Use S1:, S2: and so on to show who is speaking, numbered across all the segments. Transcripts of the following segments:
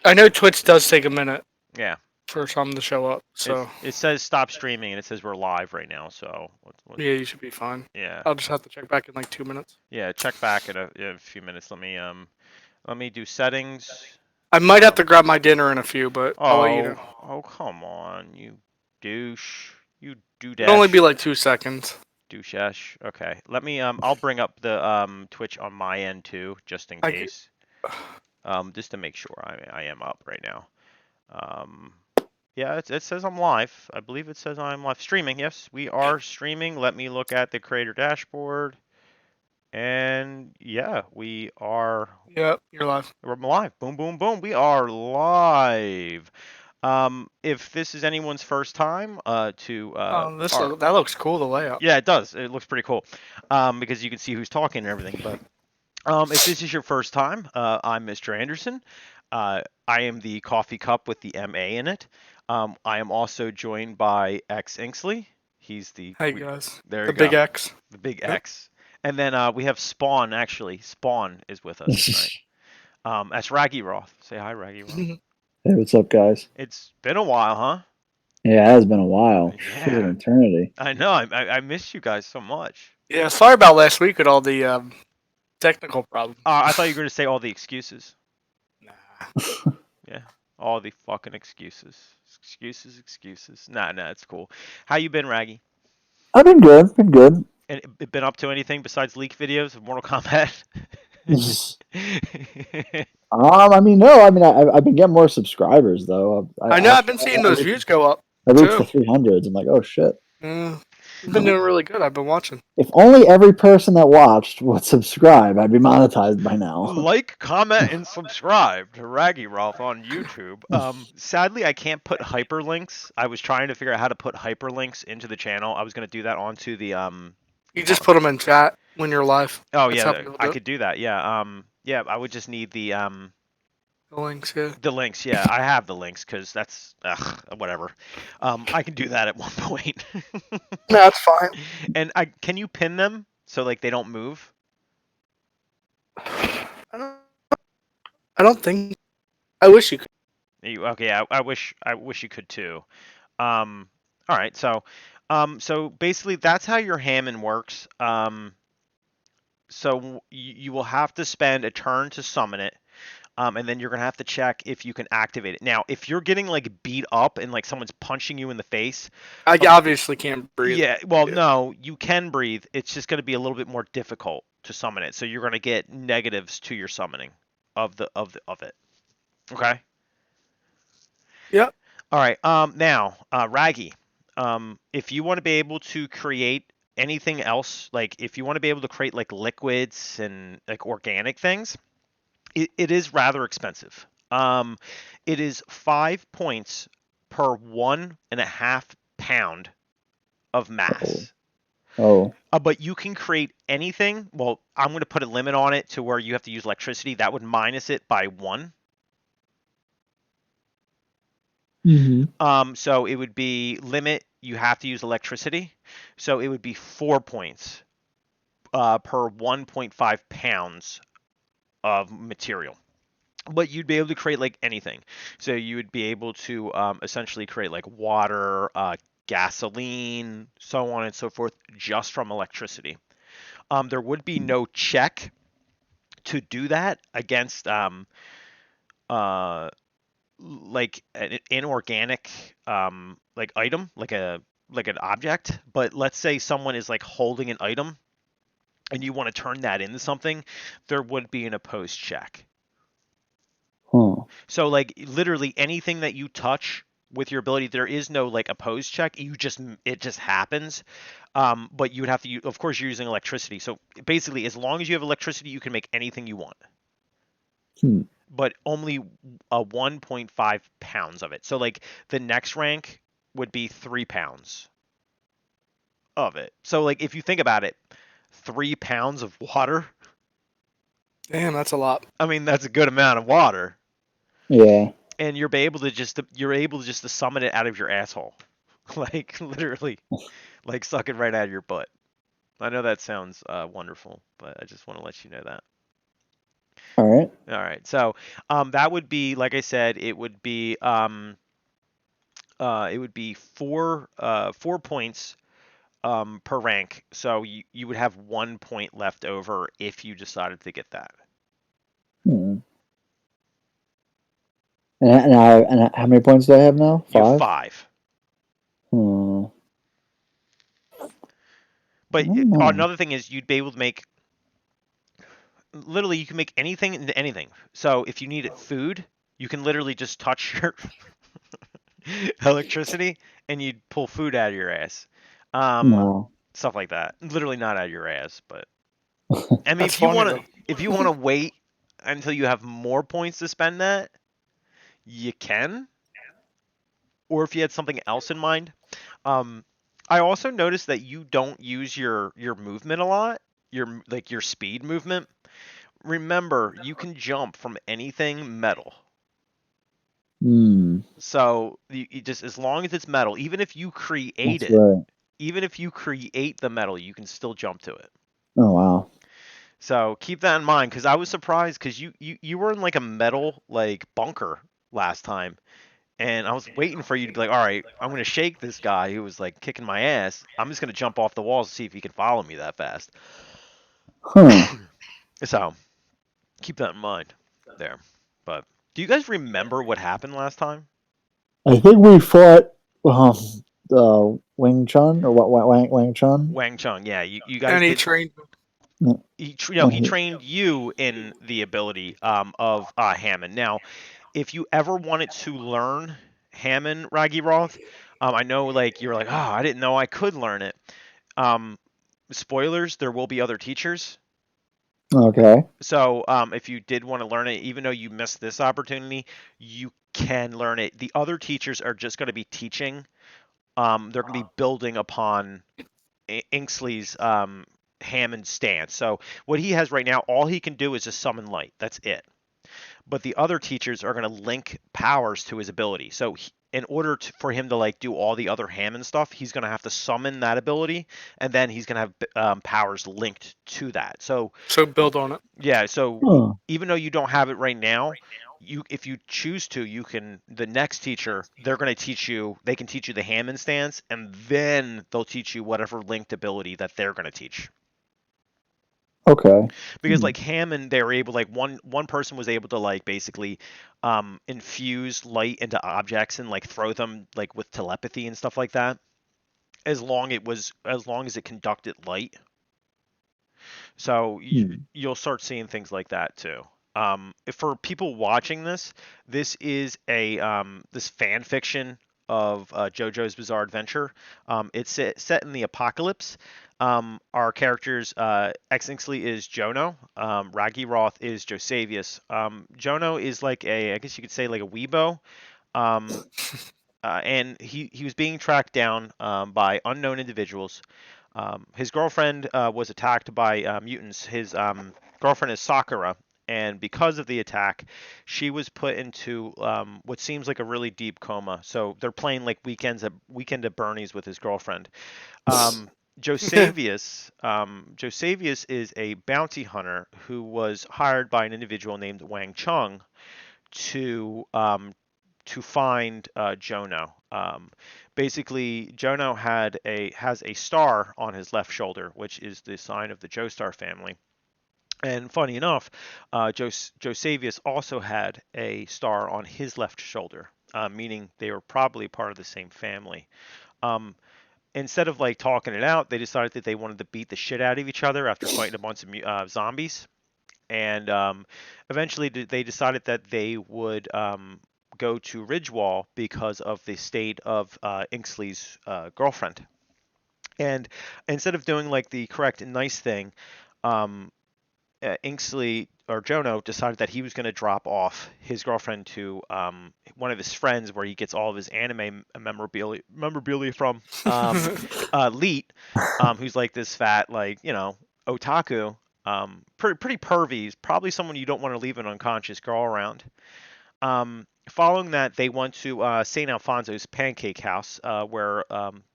S1: I know Twitch does take a minute
S2: Yeah.
S1: for something to show up, so
S2: It says stop streaming and it says we're live right now. So
S1: yeah, you should be fine.
S2: yeah.
S1: I'll just have to check back in like 2 minutes.
S2: Yeah, check back in a few minutes. Let me do settings.
S1: I might have to grab my dinner in a few, but I'll let you know.
S2: Oh, come on, you douche. You
S1: It'll only
S2: douche.
S1: be like 2 seconds.
S2: Douche. Okay. Let me I'll bring up the Twitch on my end too, just in
S1: I can,
S2: case. Just to make sure I am up right now. Um yeah, it says I'm live. I believe it says I'm live streaming. Yes, we are streaming. Let me look at the creator dashboard. And yeah, we are.
S1: yeah, you're live.
S2: We're live. Boom, boom, boom. We are live. If this is anyone's first time, to our
S1: That looks cool, the layout.
S2: yeah, it does. It looks pretty cool. Because you can see who's talking and everything. But if this is your first time, I'm Mr. Anderson. I am the coffee cup with the MA in it. I am also joined by Xinksly. He's the
S1: Hey guys,
S2: there you
S1: the big
S2: go,
S1: X.
S2: the big
S1: Yep.
S2: X. And then we have Spawn. Actually, Spawn is with us tonight. That's Ragiroth. Say hi, Ragiroth.
S3: Hey, what's up, guys?
S2: It's been a while, huh?
S3: Yeah, it has been a while. Feels like
S2: Yeah,
S3: an eternity.
S2: I know. I miss you guys so much.
S1: Yeah, sorry about last week with all the technical problems.
S2: I thought you were going to say all the excuses.
S1: Nah.
S2: Yeah, all the fucking excuses. Excuses. Nah, it's cool. How you been, Raggy?
S3: I've been good. Been good.
S2: And been up to anything besides leak videos of Mortal Kombat?
S3: I mean, no. I mean, I've been getting more subscribers though.
S1: I know I've been seeing those views go up
S3: I reached the
S1: too.
S3: 300s. I'm like, oh shit.
S1: Yeah, you've been doing really good. I've been watching.
S3: If only every person that watched would subscribe, I'd be monetized by now.
S2: Like, comment, and subscribe to Ragiroth on YouTube. Sadly, I can't put hyperlinks. I was trying to figure out how to put hyperlinks into the channel. I was going to do that onto the
S1: You just put them in chat when you're live.
S2: Oh
S1: That's how
S2: yeah,
S1: people
S2: I
S1: do it.
S2: could do that. Yeah. Yeah, I would just need
S1: The links, yeah.
S2: the links. Yeah, I have the links because that's whatever. I can do that at one point.
S1: No, that's fine.
S2: And can you pin them so like they don't move?
S1: I don't think. I wish you could.
S2: Okay, I wish you could too. All right, so basically that's how your Hammond works. So you will have to spend a turn to summon it. And then you're gonna have to check if you can activate it. Now, if you're getting like beat up and like someone's punching you in the face,
S1: I obviously can't breathe.
S2: yeah, well, no, you can breathe. It's just gonna be a little bit more difficult to summon it. So you're gonna get negatives to your summoning of it. Okay.
S1: Yep.
S2: All right. Now, Raggy, if you want to be able to create anything else, like if you want to be able to create like liquids and like organic things, it is rather expensive. It is 5 points per 1.5 pound of mass.
S3: Oh.
S2: But you can create anything. Well, I'm going to put a limit on it to where you have to use electricity. That would minus it by 1.
S3: Mm-hmm.
S2: So it would be limit. You have to use electricity. So it would be 4 points per 1.5 pounds of material. But you'd be able to create like anything. So you would be able to essentially create like water, gasoline, so on and so forth, just from electricity. There would be no check to do that against like an inorganic like item, like an object. But let's say someone is like holding an item and you want to turn that into something, there would be an opposed check.
S3: Huh.
S2: So like literally anything that you touch with your ability, there is no like opposed check. It just happens. But you would have to of course you're using electricity. So basically as long as you have electricity, you can make anything you want. But only 1.5 pounds of it. So like the next rank would be 3 pounds of it. So like if you think about it, 3 pounds of water.
S1: Damn, that's a lot.
S2: I mean, that's a good amount of water.
S3: Yeah.
S2: And you're able to just to summon it out of your asshole. Like literally like suck it right out of your butt. I know that sounds wonderful, but I just want to let you know that.
S3: All right.
S2: All right. So that would be, like I said, it would be 4 points per rank. So you would have 1 point left over if you decided to get that.
S3: Hmm. And how many points do I have now?
S2: You have
S3: 5?
S2: 5.
S3: Hmm. I
S2: But
S3: don't know.
S2: another thing is you'd be able to make, literally you can make anything into anything. So if you needed food, you can literally just touch your electricity and you'd pull food out of your ass.
S3: No.
S2: Stuff like that. Literally not out of your ass, but I mean
S1: That's funny though.
S2: if you want to wait until you have more points to spend that, you can. Or if you had something else in mind. Um, I also noticed that you don't use your movement a lot, your speed movement. Remember, you can jump from anything metal.
S3: Hmm.
S2: So you just, as long as it's metal, even if you create
S3: That's
S2: it,
S3: right.
S2: even if you create the metal, you can still jump to it.
S3: Oh wow.
S2: So keep that in mind, because I was surprised because you were in like a metal like bunker last time, and I was waiting for you to be like, all right, I'm gonna shake this guy who was like kicking my ass. I'm just gonna jump off the walls to see if he can follow me that fast.
S3: Huh.
S2: So keep that in mind there. But do you guys remember what happened last time?
S3: I think we fought Wing Chun or what Wang Chun.
S2: Wang Chung, yeah, you guys
S1: And he
S2: did.
S1: trained.
S2: He trained you in the ability of Hammond. Now, if you ever wanted to learn Hammond Ragiroth, I know like you're like, oh, I didn't know I could learn it. Um, Spoilers, there will be other teachers.
S3: Okay.
S2: So if you did want to learn it, even though you missed this opportunity, you can learn it. The other teachers are just going to be teaching. They're going to be building upon Xinksly's Hammond stance. So what he has right now, all he can do is just summon light. That's it. But the other teachers are going to link powers to his ability. So in order for him to like do all the other Hammond stuff, he's going to have to summon that ability, and then he's going to have powers linked to that. So
S1: So build on it.
S2: yeah, so
S3: Huh.
S2: even though you don't have it right now, if you choose to, you can, the next teacher, they're going to teach you, they can teach you the Hammond stance, and then they'll teach you whatever linked ability that they're going to teach.
S3: Okay.
S2: Because like Hammond, they were able, like one person was able to like basically infuse light into objects and like throw them like with telepathy and stuff like that, as long as it conducted light. So
S3: Hmm.
S2: you'll start seeing things like that too. For people watching this, this is a this fan fiction of JoJo's Bizarre Adventure. It's set in the apocalypse. Our characters, Xinksly is Jono. Ragiroth is Josavius. Jono is like I guess you could say like a Weebo. Um, and he was being tracked down by unknown individuals. His girlfriend was attacked by mutants. His girlfriend is Sakura, and because of the attack, she was put into what seems like a really deep coma. So they're playing like weekend at Bernie's with his girlfriend. Josavius is a bounty hunter who was hired by an individual named Wang Chung to find Jono. Basically, Jono has a star on his left shoulder, which is the sign of the Joestar family. And funny enough, Josavius also had a star on his left shoulder, meaning they were probably part of the same family. Um, Instead of like talking it out, they decided that they wanted to beat the shit out of each other after fighting a bunch of zombies. And eventually they decided that they would go to Ridgewall because of the state of Inksley's girlfriend. And instead of doing like the correct and nice thing, um, Inksley or Jono decided that he was going to drop off his girlfriend to one of his friends where he gets all of his anime memorabilia from, Leet, who's like this fat, like, otaku, pretty pervy, probably someone you don't want to leave an unconscious girl around. Following that, they went to St. Alfonso's Pancake House, where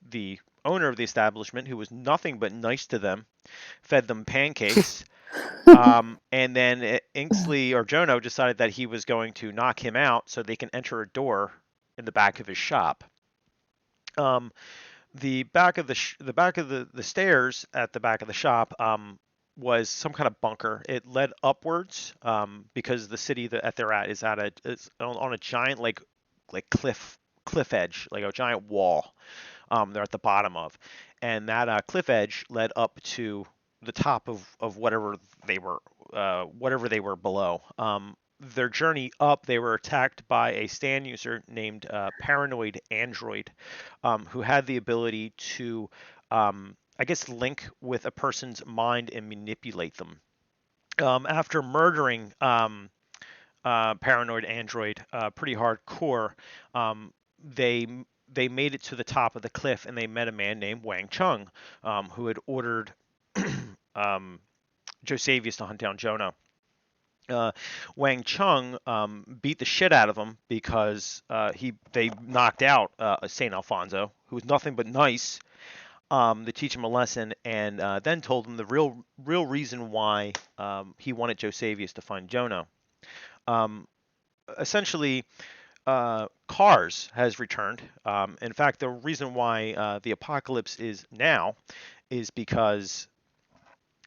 S2: the owner of the establishment, who was nothing but nice to them, fed them pancakes. And then Xinksly or Jono decided that he was going to knock him out so they can enter a door in the back of his shop. The back of the stairs at the back of the shop was some kind of bunker. It led upwards because the city that they're at is on a giant like cliff edge, like a giant wall. They're at the bottom of, and that cliff edge led up to the top of whatever they were below. Their journey up, they were attacked by a stand user named Paranoid Android, who had the ability to, I guess, link with a person's mind and manipulate them. After murdering Paranoid Android pretty hardcore, they they made it to the top of the cliff and they met a man named Wang Chung, who had ordered Josevius to hunt down Jono. Wang Chung beat the shit out of him because they knocked out Saint Alfonso, who was nothing but nice, to teach him a lesson, and then told him the real reason why he wanted Josevius to find Jono. Essentially, Cars has returned. In fact, the reason why the apocalypse is now is because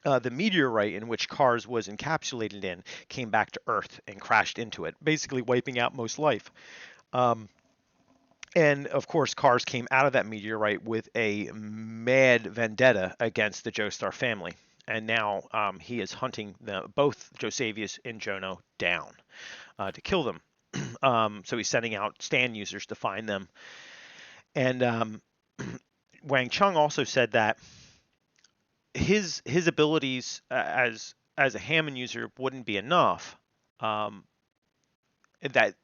S2: the meteorite in which Cars was encapsulated in came back to Earth and crashed into it, basically wiping out most life. And of course, Cars came out of that meteorite with a mad vendetta against the Joestar family. And now he is hunting both Josevius and Jono down to kill them. So he's sending out stand users to find them. And Wang Chung also said that his abilities as a Hammond user wouldn't be enough. That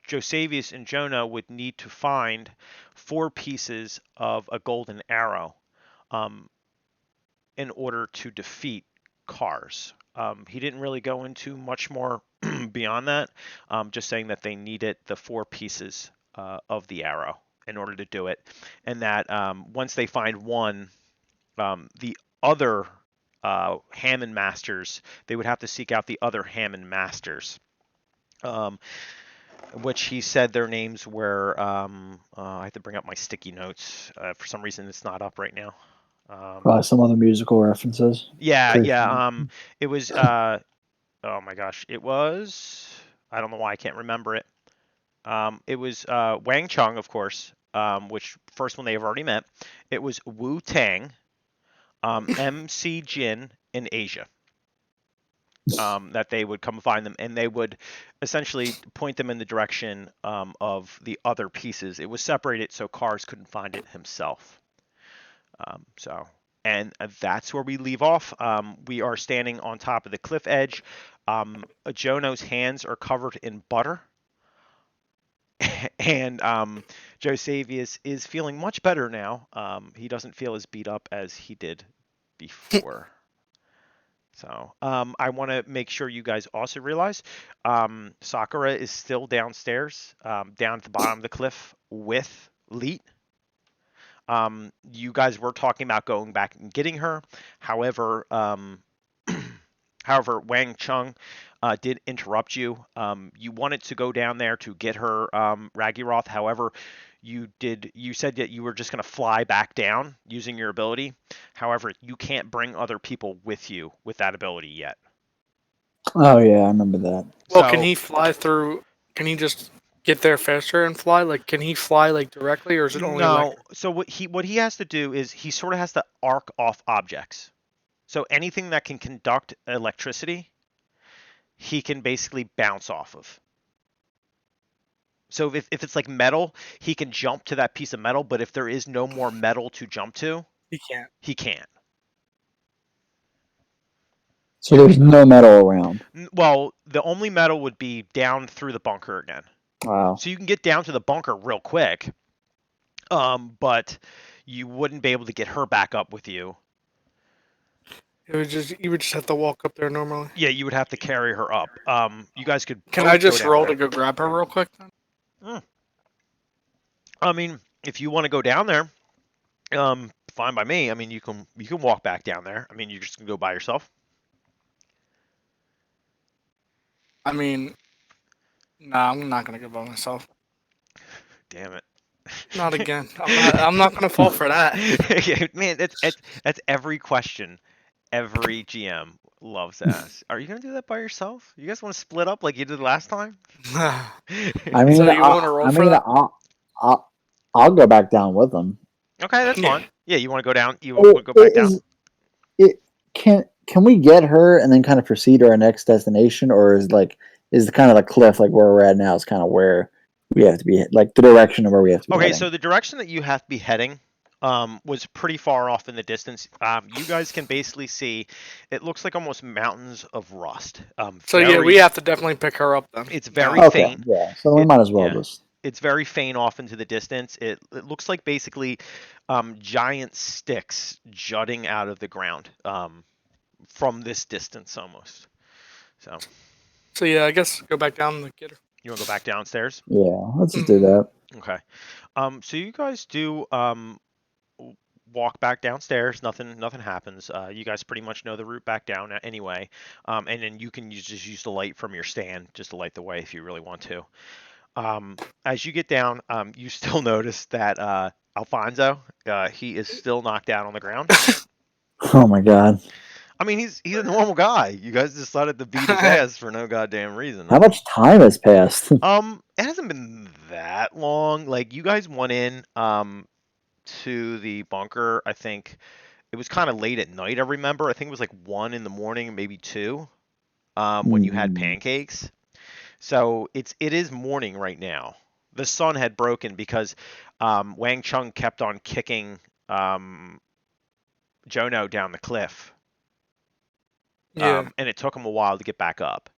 S2: Josevius and Jono would need to find 4 pieces of a golden arrow in order to defeat Cars. He didn't really go into much more beyond that, just saying that they needed the 4 pieces of the arrow in order to do it, and that once they find one, the other Hammond masters, they would have to seek out the other Hammond masters, which he said their names were. I have to bring up my sticky notes. For some reason, it's not up right now.
S3: Probably some other musical references.
S2: Yeah. It was. Oh my gosh, it was. I don't know why I can't remember it. It was Wang Chung, of course, which first one they have already met. It was Wu Tang, MC Jin, and Asia. That they would come find them, and they would essentially point them in the direction of the other pieces. It was separated so Cars couldn't find it himself. And that's where we leave off. We are standing on top of the cliff edge. Jono's hands are covered in butter. And Josevius is feeling much better now. He doesn't feel as beat up as he did before. So I want to make sure you guys also realize Sakura is still downstairs, down at the bottom of the cliff with Leet. You guys were talking about going back and getting her. However, Wang Chung did interrupt you. You wanted to go down there to get her Ragiroth. However, you said that you were just going to fly back down using your ability. However, you can't bring other people with you with that ability yet.
S3: Oh yeah, I remember that.
S1: Well,
S2: So,
S1: can he fly through? Can he just get there faster and fly? Like, can he fly like directly, or is it only
S2: no.
S1: like?
S2: So what he has to do is he sort of has to arc off objects. So anything that can conduct electricity, he can basically bounce off of. So if it's like metal, he can jump to that piece of metal, but if there is no more metal to jump to,
S1: He can't.
S2: he can't.
S3: So there's no metal around.
S2: Well, the only metal would be down through the bunker again.
S3: Wow.
S2: So you can get down to the bunker real quick, but you wouldn't be able to get her back up with you.
S1: You would just have to walk up there normally.
S2: Yeah, you would have to carry her up. You guys could.
S1: Can
S2: both
S1: I just
S2: go down
S1: roll
S2: there.
S1: to go grab her real quick then?
S2: I mean, if you want to go down there, fine by me. I mean, you can walk back down there. I mean, you're just gonna go by yourself.
S1: I mean, nah, I'm not gonna go by myself.
S2: Damn it.
S1: Not again. I'm not gonna fall for that.
S2: Man, that's every question. Every GM loves to ask. Are you gonna do that by yourself? You guys want to split up like you did last time?
S3: I mean,
S1: So you want to roll for that?
S3: I'll go back down with them.
S2: Okay, that's
S1: Yeah.
S2: fine. Yeah, you want to go down? You
S3: Oh,
S2: want to go back down?
S3: it can we get her and then kind of proceed to our next destination, or is the kind of the cliff like where we're at now is kind of where we have to be, like the direction of where we have to be
S2: Okay,
S3: heading?
S2: so the direction that you have to be heading was pretty far off in the distance. You guys can basically see it looks like almost mountains of rust.
S1: So yeah, we have to definitely pick her up then.
S2: It's very
S3: Okay,
S2: faint.
S3: yeah. So we might as well
S2: Yeah.
S3: just.
S2: It's very faint off into the distance. It looks like basically giant sticks jutting out of the ground from this distance almost.
S1: So yeah, I guess go back down and get her.
S2: You want to go back downstairs?
S3: Yeah, let's just do that.
S2: Okay. So you guys do walk back downstairs. Nothing happens. You guys pretty much know the route back down anyway. And then you can just use the light from your stand just to light the way if you really want to. As you get down, you still notice that Alfonso, he is still knocked down on the ground.
S3: Oh my god.
S2: I mean, he's a normal guy. You guys decided to beat his ass for no goddamn reason.
S3: How much time has passed?
S2: It hasn't been that long. Like you guys went in to the bunker, I think it was kind of late at night, I remember. I think it was like 1 in the morning, maybe 2, when you had pancakes. So it is morning right now. The sun had broken because Wang Chung kept on kicking Jono down the cliff.
S1: Yeah.
S2: And it took him a while to get back up.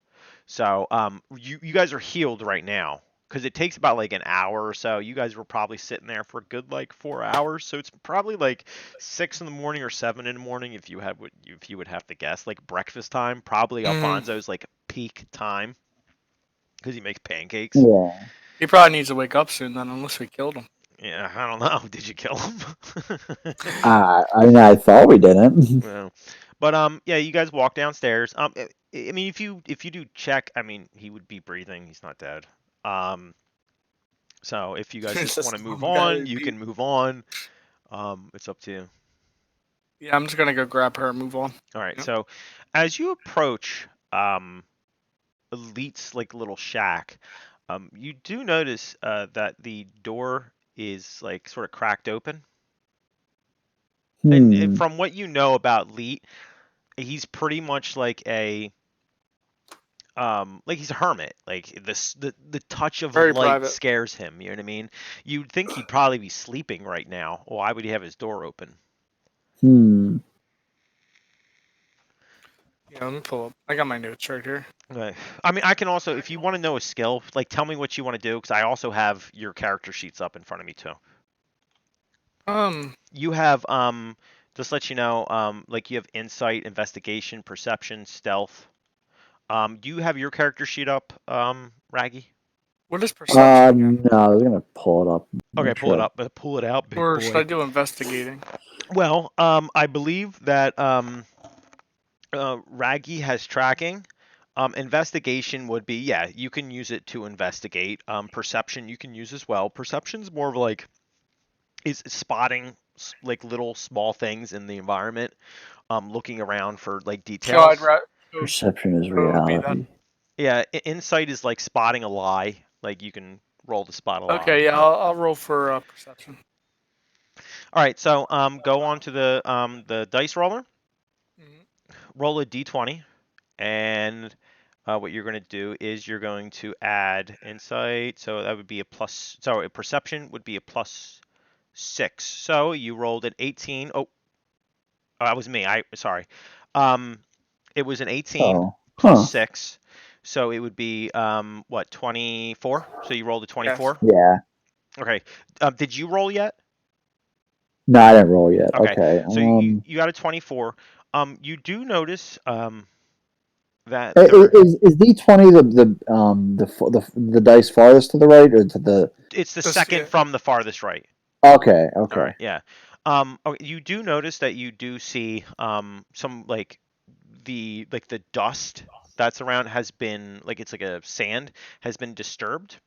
S2: So you guys are healed right now because it takes about like an hour or so. You guys were probably sitting there for a good like 4 hours. So it's probably like 6 in the morning or 7 in the morning if you would have to guess, like breakfast time. Probably Alfonso's like peak time because he makes pancakes.
S3: Yeah.
S1: He probably needs to wake up soon then, unless we killed him.
S2: Yeah, I don't know. Did you kill him?
S3: I mean, I thought we didn't.
S2: Well, but yeah, you guys walk downstairs. I mean, if you do check, I mean, he would be breathing. He's not dead. So if you guys
S1: It's
S2: just
S1: just
S2: want to move
S1: some guy
S2: on, you can move on. It's up to you.
S1: Yeah, I'm just gonna go grab her and move on.
S2: All right.
S1: Yep.
S2: So as you approach Elite's like little shack, you do notice that the door is like sort of cracked open. And from what you know about Elite, he's pretty much like a he's a hermit. Like the touch of
S1: Very
S2: light
S1: private.
S2: scares him. You know what I mean? You'd think he'd probably be sleeping right now. Why would he have his door open?
S1: Yeah, let me pull up. I got my notes right here.
S2: Okay. I mean, I can also, if you want to know a skill, like tell me what you want to do, because I also have your character sheets up in front of me too. You have just let you know, like you have insight, investigation, perception, stealth. Do you have your character sheet up, Raggy?
S1: What is perception?
S3: No, I was gonna pull it up.
S2: Okay, pull it up. Pull it out, big
S1: Or
S2: boy.
S1: should I do investigating?
S2: Well, I believe that Raggy has tracking. Investigation would be, yeah, you can use it to investigate. Perception you can use as well. Perception's more of like is spotting like little small things in the environment, looking around for like details.
S3: Perception is reality.
S2: Yeah, insight is like spotting a lie. Like you can roll to spot a lie.
S1: Okay, yeah, I'll roll for perception.
S2: All right, so go on to the dice roller. Roll a d20, and what you're going to do is you're going to add insight. So that would be a plus. Sorry, perception would be a plus 6. So you rolled an 18. Oh, that was me. Sorry. It was an 18 plus 6. So it would be what, 24? So you rolled a 24?
S3: Yes. Yeah.
S2: Okay. Did you roll yet?
S3: No, I didn't roll yet. Okay.
S2: So you got a 24. You do notice that
S3: is D20 the dice farthest to the right or to the?
S2: It's the second from the farthest right.
S3: Okay.
S2: All right, yeah. Okay, you do notice that you do see some like the dust that's around has been like it's like a sand has been disturbed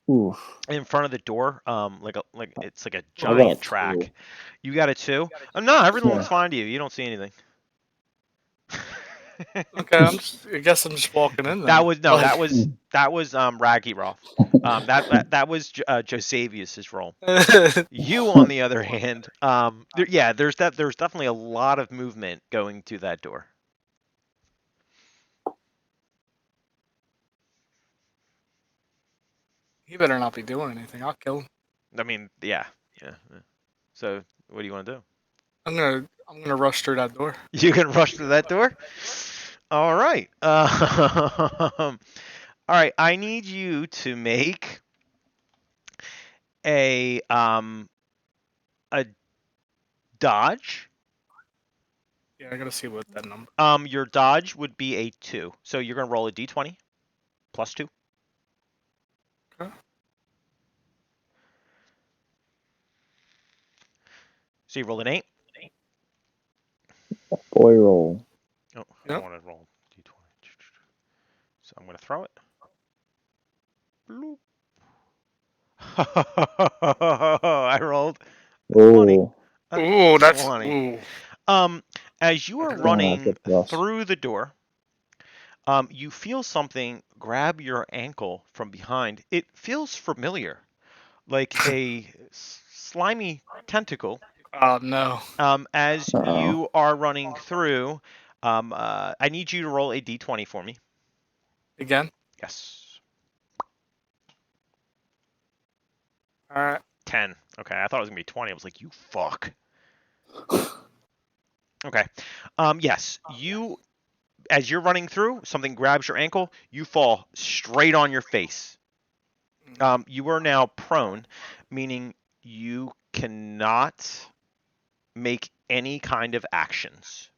S3: Oof.
S2: in front of the door. Like it's like a
S3: I got a
S2: giant
S3: 2.
S2: track. You got it too? No, everything looks
S3: Yeah.
S2: fine to you. You don't see anything.
S1: Okay, I guess I'm just walking in
S2: That
S1: then.
S2: was no,
S1: Like,
S2: that was Ragiroth. That was Josevius's role. You, on the other hand, there's definitely a lot of movement going to that door.
S1: he better not be doing anything. I'll kill him.
S2: I mean, yeah. So, what do you want to do?
S1: I'm gonna rush through that door.
S2: You can rush through that door. All right. All right. I need you to make a dodge.
S1: Yeah, I gotta see what that number.
S2: Your dodge would be a 2, so you're gonna roll a d20 plus 2.
S1: Okay.
S2: So you roll an 8.
S3: Boy roll.
S2: Oh, I
S1: Yep.
S2: want to roll d20. So I'm gonna throw it. Bloop. I rolled a 20.
S3: Oh.
S1: Ooh, that's
S2: 20.
S1: ooh.
S2: As you are
S1: Okay.
S2: running
S3: Good for us.
S2: through the door, you feel something grab your ankle from behind. It feels familiar, like a slimy tentacle.
S1: Oh no.
S2: As
S3: Uh-oh.
S2: you are running through, I need you to roll a d20 for me.
S1: Again.
S2: Yes.
S1: All right.
S2: 10. Okay, I thought it was gonna be 20. I was like, you fuck. Okay. Yes, as you're running through, something grabs your ankle, you fall straight on your face. You are now prone, meaning you cannot make any kind of actions.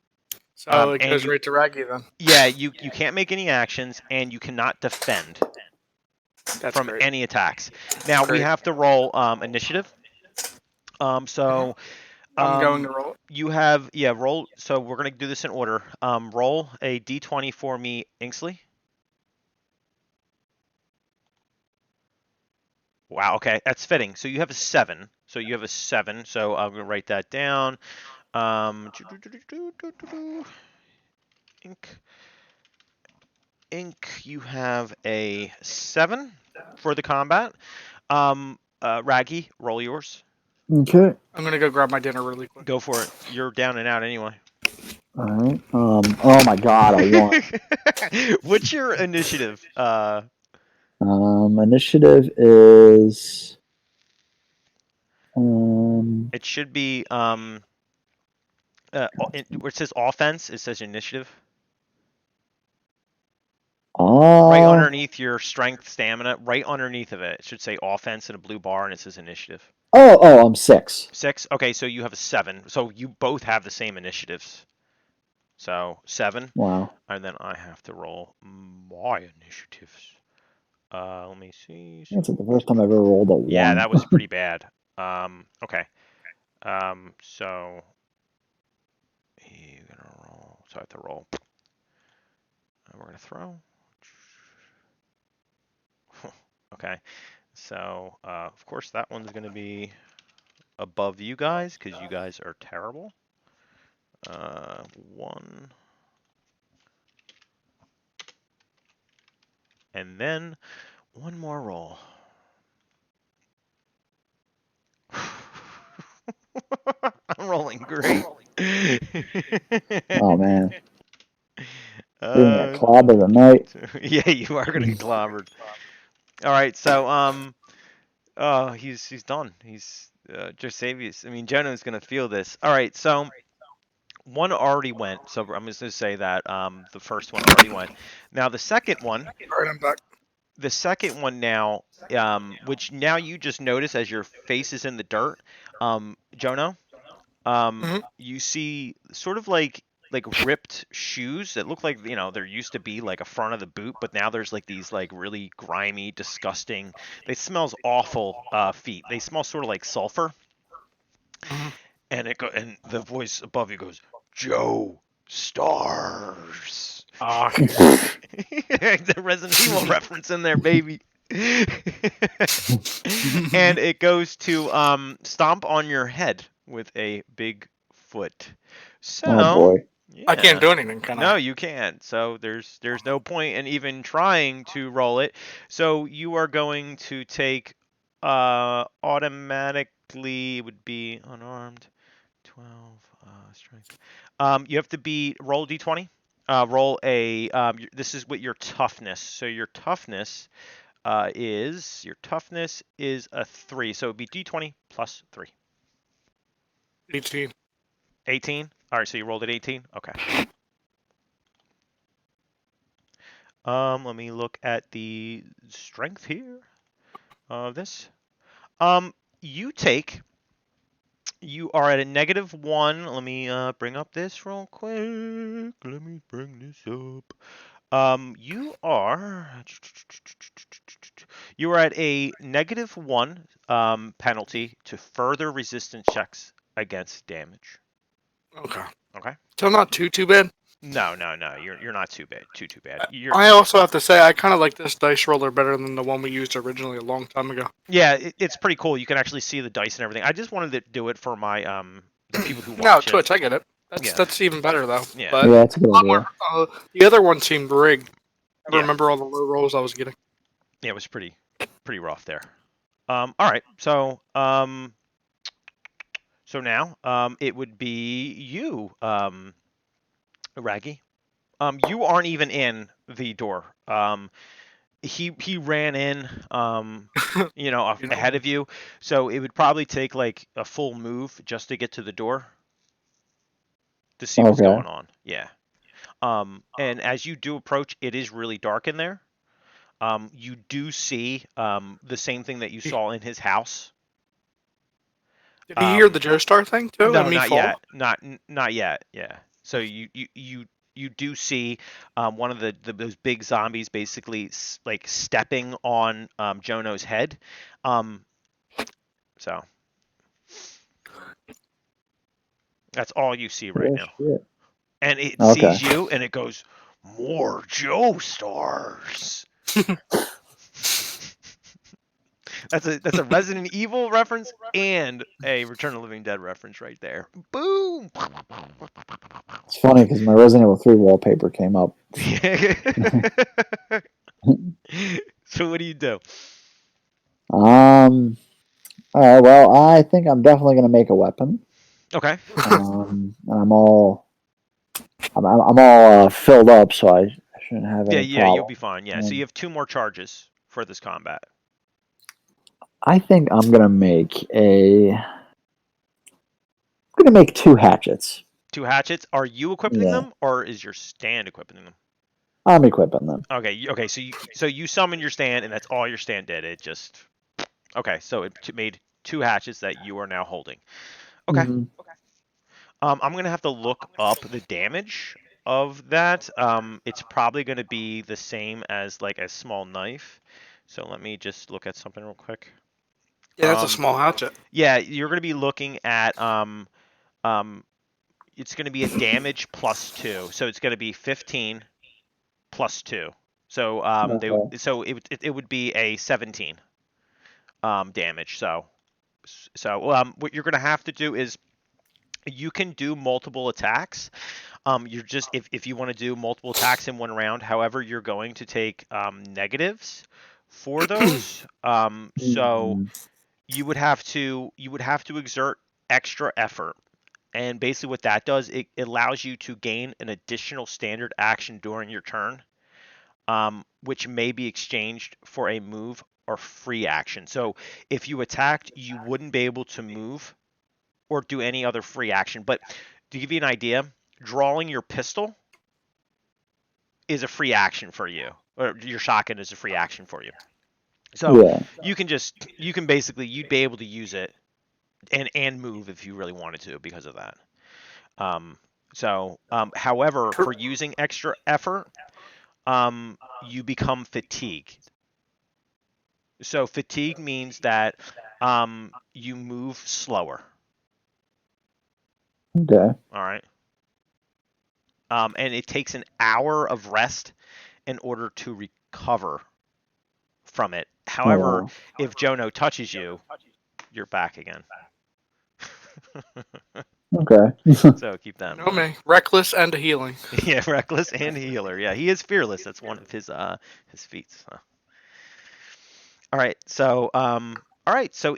S1: So it
S2: And
S1: goes right to Raggy then.
S2: yeah, you can't make any actions, and you cannot defend
S1: That's
S2: from
S1: great.
S2: any attacks. Now we
S1: Great.
S2: have to roll initiative. So
S1: I'm going to roll.
S2: you have roll. So we're gonna do this in order. Roll a d20 for me, Xinksly. Wow. Okay, that's fitting. So you have a 7. So you have a 7. So I'm gonna write that down. Ink. You have a 7 for the combat. Raggy, roll yours.
S3: Okay.
S1: I'm gonna go grab my dinner really quick.
S2: Go for it. You're down and out anyway.
S3: All right. Oh my God, a 1.
S2: What's your initiative?
S3: Initiative is
S2: It should be where it says offense. It says initiative. Right underneath your strength, stamina, right underneath of it, it should say offense in a blue bar, and it says initiative.
S3: I'm 6.
S2: 6. Okay, so you have a 7. So you both have the same initiatives. So 7.
S3: Wow.
S2: And then I have to roll my initiatives. Let me see.
S3: That's the first time I've ever rolled a 1.
S2: Yeah, that was pretty bad. Okay. So you're gonna roll. So I have to roll. We're gonna throw. Okay. So of course that one's gonna be above you guys because you guys are terrible. 1. And then one more roll. I'm rolling great.
S3: Oh man. We're gonna get clobbered tonight.
S2: Yeah, you are gonna get clobbered. All right, so he's done. He's Josavius. I mean, Jonah's gonna feel this. All right, so one already went. So I'm just gonna say that the first one already went. Now the second one.
S1: All right, I'm back.
S2: The second one now, which now you just notice as your face is in the dirt, Jono, you see sort of like ripped shoes that look like there used to be like a front of the boot, but now there's like these like really grimy, disgusting. They smells awful feet. They smell sort of like sulfur, and and the voice above you goes, "Joe Stars." The Resident Evil reference in there, baby. And it goes to stomp on your head with a big foot. So,
S3: Oh boy.
S1: I can't
S2: yeah.
S1: do anything, can
S2: No,
S1: I?
S2: you can't. So there's no point in even trying to roll it. So you are going to take automatically it would be unarmed 12 strength. You have to be roll d20. Roll a this is what your toughness. So your toughness is a 3. So it would be d20 plus 3.
S1: 18.
S2: 18. All right, so you rolled at 18. Okay. Let me look at the strength here of this. You are at a -1. Let me bring up this real quick. Let me bring this up. You are at a -1 penalty to further resistance checks against damage.
S1: Okay.
S2: Okay.
S1: So not too bad.
S2: No. You're not too bad. Too bad. You're
S1: I also have to say I kind of like this dice roller better than the one we used originally a long time ago.
S2: Yeah, it's pretty cool. You can actually see the dice and everything. I just wanted to do it for my the people who
S1: No,
S2: watch it.
S1: Twitch, I get it.
S2: Yeah.
S1: That's even better though.
S2: Yeah.
S1: But
S3: Yeah, that's a good idea.
S1: the other one seemed rigged. I
S2: Yeah.
S1: remember all the low rolls I was getting.
S2: Yeah, it was pretty rough there. All right. So now it would be you, Raggy. You aren't even in the door. He ran in ahead of you, so it would probably take like a full move just to get to the door to see what's
S3: Okay.
S2: going on. Yeah. And as you do approach, it is really dark in there. You do see the same thing that you saw in his house.
S1: Did he hear the Joestar thing too?
S2: No,
S1: and me
S2: not
S1: fall?
S2: yet. Not yet. Yeah. So you do see one of those big zombies basically like stepping on Jono's head. So that's all you see right
S3: Oh,
S2: now.
S3: shit.
S2: And it
S3: Okay.
S2: sees you and it goes, "More Joestars." That's a Resident Evil reference and a Return of the Living Dead reference right there. Boom.
S3: It's funny because my Resident Evil 3 wallpaper came up.
S2: So what do you do?
S3: All right. Well, I think I'm definitely gonna make a weapon.
S2: Okay.
S3: And I'm all filled up, so I shouldn't have any
S2: Yeah, you'll
S3: problem.
S2: be fine. Yeah. So you have 2 more charges for this combat.
S3: I think I'm gonna make 2 hatchets.
S2: 2 hatchets. Are you equipping
S3: Yeah.
S2: them, or is your stand equipping them?
S3: I'm equipping them.
S2: Okay. Okay. So you summon your stand, and that's all your stand did. It just okay. So it made 2 hatchets that you are now holding. Okay.
S3: Mhm.
S2: I'm gonna have to look up the damage of that. It's probably gonna be the same as like a small knife. So let me just look at something real quick.
S1: Yeah, that's a small hatchet.
S2: Yeah, you're gonna be looking at it's gonna be a damage +2, so it's gonna be 15 +2. So
S3: Okay.
S2: it would be a 17 damage. So what you're gonna have to do is you can do multiple attacks. You're just if you want to do multiple attacks in one round. However, you're going to take negatives for those. So
S3: Mhm.
S2: you would have to exert extra effort. And basically, what that does, it allows you to gain an additional standard action during your turn, which may be exchanged for a move or free action. So if you attacked, you wouldn't be able to move or do any other free action. But to give you an idea, drawing your pistol is a free action for you, or your shotgun is a free action for you. So
S3: Yeah.
S2: you can basically you'd be able to use it and move if you really wanted to because of that. However, for using extra effort, you become fatigued. So fatigue means that you move slower.
S3: Okay.
S2: All right. and it takes an hour of rest in order to recover from it. However,
S3: wow.
S2: if Jono touches you, you're back again.
S3: Okay.
S2: So keep that in
S1: No
S2: mind.
S1: me. Reckless and healing.
S2: Yeah, reckless and healer. Yeah, he is fearless. That's one of his feats. All right, so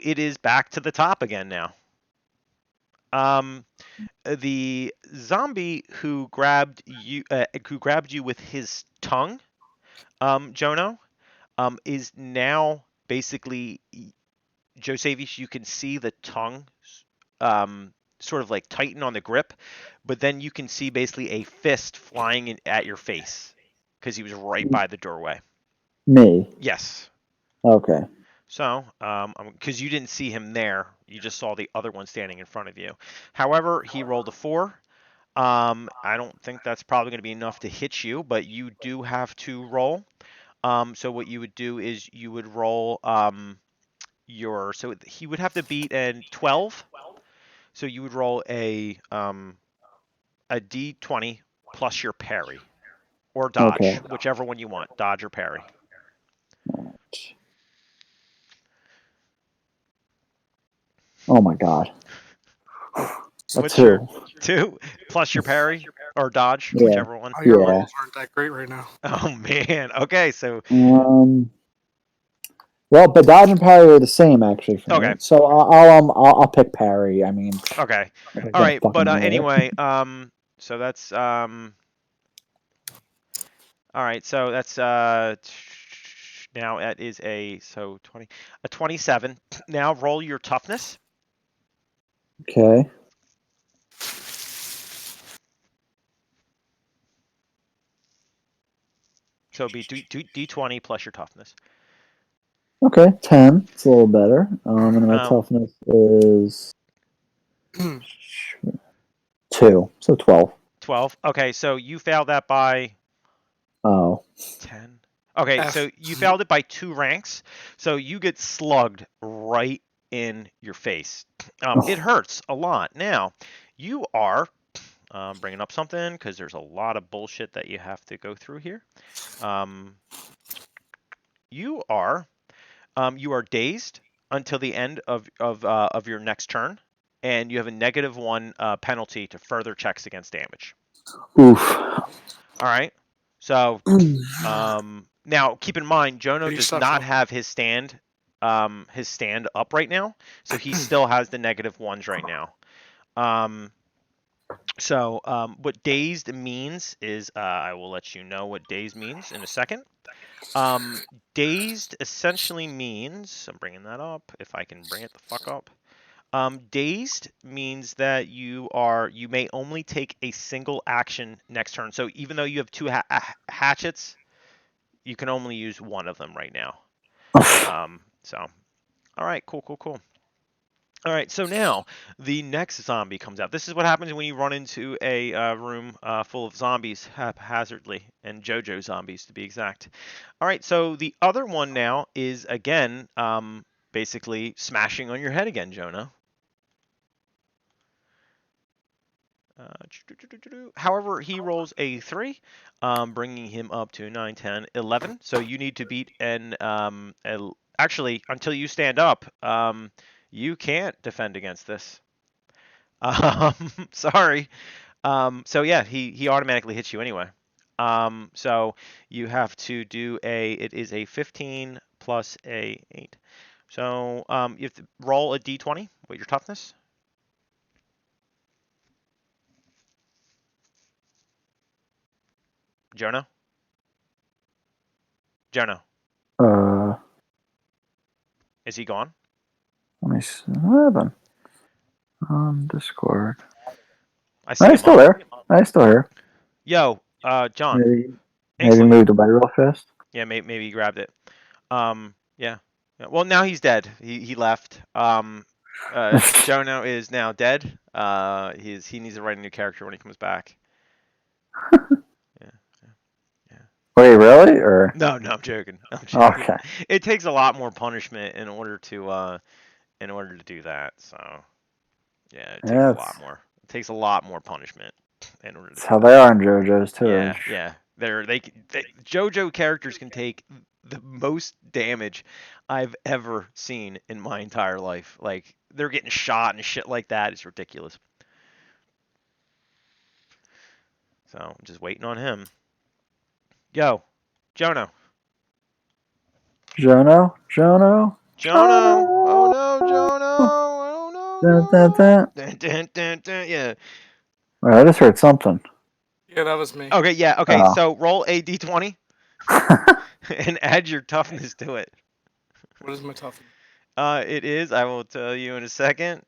S2: it is back to the top again now. The zombie who grabbed you with his tongue, Jono, is now basically Josevius. You can see the tongue, sort of like tighten on the grip, but then you can see basically a fist flying at your face because he was right by the doorway.
S3: Me.
S2: Yes.
S3: Okay.
S2: So, because you didn't see him there, you just saw the other one standing in front of you. However, he rolled a 4. I don't think that's probably going to be enough to hit you, but you do have to roll. So what you would do is you would roll so he would have to beat a 12. So you would roll a d20 plus your parry or
S3: Okay.
S2: dodge, whichever one you want, dodge or parry.
S3: Oh my god.
S2: What's your
S3: Two.
S2: 2 plus your parry or dodge,
S3: Yeah.
S2: whichever one?
S1: Oh, your
S3: Yeah.
S1: rolls aren't that great right now.
S2: Oh man. Okay, so
S3: Well, but dodge and parry are the same actually for
S2: okay.
S3: me. So I'll pick parry. I mean,
S2: Okay.
S3: I'm
S2: All
S3: gonna
S2: right,
S3: fucking
S2: but
S3: roll it.
S2: anyway, so that's all right, so that's now that is a 27. Now roll your toughness.
S3: Okay.
S2: So it'd be d20 plus your toughness.
S3: Okay. 10. It's a little better. And my toughness is 2. So 12.
S2: 12. Okay, so you failed that by
S3: Oh.
S2: 10. Okay,
S1: F.
S2: so you failed it by 2 ranks. So you get slugged right in your face. It hurts a lot. Now, you are bringing up something because there's a lot of bullshit that you have to go through here. You are dazed until the end of your next turn, and you have a -1 penalty to further checks against damage.
S3: Oof.
S2: All right. So now keep in mind, Jono
S1: Pretty
S2: does
S1: stuff,
S2: not
S1: huh?
S2: have his stand up right now, so he still has the -1s right now. So what dazed means is I will let you know what dazed means in a second. Dazed essentially means, I'm bringing that up if I can bring it the fuck up. Dazed means that you may only take a single action next turn. So even though you have 2 hatchets, you can only use one of them right now. So, all right, cool. All right, so now the next zombie comes out. This is what happens when you run into a room full of zombies haphazardly, and Jojo zombies to be exact. All right, so the other one now is again basically smashing on your head again, Jonah. However, he rolls a 3, bringing him up to 9, 10, 11. So you need to beat actually, until you stand up, you can't defend against this. Sorry. So yeah, he automatically hits you anyway. So you have to do it is a 15 plus a 8. So you have to roll a d20 with your toughness. Jonah? Is he gone?
S3: Let me see. What happened? On Discord.
S2: I see him
S3: Still
S2: up.
S3: there. I still here.
S2: Yo, John.
S3: Maybe
S2: Xinksly.
S3: moved away real fast.
S2: Yeah, maybe he grabbed it. Yeah. Well, now he's dead. He left. Jono is now dead. He needs to write a new character when he comes back. Yeah.
S3: Wait, really? Or
S2: No, I'm joking. I'm joking.
S3: okay.
S2: It takes a lot more punishment in order to do that. So yeah, it takes a lot more. It takes a lot more punishment. in order to
S3: That's
S2: do
S3: how
S2: that.
S3: they are in JoJo's too.
S2: Yeah. They JoJo characters can take the most damage I've ever seen in my entire life. Like they're getting shot and shit like that. It's ridiculous. So I'm just waiting on him. Yo, Jono.
S3: Jono.
S2: Oh no, Jono. Oh
S3: Dun, dun, dun.
S2: no. Dun, dun, dun, yeah.
S3: Wait, I just heard something.
S1: Yeah, that was me.
S2: Okay, yeah. Okay,
S3: Oh.
S2: so roll a d20 and add your toughness to it.
S1: What is my toughness?
S2: It is. I will tell you in a second.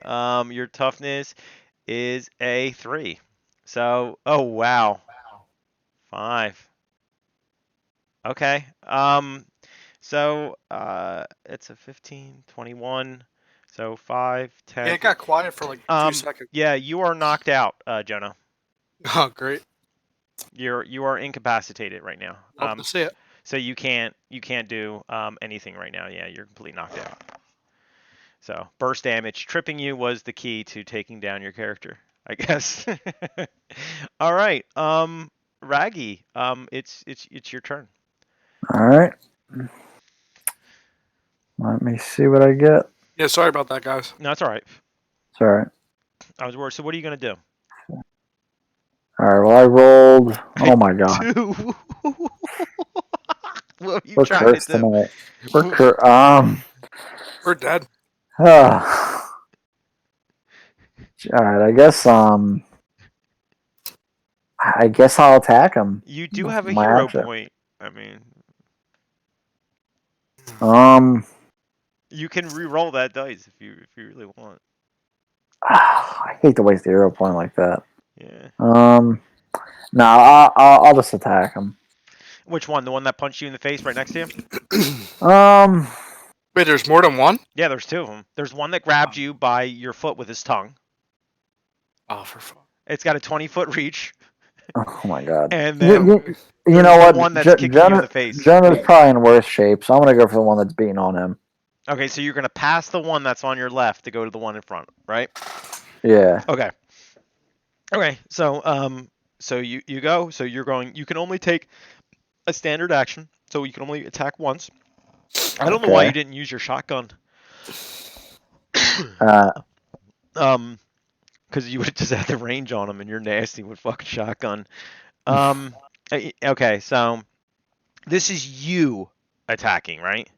S2: Your toughness is a 3. So, oh wow, 5. Okay. So it's a 15, 21. So 5,
S1: Yeah,
S2: 10.
S1: it got quiet for like 2 seconds.
S2: Yeah, you are knocked out, Jonah.
S1: Oh, great.
S2: You are incapacitated right now.
S1: Love to see it.
S2: So you can't do anything right now. Yeah, you're completely knocked out. So burst damage, tripping you was the key to taking down your character, I guess. All right, Raggy, it's your turn.
S3: All right. Let me see what I get.
S1: Yeah, sorry about that, guys.
S2: No, it's all right.
S3: It's all right.
S2: I was worried. So what are you gonna do?
S3: All right. Well, I rolled. Oh my god.
S2: 2. What are you
S3: We're
S2: trying to
S3: cursed
S2: do?
S3: tonight.
S1: We're dead.
S3: All right. I guess I'll attack him.
S2: You do
S3: with
S2: have a
S3: my
S2: hero
S3: action.
S2: point. I mean, you can re-roll that dice if you really want.
S3: I hate to waste the hero point like that.
S2: Yeah.
S3: No, I'll just attack him.
S2: Which one? The one that punched you in the face right next to you?
S1: Wait, there's more than one?
S2: Yeah, there's 2 of them. There's one that grabbed you by your foot with his tongue.
S1: Oh, for fun.
S2: It's got a 20-foot reach.
S3: Oh my god.
S2: And then
S3: You know what?
S2: one that's kicking you in the face.
S3: Jonah's probably in worse shape, so I'm gonna go for the one that's beating on him.
S2: Okay, so you're gonna pass the one that's on your left to go to the one in front, right?
S3: Yeah.
S2: Okay. Okay. So you go. So you're going. You can only take a standard action, so you can only attack once. I don't know why you didn't use your shotgun. Because you would just have the range on him, and you're nasty with fucking shotgun. Okay, so this is you attacking, right?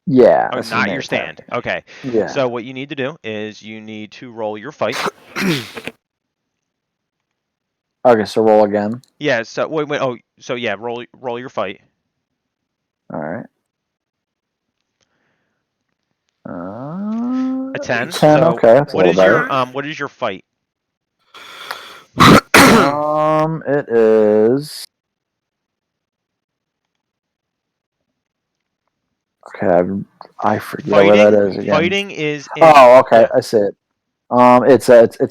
S3: Yeah.
S2: Oh, not your stand. Okay.
S3: Yeah.
S2: So what you need to do is you need to roll your fight.
S3: Okay, so roll again.
S2: Yeah. So wait. Oh, so yeah, roll your fight.
S3: All right.
S2: A 10.
S3: 10.
S2: So
S3: Okay. That's
S2: what
S3: a
S2: is
S3: little
S2: your what is your fight?
S3: It is. Okay, I forget what that is again.
S2: Fighting is.
S3: Oh, okay. I see it. It's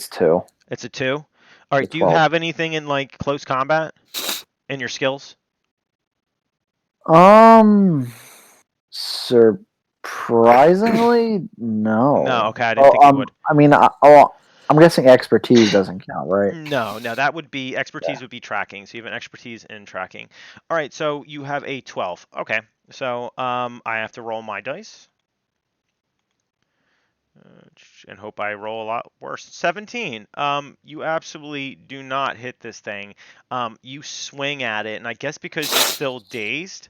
S3: 2.
S2: It's a 2. All right.
S3: It's
S2: Do you
S3: 12.
S2: have anything in like close combat in your skills?
S3: Surprisingly, no.
S2: No. Okay. I didn't think you would.
S3: I mean, I'm guessing expertise doesn't count, right?
S2: No, that would be expertise. Would be tracking. So you have an expertise in tracking. All right, so you have a 12. Okay, so I have to roll my dice and hope I roll a lot worse. 17. You absolutely do not hit this thing. You swing at it, and I guess because you're still dazed,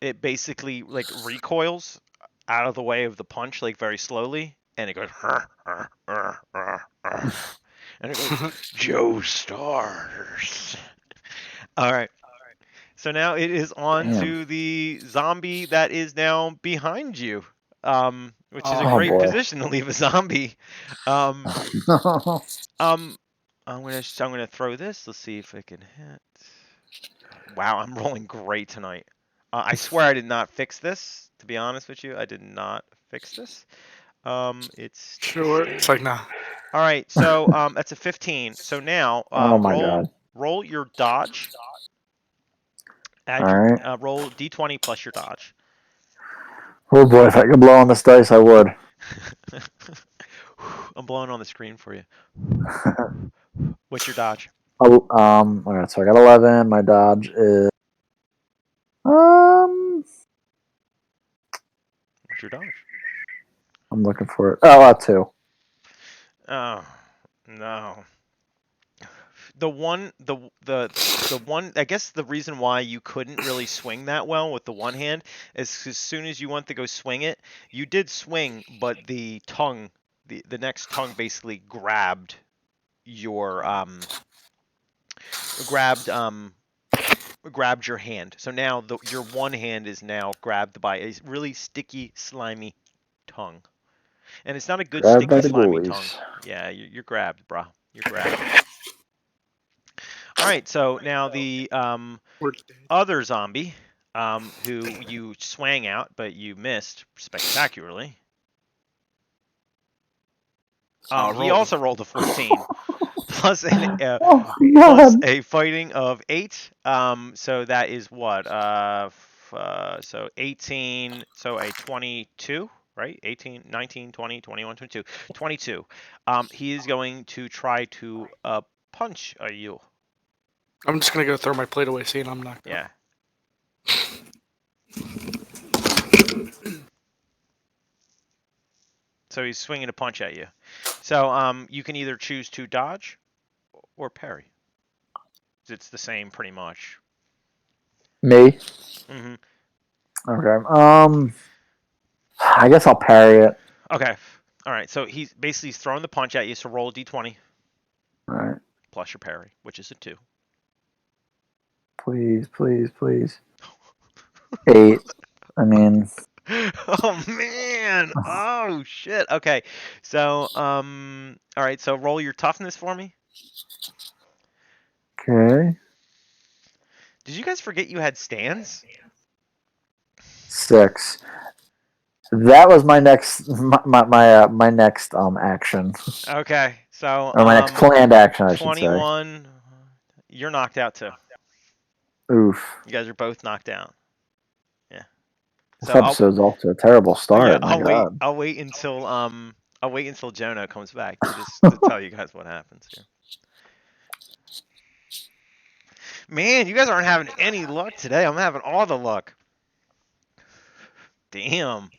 S2: it basically like recoils out of the way of the punch, like very slowly, and it goes. And it goes, Joe Stars. All right. So now it is on to the zombie that is now behind you, which is a great position to leave a zombie. I'm gonna throw this. Let's see if I can hit. Wow, I'm rolling great tonight. I swear I did not fix this. To be honest with you, I did not fix this. It's
S1: sure. It's like nah.
S2: All right, so that's a 15. So now roll your dodge. Add your roll d20 plus your dodge.
S3: Oh boy, if I could blow on this dice, I would.
S2: I'm blowing on the screen for you. What's your dodge?
S3: Oh, all right, so I got 11. My dodge is
S2: What's your dodge?
S3: I'm looking for it. Oh, 2.
S2: Oh no. The one, the one. I guess the reason why you couldn't really swing that well with the one hand is as soon as you went to go swing it, you did swing, but the tongue, the next tongue basically grabbed your grabbed your hand. So now your one hand is now grabbed by a really sticky, slimy tongue, and it's not a good
S3: Grabbed by
S2: sticky,
S3: the
S2: slimy tongue.
S3: ghoulies.
S2: Yeah, you're grabbed, brah. You're grabbed. All right, so now the
S1: We're dead.
S2: other zombie, who you swang out, but you missed spectacularly. He
S1: rolled.
S2: also rolled a 14, plus
S3: Oh
S2: plus
S3: God!
S2: a fighting of 8. So that is what? So 18. So a 22, right? 18, 19, 20, 21, 22, 22. He is going to try to punch you.
S1: I'm just gonna go throw my plate away, seeing I'm knocked out.
S2: Yeah. So he's swinging a punch at you. So you can either choose to dodge or parry. It's the same pretty much.
S3: Me?
S2: Hmm.
S3: Okay. I guess I'll parry it.
S2: Okay. All right. So he's basically throwing the punch at you. So roll a d20
S3: All right.
S2: plus your parry, which is a 2.
S3: Please, please, please. 8. I mean,
S2: Oh man. Oh shit. Okay. So all right. So roll your toughness for me.
S3: okay.
S2: Did you guys forget you had stands?
S3: 6. That was my next my next action,
S2: Okay. So
S3: or my next planned action, I should say.
S2: 21. You're knocked out too.
S3: Oof.
S2: You guys are both knocked out. Yeah.
S3: This
S2: So
S3: episode's off to a terrible start. My God.
S2: I'll wait until Jono comes back to tell you guys what happens here. Man, you guys aren't having any luck today. I'm having all the luck. Damn.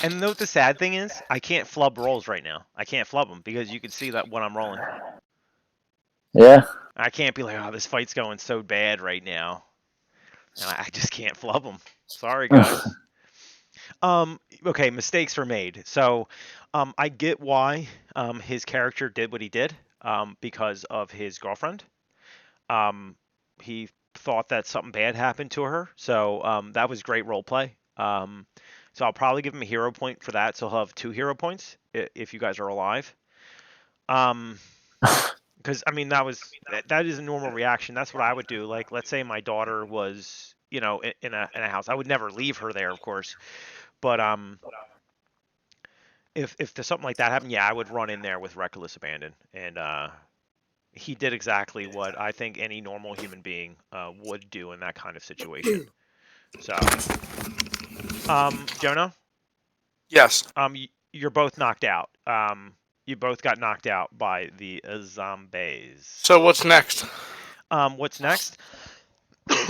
S2: And note the sad thing is, I can't flub rolls right now. I can't flub them because you can see that when I'm rolling.
S3: Yeah.
S2: I can't be like, oh, this fight's going so bad right now. And I just can't flub them. Sorry, guys. Okay, mistakes were made. So, I get why his character did what he did because of his girlfriend. He thought that something bad happened to her, so that was great role play. So I'll probably give him a hero point for that. So he'll have 2 hero points if you guys are alive. Because I mean that is a normal reaction. That's what I would do. Like, let's say my daughter was, in a house. I would never leave her there, of course. But if there's something like that happened, yeah, I would run in there with reckless abandon. And he did exactly what I think any normal human being would do in that kind of situation. So, Jonah,
S1: Yes.
S2: you're both knocked out. You both got knocked out by the zombies.
S1: So what's next?
S2: What's next?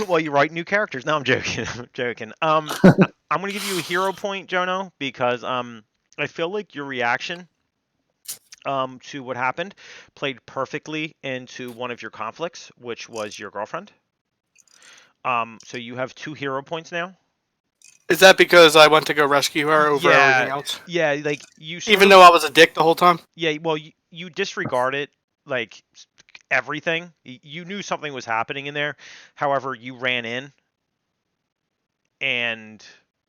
S2: Well, you write new characters. No, I'm joking. I'm joking. I'm gonna give you a hero point, Jono, because I feel like your reaction to what happened played perfectly into one of your conflicts, which was your girlfriend. So you have 2 hero points now.
S1: Is that because I went to go rescue her over everything else?
S2: Yeah, like you.
S1: Even though I was a dick the whole time.
S2: Yeah, well, you disregarded like everything. You knew something was happening in there. However, you ran in and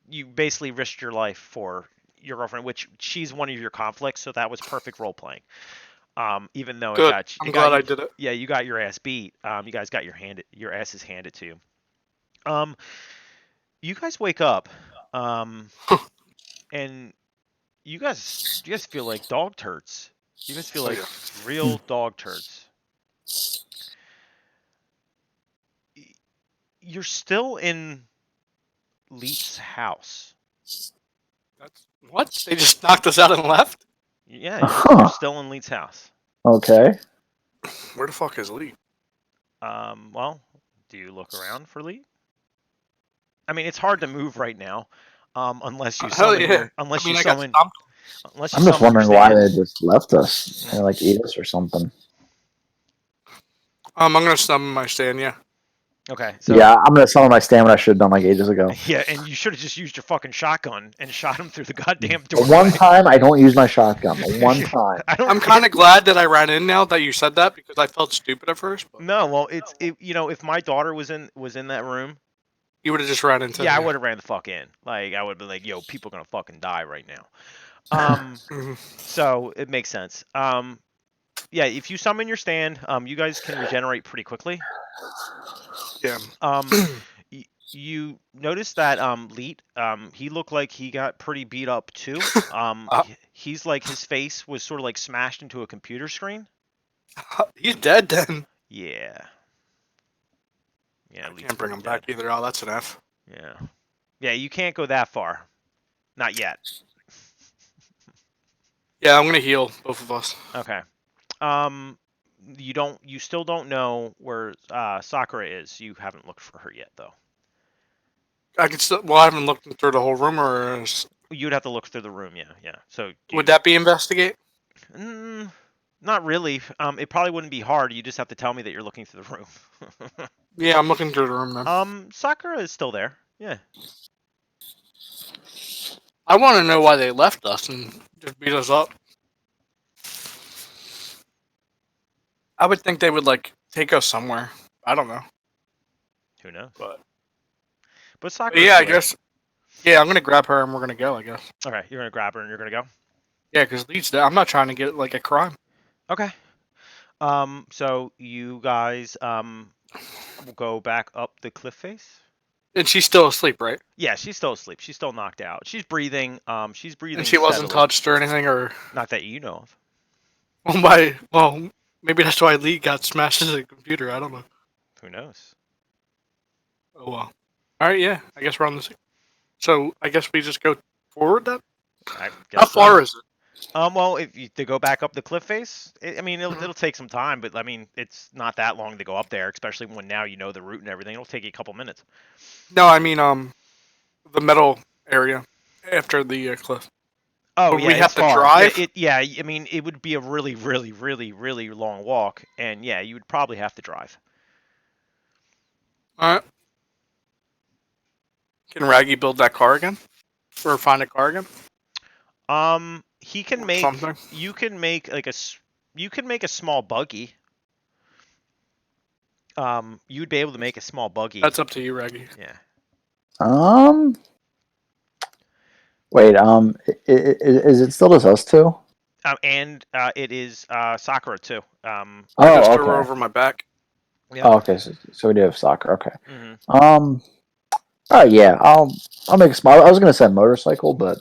S2: you basically risked your life for your girlfriend, which she's one of your conflicts, so that was perfect role playing. Even though
S1: Good.
S2: I'm
S1: glad I did it.
S2: Yeah, you got your ass beat. You guys got your asses handed to you. You guys wake up, and you guys feel like dog turds. You guys feel like real dog turds. You're still in Leet's house.
S1: That's what? They just knocked us out and left?
S2: Yeah,
S3: Huh.
S2: you're still in Lee's house.
S3: Okay.
S1: Where the fuck is Lee?
S2: Well, do you look around for Lee? I mean, it's hard to move right now, unless you
S1: Hell
S2: summon
S1: yeah.
S2: your,
S1: I mean, I got stomped.
S2: unless you
S3: I'm just
S2: summon your
S3: wondering why
S2: stand.
S3: they just left us. They like eat us or something.
S1: I'm gonna summon my stand. Yeah.
S2: Okay, so
S3: Yeah, I'm gonna summon my stand when I should have done like ages ago.
S2: yeah, and you should have just used your fucking shotgun and shot him through the goddamn
S3: The
S2: doorway.
S3: one time I don't use my shotgun. The one time.
S2: I don't.
S1: I'm kind of glad that I ran in now that you said that because I felt stupid at first. But
S2: No, well, if my daughter was in that room,
S1: you would have just ran into.
S2: yeah, I
S1: me.
S2: would have ran the fuck in. Like I would have been like, yo, people are gonna fucking die right now.
S1: Mhm.
S2: So it makes sense. Yeah, if you summon your stand, you guys can regenerate pretty quickly.
S1: Yeah.
S2: Um, you notice that Leet, he looked like he got pretty beat up too.
S1: Uh,
S2: He's like his face was sort of like smashed into a computer screen.
S1: He's dead then.
S2: Yeah. Yeah,
S1: I
S2: Leet's
S1: can't bring
S2: pretty
S1: him
S2: dead.
S1: back either. Oh, that's an F.
S2: Yeah. Yeah, you can't go that far. Not yet.
S1: Yeah, I'm gonna heal both of us.
S2: Okay. You still don't know where Sakura is. You haven't looked for her yet though.
S1: I could still. Well, I haven't looked through the whole room, or
S2: You'd have to look through the room, yeah. So
S1: would that be investigate?
S2: not really. It probably wouldn't be hard. You just have to tell me that you're looking through the room.
S1: Yeah, I'm looking through the room then.
S2: Sakura is still there. Yeah.
S1: I want to know why they left us and just beat us up. I would think they would like take us somewhere. I don't know,
S2: Who knows?
S1: but
S2: Sakura.
S1: yeah, I guess. Yeah, I'm gonna grab her and we're gonna go. I guess.
S2: Okay, you're gonna grab her and you're gonna go.
S1: Yeah, because Leeds. I'm not trying to get like a crime.
S2: Okay. So you guys will go back up the cliff face.
S1: And she's still asleep, right?
S2: Yeah, she's still asleep. She's still knocked out. She's breathing. She's breathing.
S1: And she wasn't
S2: steadily.
S1: touched or anything, or
S2: Not that you know of.
S1: well, maybe that's why Lee got smashed into the computer. I don't know.
S2: Who knows?
S1: Oh well. All right, yeah. I guess we're on the. So I guess we just go forward then.
S2: I
S1: How
S2: guess
S1: far is it?
S2: Well, if you to go back up the cliff face, I mean,
S1: Mm-hmm.
S2: it'll take some time, but I mean, it's not that long to go up there, especially when now you know the route and everything. It'll take you a couple minutes.
S1: No, I mean the metal area after the cliff.
S2: Oh
S1: Would
S2: yeah,
S1: we have
S2: it's
S1: to
S2: far.
S1: drive?
S2: Yeah, I mean, it would be a really, really, really, really long walk, and yeah, you would probably have to drive.
S1: All right. Can Raggy build that car again, or find a car again?
S2: He can
S1: Or
S2: make.
S1: something?
S2: You can make like you can make a small buggy. You'd be able to make a small buggy.
S1: That's up to you, Raggy.
S2: Yeah.
S3: Wait. Is it still just us two?
S2: And it is Sakura too.
S1: I
S3: Oh,
S1: just threw her
S3: okay.
S1: over my back.
S2: Yeah.
S3: Oh, okay. So we do have soccer. Okay.
S2: Mm-hmm.
S3: All right. Yeah. I'll make a small. I was gonna say motorcycle, but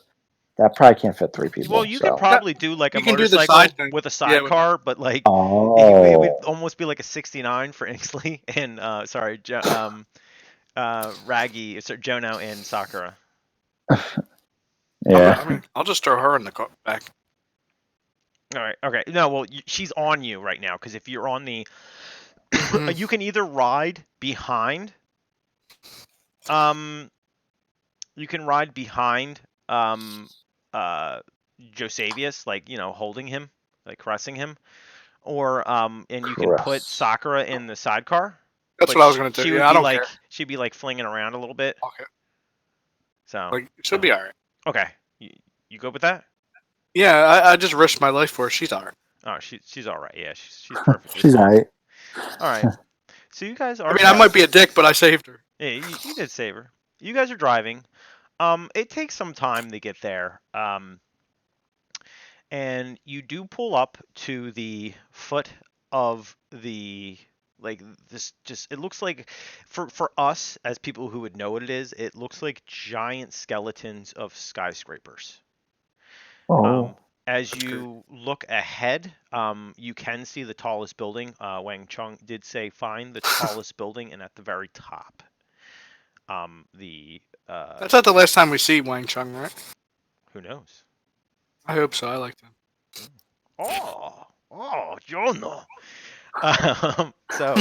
S3: that probably can't fit 3 people.
S2: Well, you
S3: so.
S2: could probably do like a
S1: You can do the
S2: motorcycle
S1: side thing.
S2: with a
S1: Yeah, with
S2: sidecar, but like
S3: Oh.
S2: it would almost be like a '69 for Xinksly and Raggy, Jono and Sakura.
S3: Yeah.
S1: I mean, I'll just throw her in the back.
S2: All right. Okay. No. Well, she's on you right now because if you're on the,
S1: Mhm.
S2: you can either ride behind. You can ride behind. Josavius, like holding him, like caressing him, or and you can put
S3: Caress.
S2: Sakura in the sidecar.
S1: That's
S2: but
S1: what I was gonna do.
S2: She
S1: Yeah,
S2: would
S1: I
S2: be
S1: don't
S2: like
S1: care.
S2: she'd be like flinging around a little bit.
S1: Okay.
S2: So
S1: Like it should be all right.
S2: okay, you go with that?
S1: Yeah, I just risked my life for her. She's all right.
S2: Oh, she's all right. Yeah, she's perfect.
S3: She's alright.
S2: All right. So you guys are.
S1: I mean, I might be a dick, but I saved her.
S2: Yeah, you did save her. You guys are driving. It takes some time to get there. And you do pull up to the foot of the this just it looks like for us as people who would know what it is, it looks like giant skeletons of skyscrapers.
S3: Oh.
S2: As you look ahead, you can see the tallest building. Wang Chung did say find the tallest building and at the very top.
S1: That's not the last time we see Wang Chung, right?
S2: Who knows?
S1: I hope so. I like him.
S2: Jono. So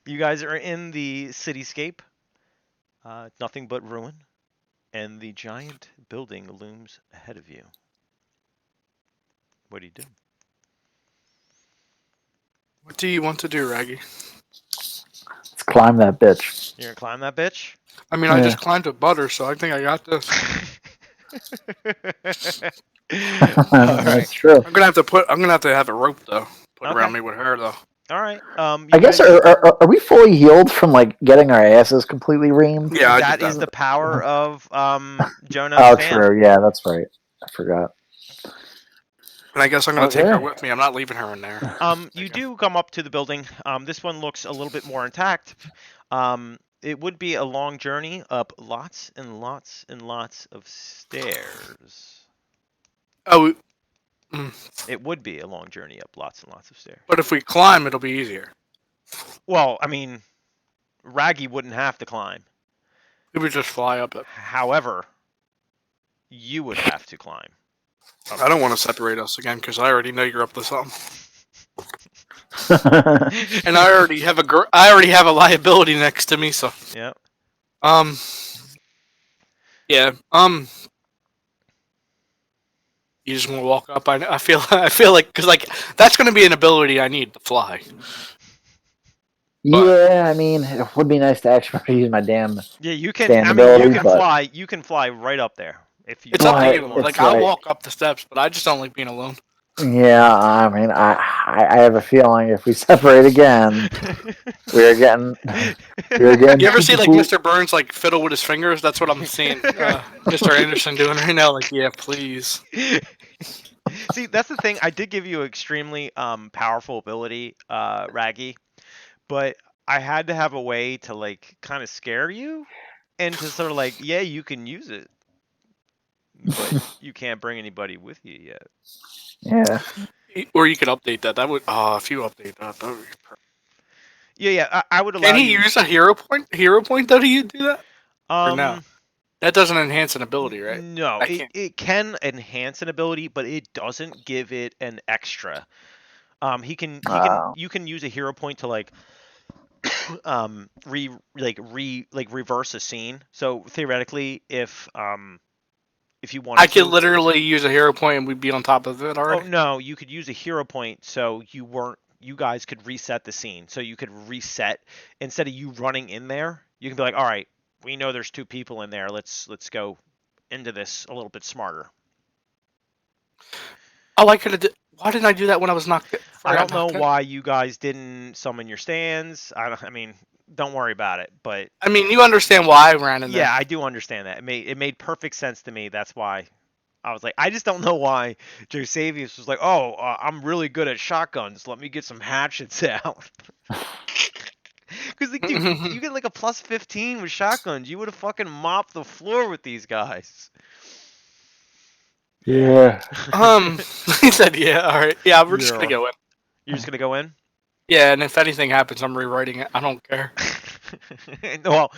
S2: you guys are in the cityscape. Nothing but ruin, and the giant building looms ahead of you. What do you do?
S1: What do you want to do, Raggy?
S3: Let's climb that bitch.
S2: You're gonna climb that bitch?
S1: I mean, I
S3: Yeah.
S1: just climbed a butter, so I think I got this.
S2: All right.
S3: That's true.
S1: I'm gonna have to have a rope though, put
S2: Okay.
S1: around me with her though.
S2: All right.
S3: I
S2: You
S3: guess
S2: guys,
S3: are we fully healed from like getting our asses completely reamed?
S1: Yeah, I
S2: that
S1: did
S2: is
S1: that.
S2: the power of Jonah's
S3: Oh,
S2: fan.
S3: true. Yeah, that's right. I forgot.
S1: And I guess I'm gonna take her
S3: Okay.
S1: with me. I'm not leaving her in there.
S2: You do come up to the building. This one looks a little bit more intact. It would be a long journey up lots and lots and lots of stairs.
S1: Oh,
S2: It would be a long journey up lots and lots of stairs.
S1: but if we climb, it'll be easier.
S2: Well, I mean, Raggy wouldn't have to climb.
S1: We would just fly up it.
S2: However, you would have to climb.
S1: I don't want to separate us again because I already know you're up to something, and I already have a liability next to me. So
S2: Yep.
S1: yeah. You just want to walk up. I feel like because like that's going to be an ability I need to fly.
S3: Yeah, I mean, it would be nice to actually use my damn.
S2: Yeah, you can.
S3: Stand
S2: I mean, you
S3: ability,
S2: can
S3: but-
S2: fly. You can fly right up there if you.
S1: It's up to
S3: Right,
S1: you.
S3: it's
S1: Like I'll
S3: right.
S1: walk up the steps, but I just don't like being alone.
S3: Yeah, I mean, I have a feeling if we separate again, we're getting.
S1: You ever see like Mr. Burns like fiddle with his fingers? That's what I'm seeing Mr. Anderson doing right now. Like, yeah, please.
S2: See, that's the thing. I did give you an extremely powerful ability, Raggy, but I had to have a way to like kind of scare you and to sort of like, yeah, you can use it, but you can't bring anybody with you yet.
S3: Yeah.
S1: Or you could update that. That would if you update that, that would be perfect.
S2: Yeah, I would allow
S1: Can he
S2: you.
S1: use a hero point? Hero point though? Do you do that? Or
S2: Um,
S1: no? That doesn't enhance an ability, right?
S2: No,
S1: I
S2: it,
S1: can't.
S2: it can enhance an ability, but it doesn't give it an extra. You can use a hero point to like reverse a scene. So theoretically, if you wanted
S1: I could
S2: to,
S1: literally use a hero point and we'd be on top of it
S2: oh
S1: already.
S2: no, you could use a hero point so you guys could reset the scene. So you could reset instead of you running in there, you can be like, all right, we know there's two people in there. Let's go into this a little bit smarter.
S1: Oh, I could have. Why didn't I do that when I was knocked?
S2: I don't know why you guys didn't summon your stands. I mean, don't worry about it. But
S1: I mean, you understand why I ran in there.
S2: yeah, I do understand that. It made perfect sense to me. That's why I was like, I just don't know why Josevius was like, oh, I'm really good at shotguns. Let me get some hatchets out. Because like, dude, you get like a plus 15 with shotguns. You would have fucking mopped the floor with these guys.
S3: Yeah.
S1: He said, yeah, all right. Yeah, we're just
S2: Yeah.
S1: gonna go in.
S2: You're just gonna go in?
S1: Yeah, and if anything happens, I'm rewriting it. I don't care.
S2: Well,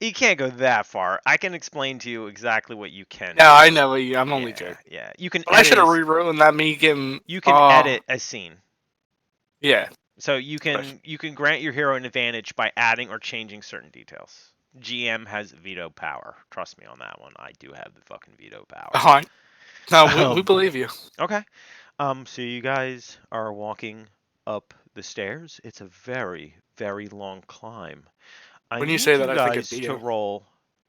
S2: you can't go that far. I can explain to you exactly what you can.
S1: Yeah, I know. I'm only
S2: Yeah,
S1: joking.
S2: yeah. You can.
S1: But I should have
S2: edit
S1: rewritten that. Me getting.
S2: You can edit a scene.
S1: Yeah.
S2: So you can grant your hero an advantage by adding or changing certain details. GM has veto power. Trust me on that one. I do have the fucking veto power.
S1: All right. No, we believe you.
S2: Okay. So you guys are walking up the stairs. It's a very, very long climb.
S1: When you say that, I think
S2: guys
S1: it's
S2: to
S1: you.
S2: roll.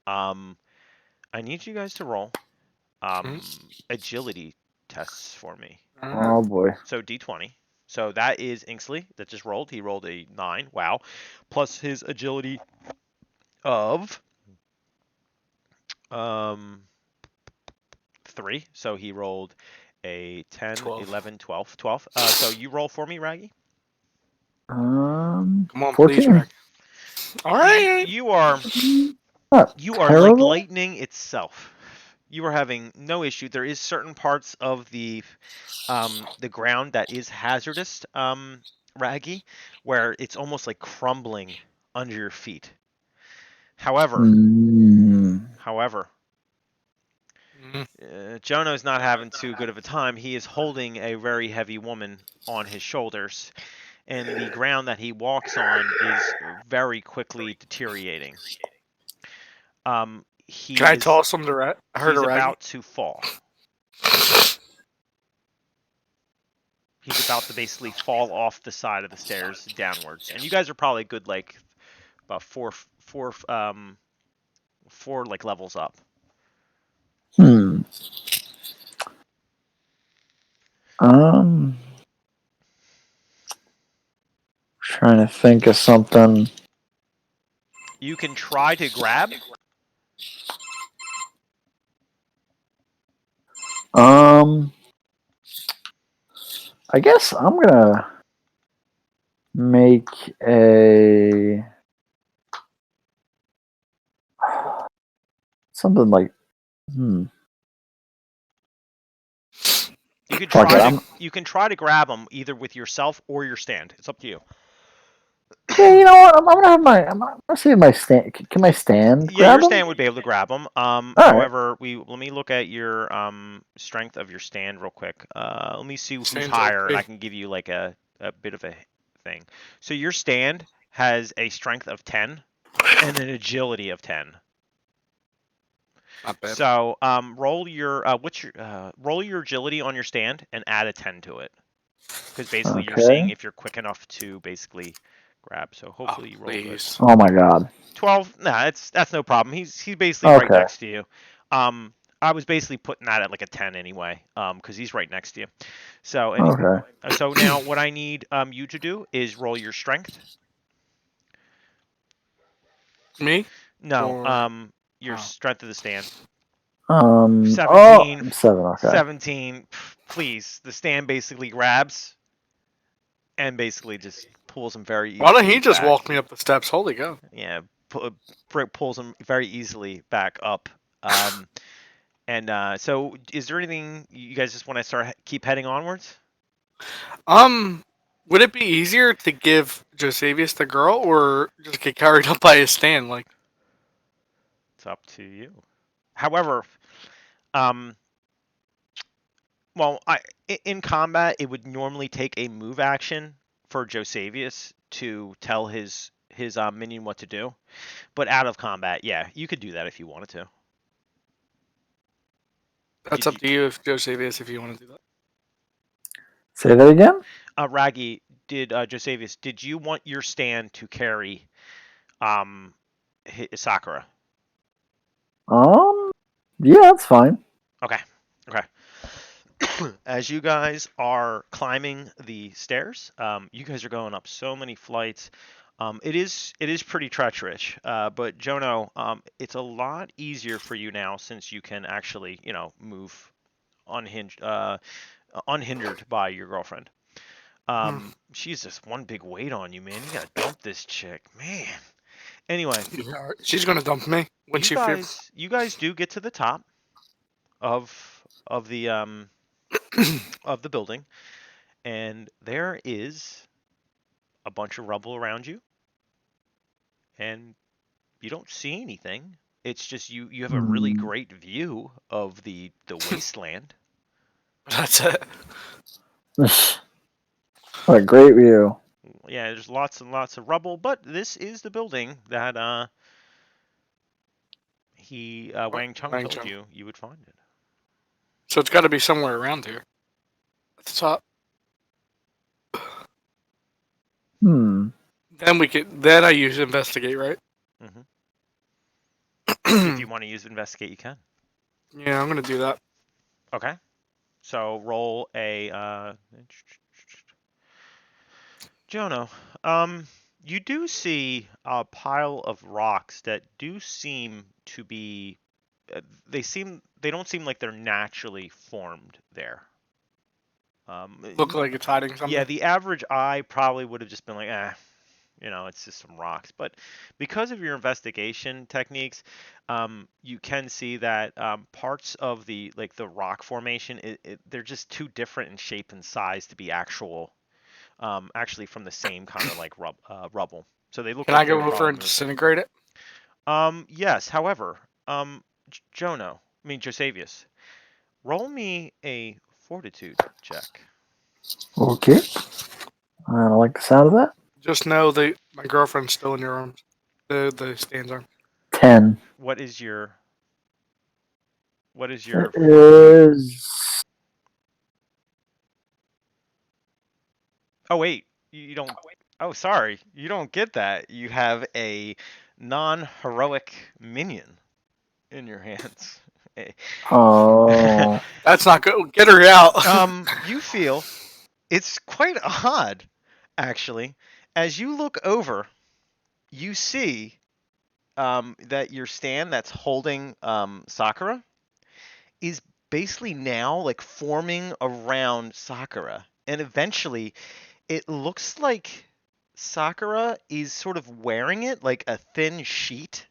S2: I need you guys to roll agility tests for me.
S3: Oh boy.
S2: So D20. So that is Xinksly that just rolled. He rolled a 9. Wow. Plus his agility of 3. So he rolled a 10,
S1: 12.
S2: 11, 12. 12. So you roll for me, Raggy.
S1: Come on,
S3: 14.
S1: please, Rick. All right.
S2: You are
S3: Not
S2: like
S3: terrible.
S2: lightning itself. You are having no issue. There is certain parts of the ground that is hazardous, Raggy, where it's almost like crumbling under your feet. However,
S3: Mm.
S2: however,
S1: Mhm.
S2: Jono's not having too good of a time. He is holding a very heavy woman on his shoulders, and the ground that he walks on is very quickly deteriorating.
S1: Can I toss him to
S2: He's about to fall. He's about to basically fall off the side of the stairs downwards, and you guys are probably good like about four like levels up.
S3: Trying to think of something.
S2: You can try to grab.
S3: I guess I'm gonna make a something like
S2: You can try you can try to grab them either with yourself or your stand. It's up to you.
S3: Yeah, you know what? I'm gonna see if my stand. Can my stand?
S2: Yeah, your stand would be able to grab them. However, let me look at your strength of your stand real quick. Let me see who's higher, and I can give you like a bit of a thing. So your stand has a strength of 10 and an agility of 10.
S1: Not bad.
S2: So roll your roll your agility on your stand and add a 10 to it, because basically you're seeing if you're quick enough to basically grab. So hopefully you roll good.
S3: Oh my god.
S2: 12. Nah, that's no problem. He's basically right next to you. I was basically putting that at like a 10 anyway, because he's right next to you. So anyway, so now what I need you to do is roll your strength.
S1: Me?
S2: No, your strength of the stand.
S3: 17. 7. Okay.
S2: 17. Please, the stand basically grabs and basically just pulls him very easily.
S1: Why don't he just walk me up the steps? Holy God.
S2: Yeah, pulls him very easily back up. And so, is there anything you guys just want to keep heading onwards?
S1: Would it be easier to give Josevius the girl or just get carried up by his stand? Like,
S2: it's up to you. However, well, in combat, it would normally take a move action for Josevius to tell his minion what to do, but out of combat, yeah, you could do that if you wanted to.
S1: That's up to you, if Josevius, if you want to do that.
S3: Say that again.
S2: Raggy, Josevius, did you want your stand to carry Sakura?
S3: Yeah, that's fine.
S2: Okay. As you guys are climbing the stairs, you guys are going up so many flights. It is pretty treacherous, but Jono, it's a lot easier for you now since you can actually, move unhindered by your girlfriend. She's just one big weight on you, man. You gotta dump this chick, man. Anyway,
S1: she's gonna dump me when she
S2: feels. You guys do get to the top of the of the building, and there is a bunch of rubble around you, and you don't see anything. It's just you have a really great view of the wasteland.
S1: That's it.
S3: What a great view.
S2: Yeah, there's lots and lots of rubble, but this is the building that Wang Chung told you would find it.
S1: So it's got to be somewhere around here. At the top. Then I use investigate, right?
S2: If you want to use investigate, you can.
S1: Yeah, I'm gonna do that.
S2: Okay. So roll a Jono. You do see a pile of rocks that do seem to be. They don't seem like they're naturally formed there.
S1: Look like it's hiding something.
S2: Yeah, the average eye probably would have just been like, it's just some rocks. But because of your investigation techniques, you can see that parts of the rock formation, they're just too different in shape and size to be actually from the same kind of like rubble. So they look.
S1: Can I go over and disintegrate it?
S2: Yes. However, Josevius, roll me a fortitude check.
S3: Okay. I don't like the sound of that.
S1: Just know my girlfriend's still in your arms. The stands arm.
S3: 10.
S2: What is your
S3: It
S2: fortitude?
S3: is.
S2: Oh wait, you don't. Oh, sorry, you don't get that. You have a non-heroic minion in your hands.
S3: Oh.
S1: That's not good. Get her out.
S2: You feel it's quite odd, actually. As you look over, you see that your stand that's holding Sakura is basically now like forming around Sakura, and eventually it looks like Sakura is sort of wearing it like a thin sheet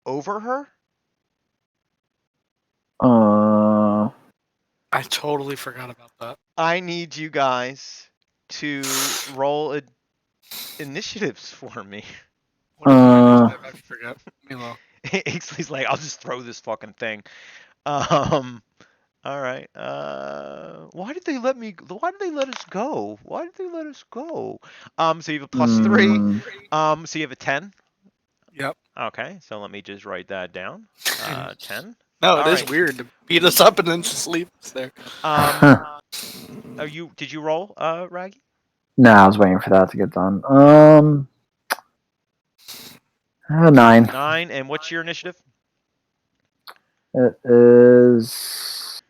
S2: over her.
S1: I totally forgot about that.
S2: I need you guys to roll initiatives for me.
S1: What is my initiative? I forget. Milo.
S2: Xingsley's like, I'll just throw this fucking thing. All right. Why did they let me? Why did they let us go? Why did they let us go? So you have a +3. So you have a 10.
S1: Yep.
S2: Okay. So let me just write that down. 10.
S1: No, it
S2: All
S1: is
S2: right.
S1: weird to beat us up and then just leave us there.
S2: Did you roll, Raggy?
S3: No, I was waiting for that to get done. 9.
S2: 9. And what's your initiative?
S3: It is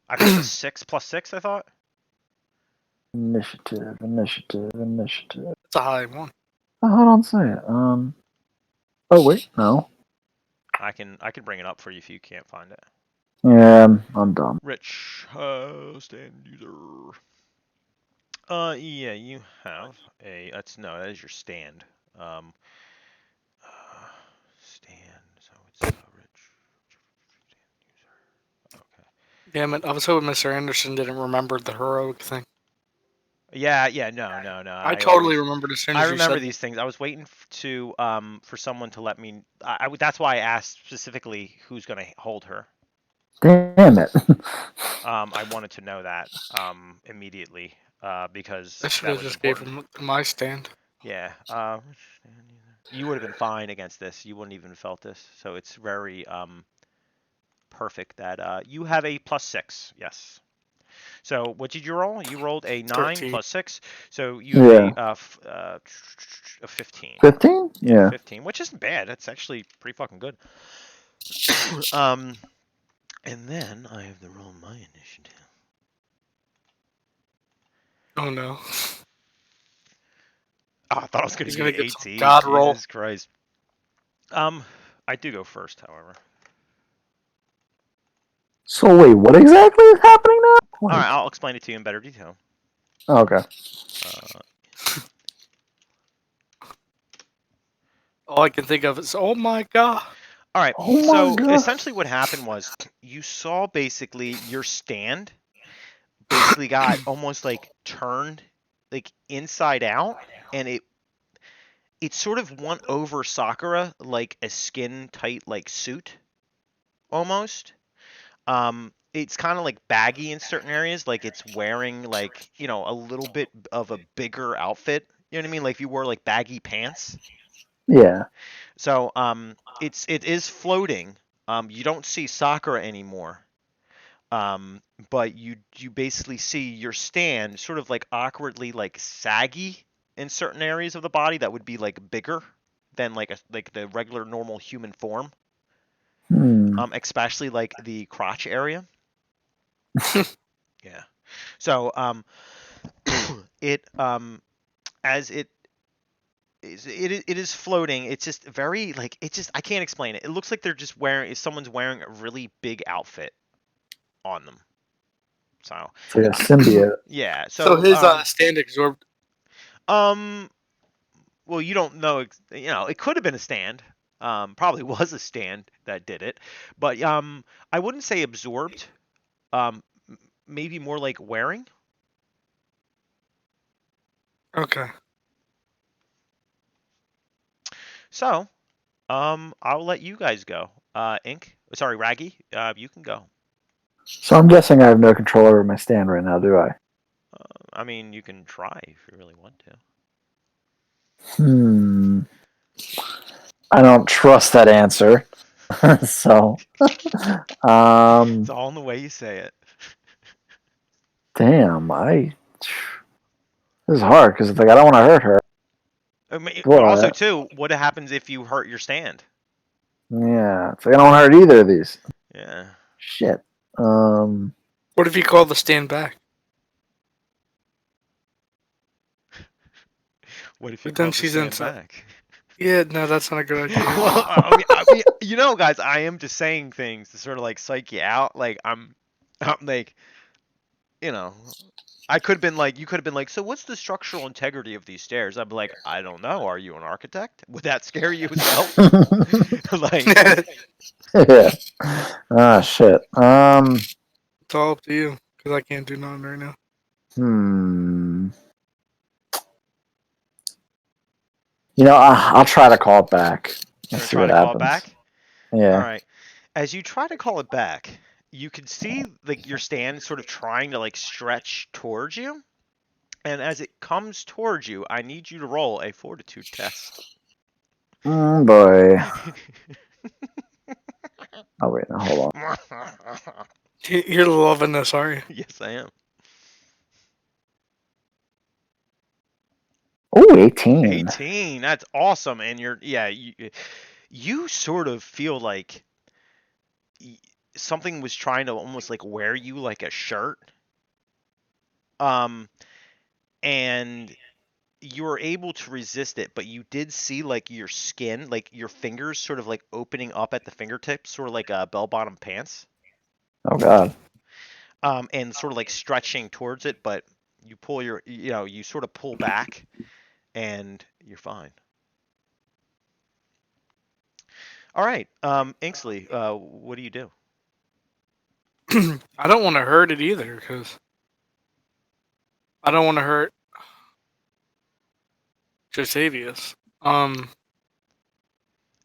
S2: I thought it was 6 + 6. I thought.
S3: initiative.
S1: It's a high one.
S3: Oh, hold on, say it. Oh wait, no.
S2: I can bring it up for you if you can't find it.
S3: Yeah, I'm dumb.
S2: Rich stand user. Yeah, you have a. That is your stand. Stand. So it's Rich stand user. Okay.
S1: Damn it! I was hoping Mr. Anderson didn't remember the heroic thing.
S2: Yeah, no.
S1: I totally remembered as soon as
S2: I
S1: you
S2: remember
S1: said
S2: these things. I was waiting for someone to let me. That's why I asked specifically who's going to hold her.
S3: Damn it.
S2: I wanted to know that immediately because
S1: I should
S2: that
S1: have
S2: was
S1: just gave
S2: important.
S1: him my stand.
S2: Yeah. You would have been fine against this. You wouldn't even felt this. So it's very perfect that you have a +6. Yes. So what did you roll? You rolled a 9
S1: 13.
S2: + 6. So you have a 15.
S3: 15? Yeah.
S2: 15, which isn't bad. That's actually pretty fucking good. And then I have to roll my initiative.
S1: Oh no.
S2: Oh, I thought I was going
S1: He's
S2: to be
S1: gonna get some
S2: 18.
S1: God
S2: Jesus
S1: roll.
S2: Christ. I do go first, however.
S3: So wait, what exactly is happening now?
S2: All right, I'll explain it to you in better detail.
S3: Okay.
S1: All I can think of is, oh my god.
S2: All right,
S3: Oh my
S2: so
S3: God.
S2: essentially what happened was you saw basically your stand basically got almost like turned like inside out, and it sort of went over Sakura like a skin tight like suit almost. It's kind of like baggy in certain areas, like it's wearing like, a little bit of a bigger outfit. You know what I mean? Like if you wore like baggy pants.
S3: Yeah.
S2: So it is floating. You don't see Sakura anymore. But you basically see your stand sort of like awkwardly like saggy in certain areas of the body that would be like bigger than like the regular normal human form. Especially like the crotch area. Yeah. So it as it is floating. It's just very like I can't explain it. It looks like they're just someone's wearing a really big outfit on them. So
S3: It's like a symbiote.
S2: yeah.
S1: So
S2: So
S1: his stand absorbed.
S2: well, you don't know. It could have been a stand. Probably was a stand that did it, but I wouldn't say absorbed. Maybe more like wearing.
S1: Okay.
S2: So, I'll let you guys go. Ink. Sorry, Raggy. You can go.
S3: So I'm guessing I have no control over my stand right now, do I?
S2: I mean, you can try if you really want to.
S3: I don't trust that answer. So,
S2: It's all in the way you say it.
S3: damn, this is hard because like I don't want to hurt her.
S2: I mean, but
S3: Well,
S2: also too, what happens if you hurt your stand?
S3: yeah, it's like I don't want to hurt either of these.
S2: Yeah.
S3: Shit.
S1: What if you call the stand back?
S2: What if you
S1: But then
S2: call the
S1: she's
S2: stand
S1: inside.
S2: back?
S1: Yeah, no, that's not a good idea.
S2: Well, I mean, you know, guys, I am just saying things to sort of like psych you out. Like I'm like, you know, I could have been like, you could have been like, so what's the structural integrity of these stairs? I'd be like, I don't know. Are you an architect? Would that scare you as well? Like,
S3: yeah. Ah, shit.
S1: It's all up to you because I can't do nothing right now.
S3: You know, I'll try to call it back.
S2: you're gonna
S3: See
S2: try
S3: what
S2: to call it
S3: happens.
S2: back?
S3: Yeah.
S2: All right. As you try to call it back, you can see like your stand sort of trying to like stretch towards you. And as it comes towards you, I need you to roll a fortitude test.
S3: Boy. Oh wait, no, hold on.
S1: You're loving this, are you?
S2: Yes, I am.
S3: Oh, 18.
S2: 18. That's awesome. And you sort of feel like something was trying to almost like wear you like a shirt. And you were able to resist it, but you did see like your skin, like your fingers sort of like opening up at the fingertips, sort of like bell-bottom pants.
S3: Oh god.
S2: And sort of like stretching towards it, but you pull you sort of pull back and you're fine. All right, Xinksly, what do you do?
S1: I don't want to hurt it either because I don't want to hurt Josavius.
S2: I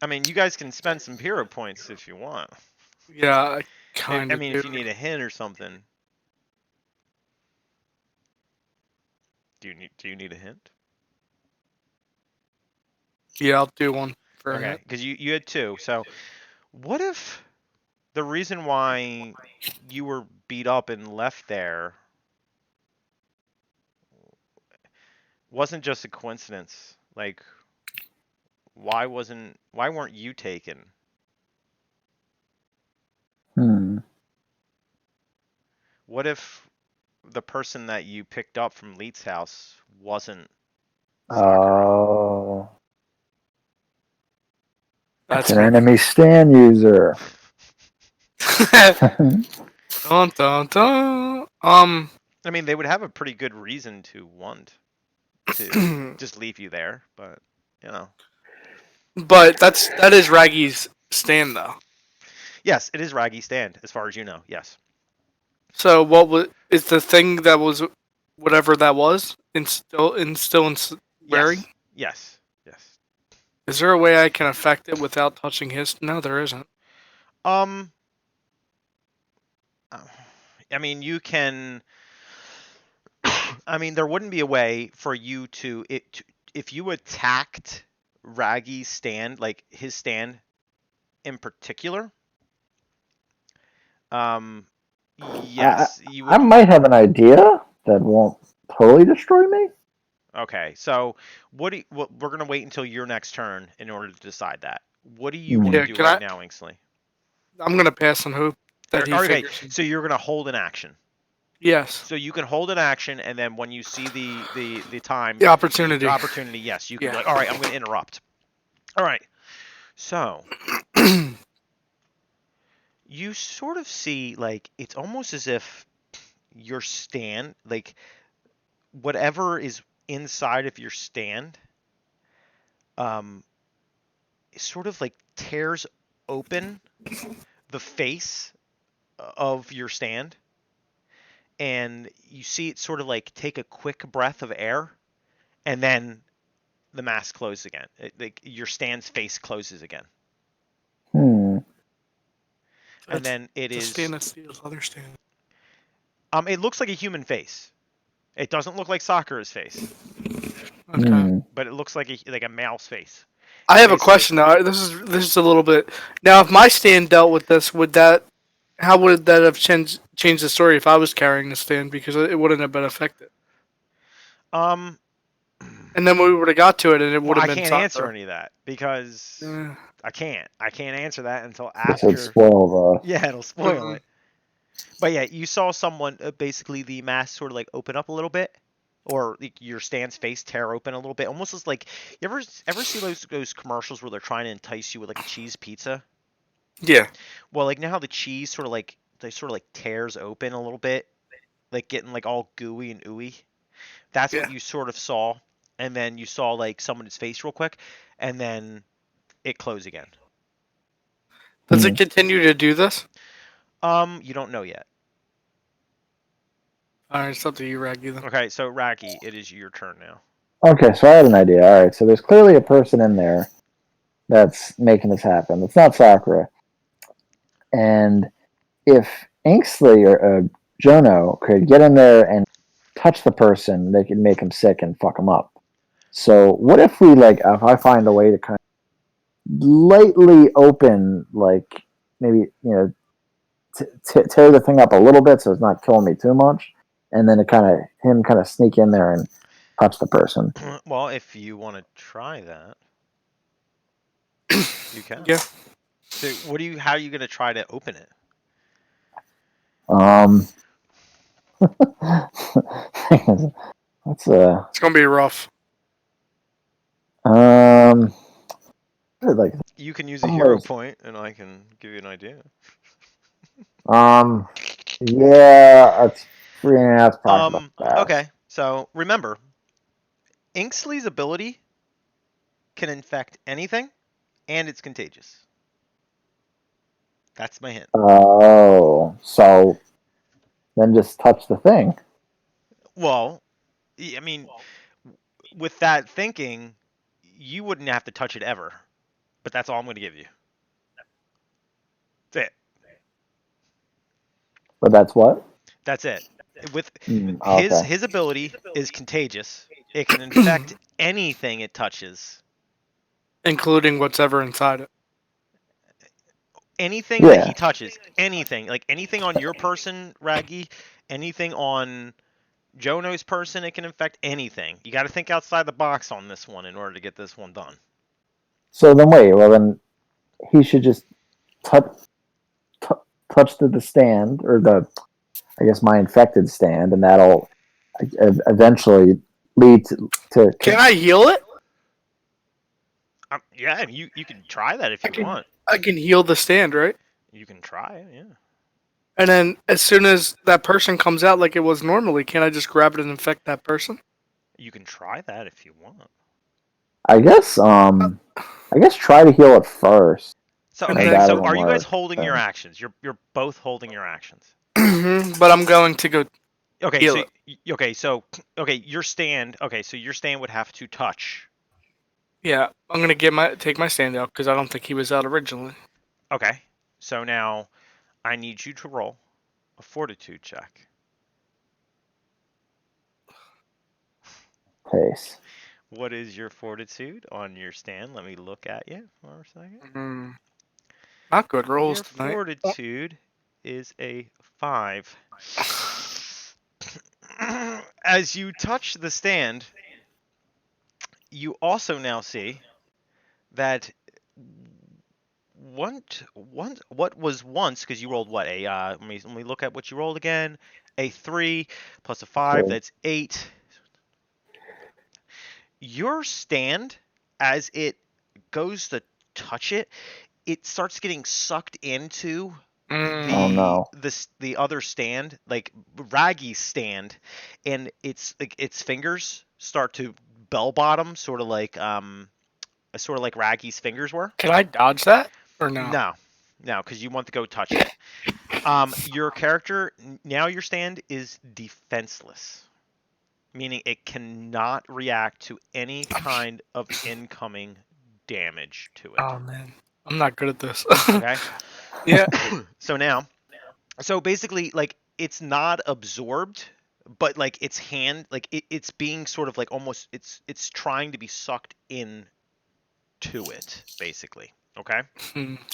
S2: mean, you guys can spend some hero points if you want.
S1: Yeah, I kind
S2: I
S1: of
S2: mean,
S1: do.
S2: if you need a hint or something. Do you need a hint?
S1: Yeah, I'll do one for a
S2: Okay,
S1: hint.
S2: because you had two. So, what if the reason why you were beat up and left there wasn't just a coincidence? Like, why weren't you taken? What if the person that you picked up from Leet's house wasn't Sakura?
S3: Oh.
S1: That's
S3: an
S1: me.
S3: enemy stand user.
S1: Dun, dun, dun.
S2: I mean, they would have a pretty good reason to want to just leave you there, but you know.
S1: But that is Raggy's stand though.
S2: Yes, it is Raggy's stand, as far as you know. Yes.
S1: So what is the thing that was whatever that was still wearing?
S2: Yes. Yes.
S1: Is there a way I can affect it without touching his? No, there isn't.
S2: I mean, you can. I mean, there wouldn't be a way for you to if you attacked Raggy's stand, like his stand in particular. Yes, you
S3: I
S2: would.
S3: might have an idea that won't totally destroy me.
S2: Okay, so we're gonna wait until your next turn in order to decide that. What do you want to
S1: Yeah,
S2: do
S1: can
S2: right
S1: I?
S2: now, Xinksly?
S1: I'm gonna pass on hope that he
S2: Okay,
S1: figures.
S2: so you're gonna hold an action.
S1: Yes,
S2: So you can hold an action, and then when you see the time,
S1: the opportunity.
S2: opportunity, yes, you can be like, all right, I'm gonna interrupt. All right, so you sort of see like it's almost as if your stand, like whatever is inside of your stand, sort of like tears open the face of your stand, and you see it sort of like take a quick breath of air, and then the mask closes again. Like your stand's face closes again. And then it
S1: the
S2: is.
S1: stand that steals other stand.
S2: It looks like a human face. It doesn't look like Sakura's face,
S1: Okay.
S2: but it looks like a mouse face.
S1: I have a question now. This is a little bit. Now, if my stand dealt with this, how would that have changed the story if I was carrying the stand, because it wouldn't have been affected?
S2: And
S1: then we would have got to it, and it would have
S2: I
S1: been.
S2: can't answer any of that because I can't answer that until after.
S3: It'll spoil the.
S2: Yeah, it'll spoil it. But yeah, you saw someone basically the mask sort of like open up a little bit, or like, your stand's face tear open a little bit, almost as like you ever see those commercials where they're trying to entice you with like a cheese pizza?
S1: Yeah.
S2: Well, like now how the cheese sort of like tears open a little bit, like getting like all gooey and ooey. That's what you sort of saw, and then you saw like someone's face real quick, and then it closed again.
S1: Does it continue to do this?
S2: You don't know yet.
S1: Alright, it's up to you, Raggy, then.
S2: Okay, so Raggy, it is your turn now.
S3: Okay, so I had an idea. All right, so there's clearly a person in there that's making this happen. It's not Sakura. And if Xinksly or Jojo could get in there and touch the person, they could make him sick and fuck him up. So what if we if I find a way to kind of lightly open, like maybe tear the thing up a little bit so it's not killing me too much, and then him kind of sneak in there and touch the person.
S2: Well, if you want to try that, you can.
S1: Yeah.
S2: So how are you going to try to open it?
S3: It's
S1: gonna be rough.
S3: Like
S2: you can use a hero point, and I can give you an idea.
S3: Yeah, that's probably
S2: okay. So remember, Xinksly's ability can infect anything, and it's contagious. That's my hint.
S3: Oh, so then just touch the thing.
S2: Well, I mean, with that thinking, you wouldn't have to touch it ever. But that's all I'm going to give you. That's it.
S3: But that's what?
S2: That's it. With
S3: okay.
S2: his ability is contagious. It can infect anything it touches,
S1: including what's ever inside it.
S2: Anything that he touches, anything on your person, Raggy, anything on Jono's person, it can infect anything. You got to think outside the box on this one in order to get this one done.
S3: So then then he should just touch the stand, or my infected stand, and that'll eventually lead to
S1: Can I heal it?
S2: Yeah, you can try that if you want.
S1: I can heal the stand, right?
S2: You can try it, yeah.
S1: And then as soon as that person comes out like it was normally, can I just grab it and infect that person?
S2: You can try that if you want.
S3: I guess try to heal it first.
S2: So so are you guys holding your actions? You're both holding your actions.
S3: Mm-hmm.
S1: But I'm going to go.
S2: So your stand. Okay, so your stand would have to touch.
S1: Yeah, I'm gonna take my stand out because I don't think he was out originally.
S2: Okay, so now I need you to roll a fortitude check.
S3: Pace.
S2: What is your fortitude on your stand? Let me look at you for a second.
S1: Not good rolls tonight.
S2: Your fortitude is a 5. As you touch the stand, you also now see that what was once, because you rolled what, let me look at what you rolled again. A 3 plus a 5, that's 8. Your stand, as it goes to touch it, it starts getting sucked into the other stand, like Raggy's stand, and its fingers start to bell bottom, sort of like Raggy's fingers were.
S1: Can I dodge that or no?
S2: No, because you want to go touch it. Your character now, your stand is defenseless, meaning it cannot react to any kind of incoming damage to it.
S1: Oh man, I'm not good at this.
S2: Okay.
S1: Yeah.
S2: So basically, like, it's not absorbed, but like its hand, like it's being sort of like almost it's trying to be sucked in to it, basically. Okay.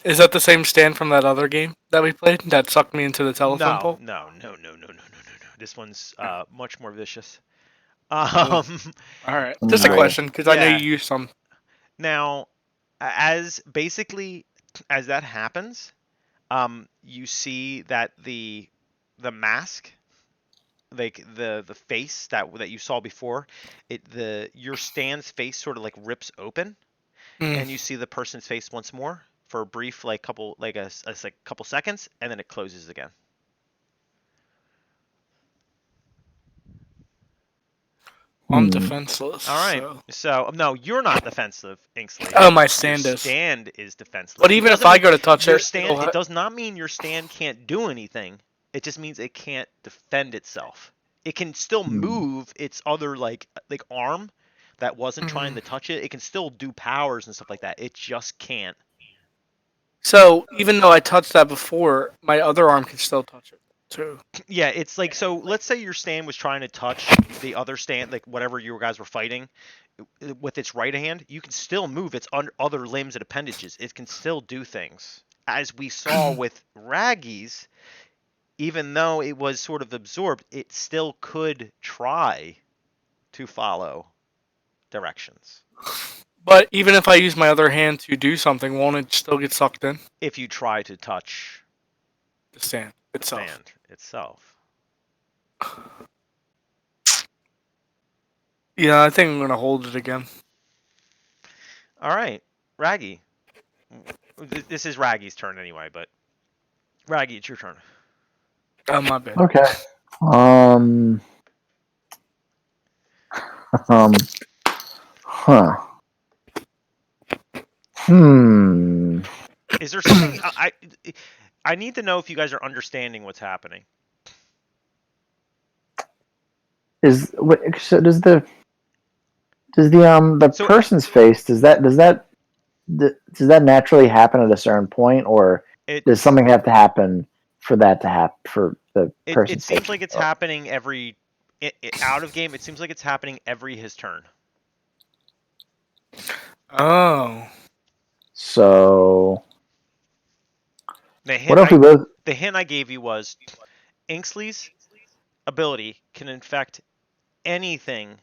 S1: Is that the same stand from that other game that we played that sucked me into the telephone
S2: No,
S1: pole?
S2: no, no, no, no, no, no, no, no. This one's much more vicious.
S1: All
S2: Um,
S1: right. Just
S2: all
S1: a
S2: right.
S3: Boy.
S1: question because I know you
S2: Yeah.
S1: use some.
S2: Now, as basically as that happens, you see that the mask, like the face that you saw before, your stand's face sort of like rips open,
S1: Mm.
S2: and you see the person's face once more for a brief like couple like a like couple seconds, and then it closes again.
S1: I'm
S3: Hmm.
S1: defenseless,
S2: All right.
S1: so.
S2: So no, you're not defensive, Inksley.
S1: Oh, my
S2: Your
S1: stand is.
S2: stand is defenseless.
S1: But
S2: It
S1: even if
S2: doesn't
S1: I
S2: mean
S1: go to touch
S2: your
S1: it,
S2: stand.
S1: it'll.
S2: It does not mean your stand can't do anything. It just means it can't defend itself. It can still
S3: Hmm.
S2: move its other like arm that wasn't trying
S1: Mm.
S2: to touch it. It can still do powers and stuff like that. It just can't.
S1: So even though I touched that before, my other arm can still touch it too.
S2: Yeah, it's like, so let's say your stand was trying to touch the other stand, like whatever you guys were fighting, with its right hand. You can still move its other limbs and appendages. It can still do things. As we saw with Raggy's, even though it was sort of absorbed, it still could try to follow directions.
S1: But even if I use my other hand to do something, won't it still get sucked in?
S2: If you try to touch
S1: The stand
S2: the
S1: itself.
S2: stand itself.
S1: Yeah, I think I'm gonna hold it again.
S2: All right, Raggy. This is Raggy's turn anyway, but Raggy, it's your turn.
S1: Oh, my bad.
S3: Okay. Um. Um. Huh. Hmm.
S2: Is there something I need to know if you guys are understanding what's happening.
S3: So does the
S2: So
S3: person's face, does that naturally happen at a certain point, or
S2: it
S3: does something have to happen for that to happen for the
S2: it
S3: person's face?
S2: seems like it's happening every out of game. It seems like it's happening every his turn.
S1: Oh.
S3: So
S2: The
S3: what
S2: hint
S3: if
S2: I
S3: we both?
S2: the hint I gave you was Inksley's ability can infect anything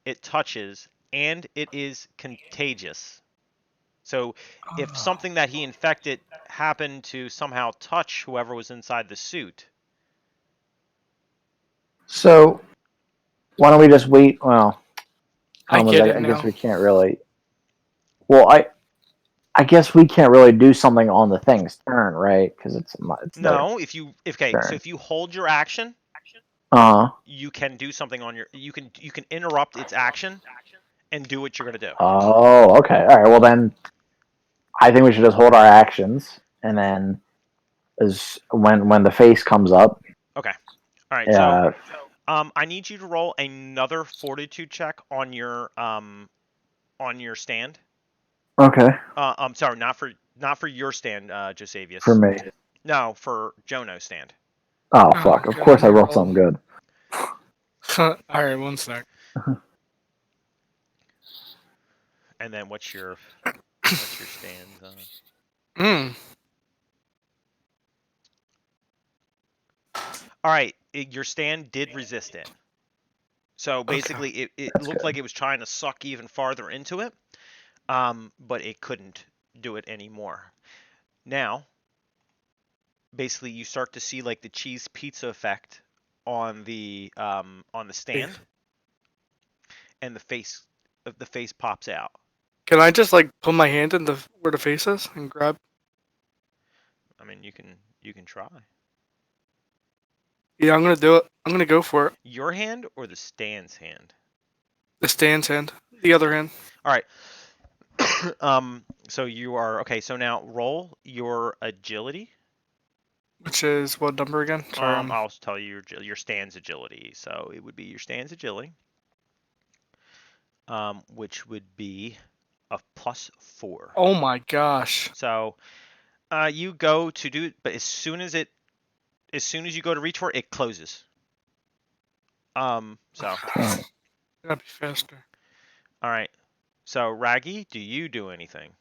S2: it touches, and it is contagious. So if something that he infected happened to somehow touch whoever was inside the suit.
S3: So why don't we just wait? Well,
S1: I
S3: problem is,
S1: get it
S3: I guess
S1: now.
S3: we can't really. Well, I guess we can't really do something on the thing's turn, right? Because it's their
S2: No, so
S3: turn.
S2: if you hold your action,
S3: Uh.
S2: you can do something on your you can interrupt its action and do what you're gonna do.
S3: Oh, okay. All right. Well, then I think we should just hold our actions, and then as when the face comes up,
S2: Okay. All right. So
S3: uh,
S2: I need you to roll another fortitude check on your stand.
S3: okay,
S2: I'm sorry, not for your stand,
S3: for
S2: Josevius.
S3: me.
S2: No, for Jono's stand.
S3: Oh
S1: Oh
S3: fuck! Of
S1: god,
S3: course I
S1: my
S3: rolled
S1: roll.
S3: something good.
S1: All right, one sec.
S2: And then what's your stand?
S1: Mm.
S2: All right, your stand did resist it. So
S1: Okay.
S2: basically, it
S3: That's
S2: looked
S3: good.
S2: like it was trying to suck even farther into it, but it couldn't do it anymore. Now, basically, you start to see like the cheese pizza effect on the stand, and the face pops out.
S1: Can I just like put my hand in the where the face is and grab?
S2: I mean, you can try.
S1: Yeah, I'm gonna do it. I'm gonna go for it.
S2: Your hand or the stand's hand?
S1: The stand's hand, the other hand.
S2: All right. So you are okay. So now roll your agility.
S1: Which is what number again? Sorry,
S2: I'll tell you your stand's agility. So it would be your stand's agility, which would be a +4.
S1: Oh my gosh.
S2: So You go to do it, but as soon as you go to reach for it, it closes. So,
S3: Oh.
S1: That'd be faster.
S2: all right. So, Raggy, do you do anything?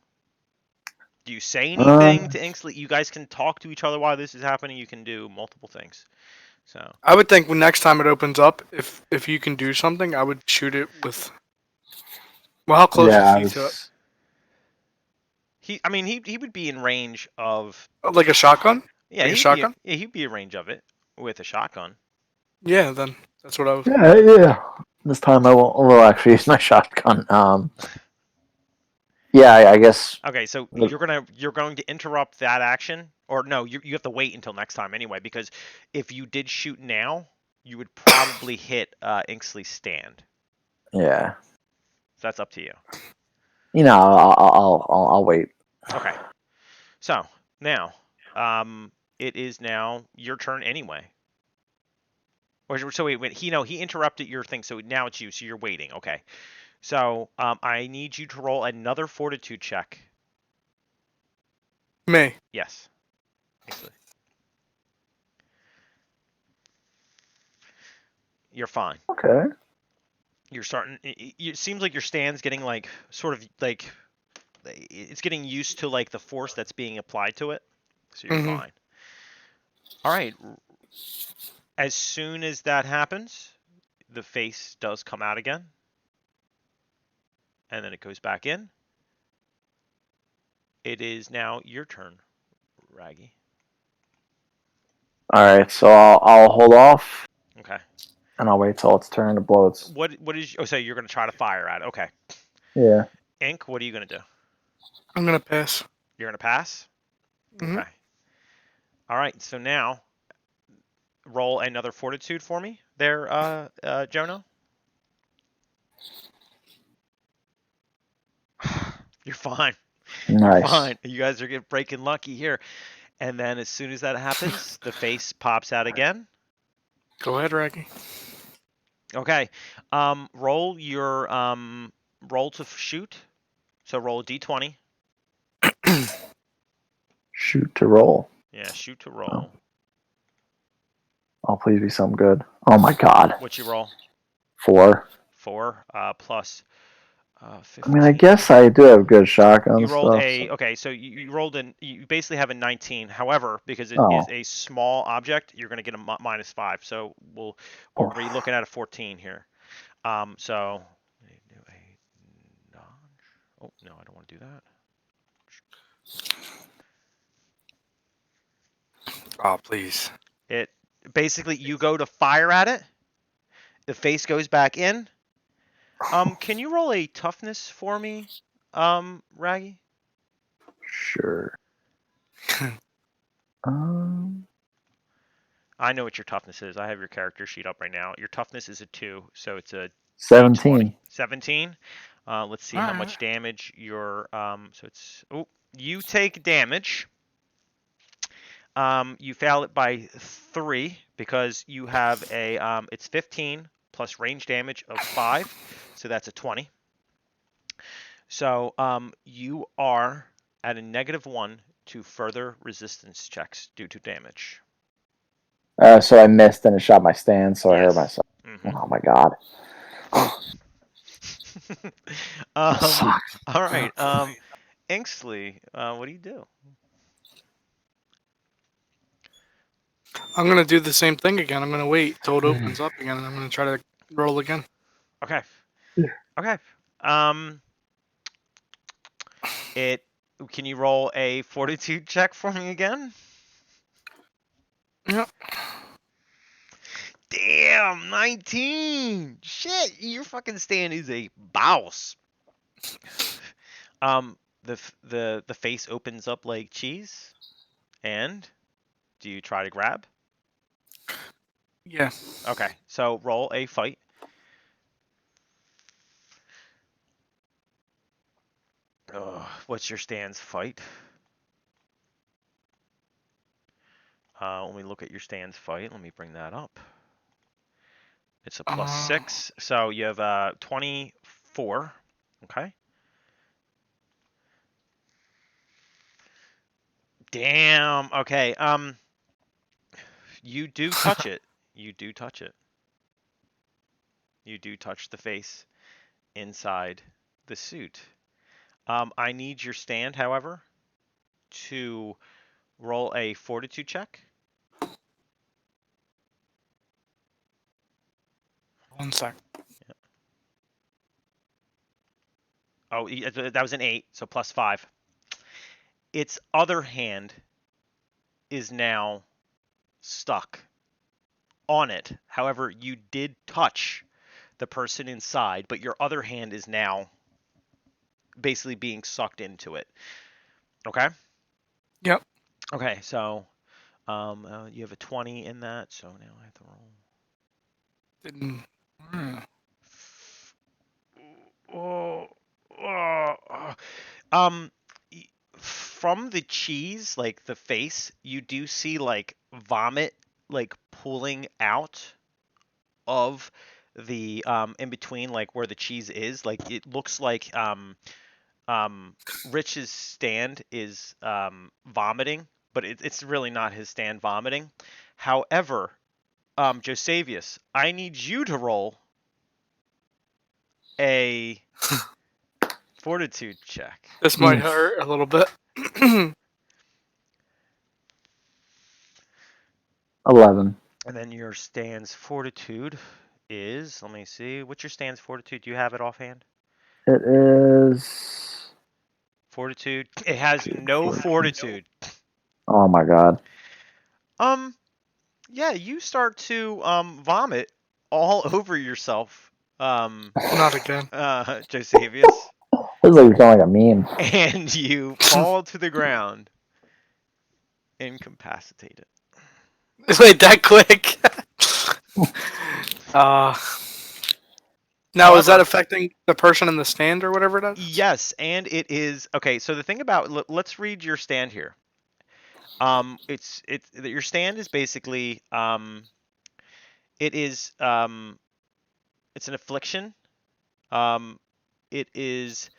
S2: Do you say anything to Xinksly? You guys can talk to each other while this is happening. You can do multiple things. So,
S1: I would think when next time it opens up, if you can do something, I would shoot it with. Well, how close
S3: Yeah,
S1: is
S3: I
S1: he to it?
S3: was.
S2: he would be in range of.
S1: Like a shotgun?
S2: Yeah,
S1: Like a shotgun?
S2: he'd be in range of it with a shotgun.
S1: Yeah, then that's what I was.
S3: Yeah, yeah. This time I will actually use my shotgun. Yeah, I guess.
S2: Okay, so you're going to interrupt that action, or no? You have to wait until next time anyway, because if you did shoot now, you would probably hit Inksley's stand.
S3: Yeah.
S2: So that's up to you.
S3: I'll wait.
S2: Okay. So now, it is now your turn anyway. Or so wait, he interrupted your thing, so now it's you. So you're waiting. Okay. So I need you to roll another fortitude check.
S1: Me.
S2: Yes. Inksley. You're fine.
S3: Okay.
S2: You're starting. It seems like your stand's getting like sort of like it's getting used to like the force that's being applied to it. So you're fine. All right. As soon as that happens, the face does come out again, and then it goes back in. It is now your turn, Raggy.
S3: All right, so I'll hold off.
S2: Okay.
S3: And I'll wait till it's turn to blow its.
S2: What is? Oh, so you're gonna try to fire at it. Okay.
S3: Yeah.
S2: Ink, what are you gonna do?
S1: I'm gonna pass.
S2: You're gonna pass.
S1: Mm-hmm.
S2: Okay. All right. So now, roll another fortitude for me, there, Jono. You're fine. You're
S3: Nice.
S2: fine. You guys are breaking lucky here. And then as soon as that happens, the face pops out again.
S1: Go ahead, Raggy.
S2: Okay. Roll your roll to shoot. So roll a d20.
S3: Shoot to roll.
S2: Yeah, shoot to roll.
S3: Oh, please be something good. Oh my god.
S2: What you roll?
S3: 4.
S2: 4 plus 15.
S3: I mean, I guess I do have good shotgun
S2: You rolled
S3: stuff.
S2: a okay, so you rolled you basically have a 19. However, because it
S3: Oh.
S2: is a small object, you're going to get a -5. So we're looking at a 14 here. So do a dodge. Oh no, I don't want to do that.
S1: Oh, please.
S2: It basically you go to fire at it. The face goes back in. Can you roll a toughness for me, Raggy?
S3: Sure.
S2: I know what your toughness is. I have your character sheet up right now. Your toughness is a 2, so it's a
S3: 17.
S2: 17. Let's see how much damage your so it's you take damage. You fail it by 3 because you have a it's 15 plus range damage of 5, so that's a 20. So you are at a -1 to further resistance checks due to damage.
S3: So I missed and it shot my stand, so I hurt myself.
S2: Mm-hmm.
S3: Oh my god.
S2: All right. Xinksly, what do you do?
S1: I'm gonna do the same thing again. I'm gonna wait till it opens up again, and I'm gonna try to roll again.
S2: Okay.
S3: Yeah.
S2: Okay. Can you roll a fortitude check for me again?
S1: Yep.
S2: Damn, 19. Shit, your fucking stand is a boss. The face opens up like cheese. And do you try to grab?
S1: Yeah.
S2: Okay, so roll a fight. What's your stand's fight? Let me look at your stand's fight. Let me bring that up. It's a +6, so you have 24. Okay. Damn. Okay. You do touch it. You do touch it. You do touch the face inside the suit. I need your stand, however, to roll a fortitude check.
S1: One sec.
S2: Oh, that was an 8, so +5. Its other hand is now stuck on it. However, you did touch the person inside, but your other hand is now basically being sucked into it. Okay?
S1: Yep.
S2: Okay, so you have a 20 in that, so now I have to roll.
S1: Didn't.
S2: Um, from the cheese, like the face, you do see like vomit, like pooling out of the in between, like where the cheese is. Like it looks like Rich's stand is vomiting, but it's really not his stand vomiting. However, Josevius, I need you to roll a fortitude check.
S1: This might hurt a little bit.
S3: 11.
S2: And then your stand's fortitude is, let me see, what's your stand's fortitude? Do you have it offhand?
S3: It is.
S2: Fortitude. It has no fortitude.
S3: Oh my god.
S2: Yeah, you start to vomit all over yourself,
S1: Not again.
S2: Josevius,
S3: This is like going like a meme.
S2: and you fall to the ground, incapacitated.
S1: Wait, that quick? Now, is that
S2: However,
S1: affecting the person in the stand or whatever it is?
S2: yes, and it is okay. So the thing about let's read your stand here. It's your stand is basically it is it's an affliction. It is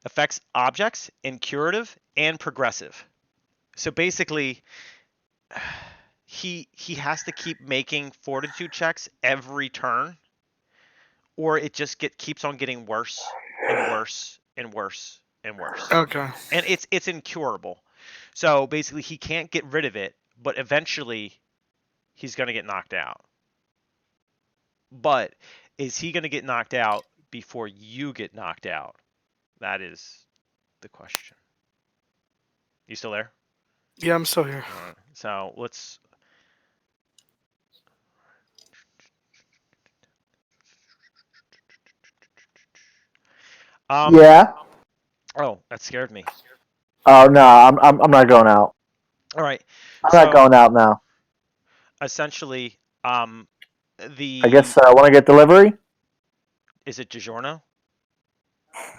S2: affects objects and curative and progressive. So basically, he has to keep making fortitude checks every turn, or it just keeps on getting worse and worse and worse and worse.
S1: Okay.
S2: And it's incurable. So basically, he can't get rid of it, but eventually, he's gonna get knocked out. But is he gonna get knocked out before you get knocked out? That is the question. You still there?
S1: Yeah, I'm still here.
S2: All right. So let's.
S3: Yeah.
S2: Oh, that scared me.
S3: Oh no, I'm not going out.
S2: All right.
S3: I'm
S2: So
S3: not going out now.
S2: essentially,
S3: I guess I want to get delivery.
S2: is it DiGiorno?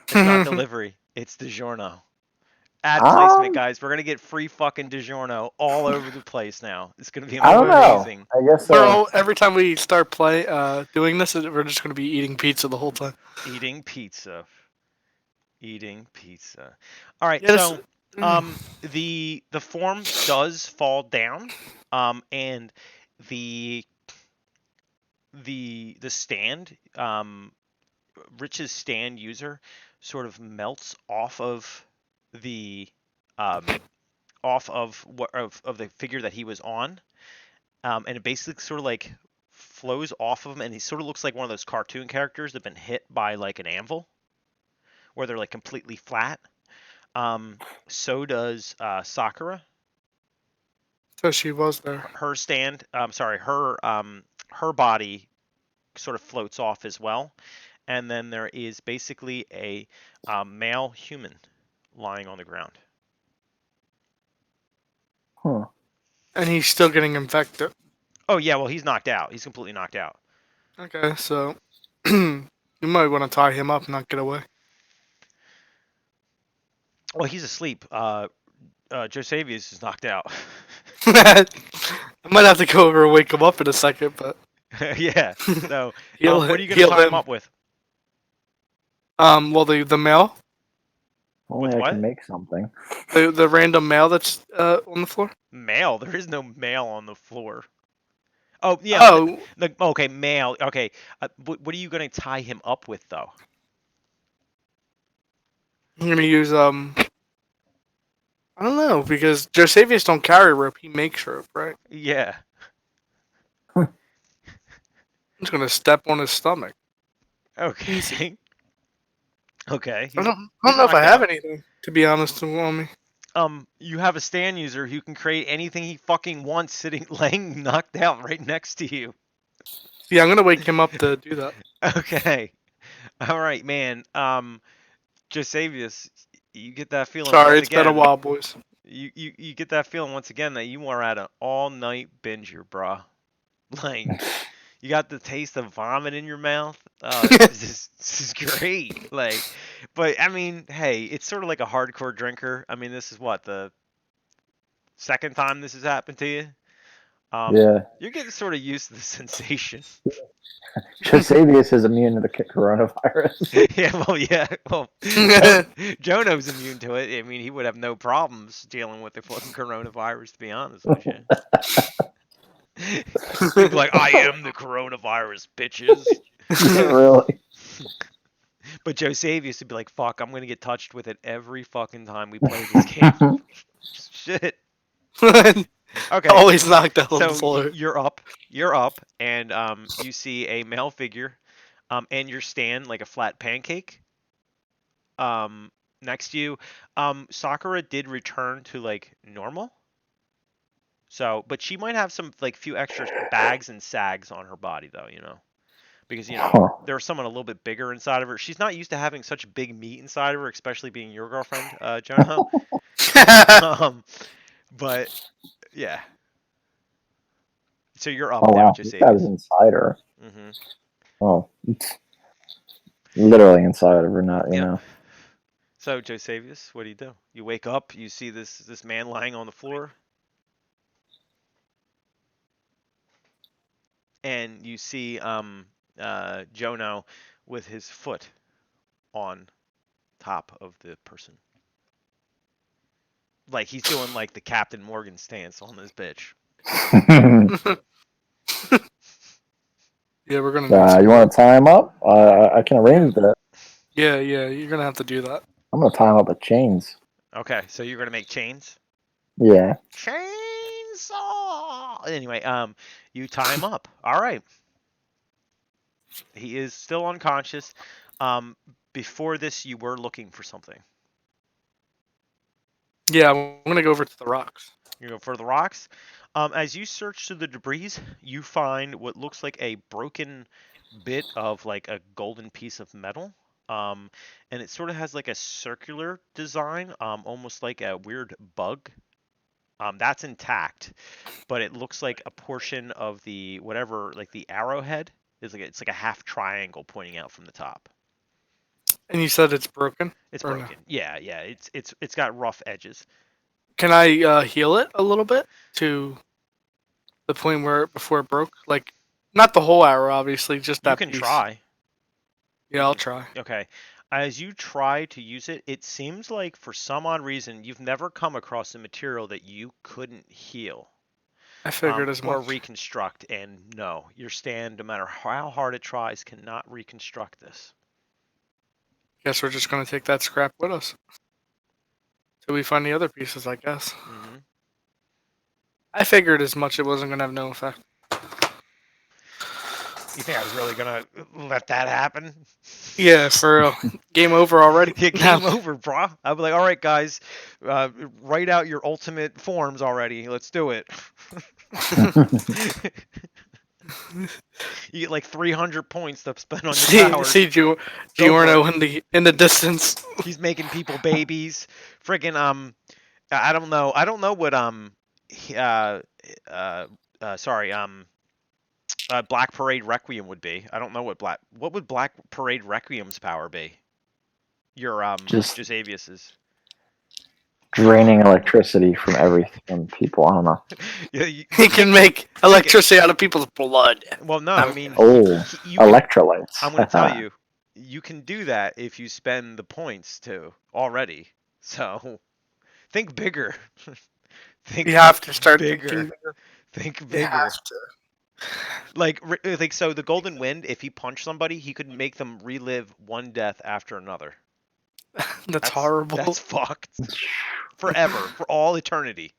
S2: It's not delivery. It's DiGiorno. Ad placement, guys. We're gonna get free fucking DiGiorno all over the place now. It's gonna be
S3: I don't know.
S2: amazing.
S3: I guess
S1: Every time we start doing this, we're just going to be eating pizza the whole time.
S2: Eating pizza. Eating pizza. All right.
S1: Yes.
S2: So, the form does fall down, and the stand, Rich's stand user, sort of melts off of the off of what of the figure that he was on, and it basically sort of like flows off of him, and he sort of looks like one of those cartoon characters that have been hit by like an anvil, where they're like completely flat. So does Sakura.
S1: So she was there.
S2: Her stand, sorry, her body sort of floats off as well, and then there is basically a male human lying on the ground.
S3: Huh.
S1: And he's still getting infected.
S2: Oh yeah, well he's knocked out. He's completely knocked out.
S1: Okay, so you might want to tie him up and not get away.
S2: Well, he's asleep. Josevius is knocked out.
S1: I might have to go over and wake him up in a second, but
S2: Yeah. So,
S1: Heal
S2: what are you
S1: heal
S2: gonna tie him
S1: him.
S2: up with?
S1: well, the male.
S3: Only I
S2: what?
S3: can make something.
S1: The random mail that's on the floor.
S2: Mail? There is no mail on the floor. Oh yeah.
S1: Oh,
S2: Okay, mail. Okay. What are you gonna tie him up with though?
S1: I'm gonna use I don't know because Josevius don't carry rope. He makes rope, right?
S2: Yeah.
S1: I'm just gonna step on his stomach.
S2: Okay. Okay.
S1: I
S2: He's
S1: don't know if I
S2: knocked
S1: have
S2: out.
S1: anything to be honest on me.
S2: You have a stand user who can create anything he fucking wants, sitting, laying knocked out right next to you.
S1: Yeah, I'm gonna wake him up to do that.
S2: Okay. All right, man. Josavius, you get that feeling
S1: Sorry,
S2: once
S1: it's been a
S2: again.
S1: while, boys.
S2: You get that feeling once again that you are at an all-night binger, brah. Like, you got the taste of vomit in your mouth. This is great. Like, but I mean, hey, it's sort of like a hardcore drinker. I mean, this is what, the second time this has happened to you.
S3: Yeah.
S2: You're getting sort of used to the sensation.
S3: Josavius is immune to the coronavirus.
S2: Yeah, well, yeah, well, Jono's immune to it. I mean, he would have no problems dealing with the fucking coronavirus, to be honest with you. He'd be like, I am the coronavirus, bitches.
S3: Really?
S2: But Josavius would be like, fuck, I'm gonna get touched with it every fucking time we play this game. Shit. Okay.
S1: Always knocked out on the
S2: So
S1: floor.
S2: you're up, and you see a male figure, and your stand like a flat pancake. Next to you, Sakura did return to like normal. So, but she might have some like few extra bags and sags on her body though, because
S3: Huh.
S2: there's someone a little bit bigger inside of her. She's not used to having such big meat inside of her, especially being your girlfriend, Jono. But yeah. So you're up
S3: Oh
S2: now,
S3: wow, this guy was
S2: Josavius.
S3: inside her.
S2: Mm-hmm.
S3: Oh, literally inside of her, not
S2: Yep. So Josavius, what do? You wake up, you see this man lying on the floor, and you see Jono with his foot on top of the person. Like he's doing like the Captain Morgan stance on this bitch.
S1: Yeah, we're gonna need
S3: You
S1: some.
S3: want to tie him up? I can arrange that.
S1: Yeah, you're gonna have to do that.
S3: I'm gonna tie him up with chains.
S2: Okay, so you're gonna make chains.
S3: Yeah.
S2: Chainsaw. Anyway, you tie him up. All right. He is still unconscious. Before this, you were looking for something.
S1: Yeah, I'm gonna go over to the rocks.
S2: You go for the rocks. As you search through the debris, you find what looks like a broken bit of like a golden piece of metal. And it sort of has like a circular design, almost like a weird bug. That's intact, but it looks like a portion of the whatever, like the arrowhead is like it's like a half triangle pointing out from the top.
S1: And you said it's broken.
S2: It's
S1: Or no?
S2: broken. Yeah. It's got rough edges.
S1: Can I heal it a little bit to the point where before it broke? Like, not the whole arrow, obviously, just
S2: You
S1: that
S2: can
S1: piece.
S2: try.
S1: Yeah, I'll try.
S2: Okay. As you try to use it, it seems like for some odd reason you've never come across a material that you couldn't heal
S1: I figured as
S2: or
S1: much.
S2: reconstruct. And no, your stand, no matter how hard it tries, cannot reconstruct this.
S1: Guess we're just gonna take that scrap with us till we find the other pieces. I guess.
S2: Mm-hmm.
S1: I figured as much. It wasn't gonna have no effect.
S2: You think I was really gonna let that happen?
S1: Yeah, for real. Game over already.
S2: Yeah, game over, brah. I'd be like, all right, guys, write out your ultimate forms already. Let's do it. You get like 300 points to spend on your powers.
S1: See Giorno in the distance.
S2: He's making people babies. Friggin' I don't know. I don't know what Black Parade Requiem would be. I don't know what would Black Parade Requiem's power be? Your
S3: Just
S2: Josavius's.
S3: draining electricity from people. I don't know.
S2: Yeah,
S1: He can make electricity out of people's blood.
S2: well, no, I mean,
S3: Oh,
S2: you can,
S3: electrolytes.
S2: I'm going to tell you, you can do that if you spend the points too already. So think bigger. Think
S1: You have to start
S2: bigger.
S1: thinking bigger.
S2: Think
S1: You
S2: bigger.
S1: have to.
S2: Like so the Golden Wind, if he punched somebody, he could make them relive one death after another.
S1: That's horrible.
S2: That's fucked. Forever, for all eternity.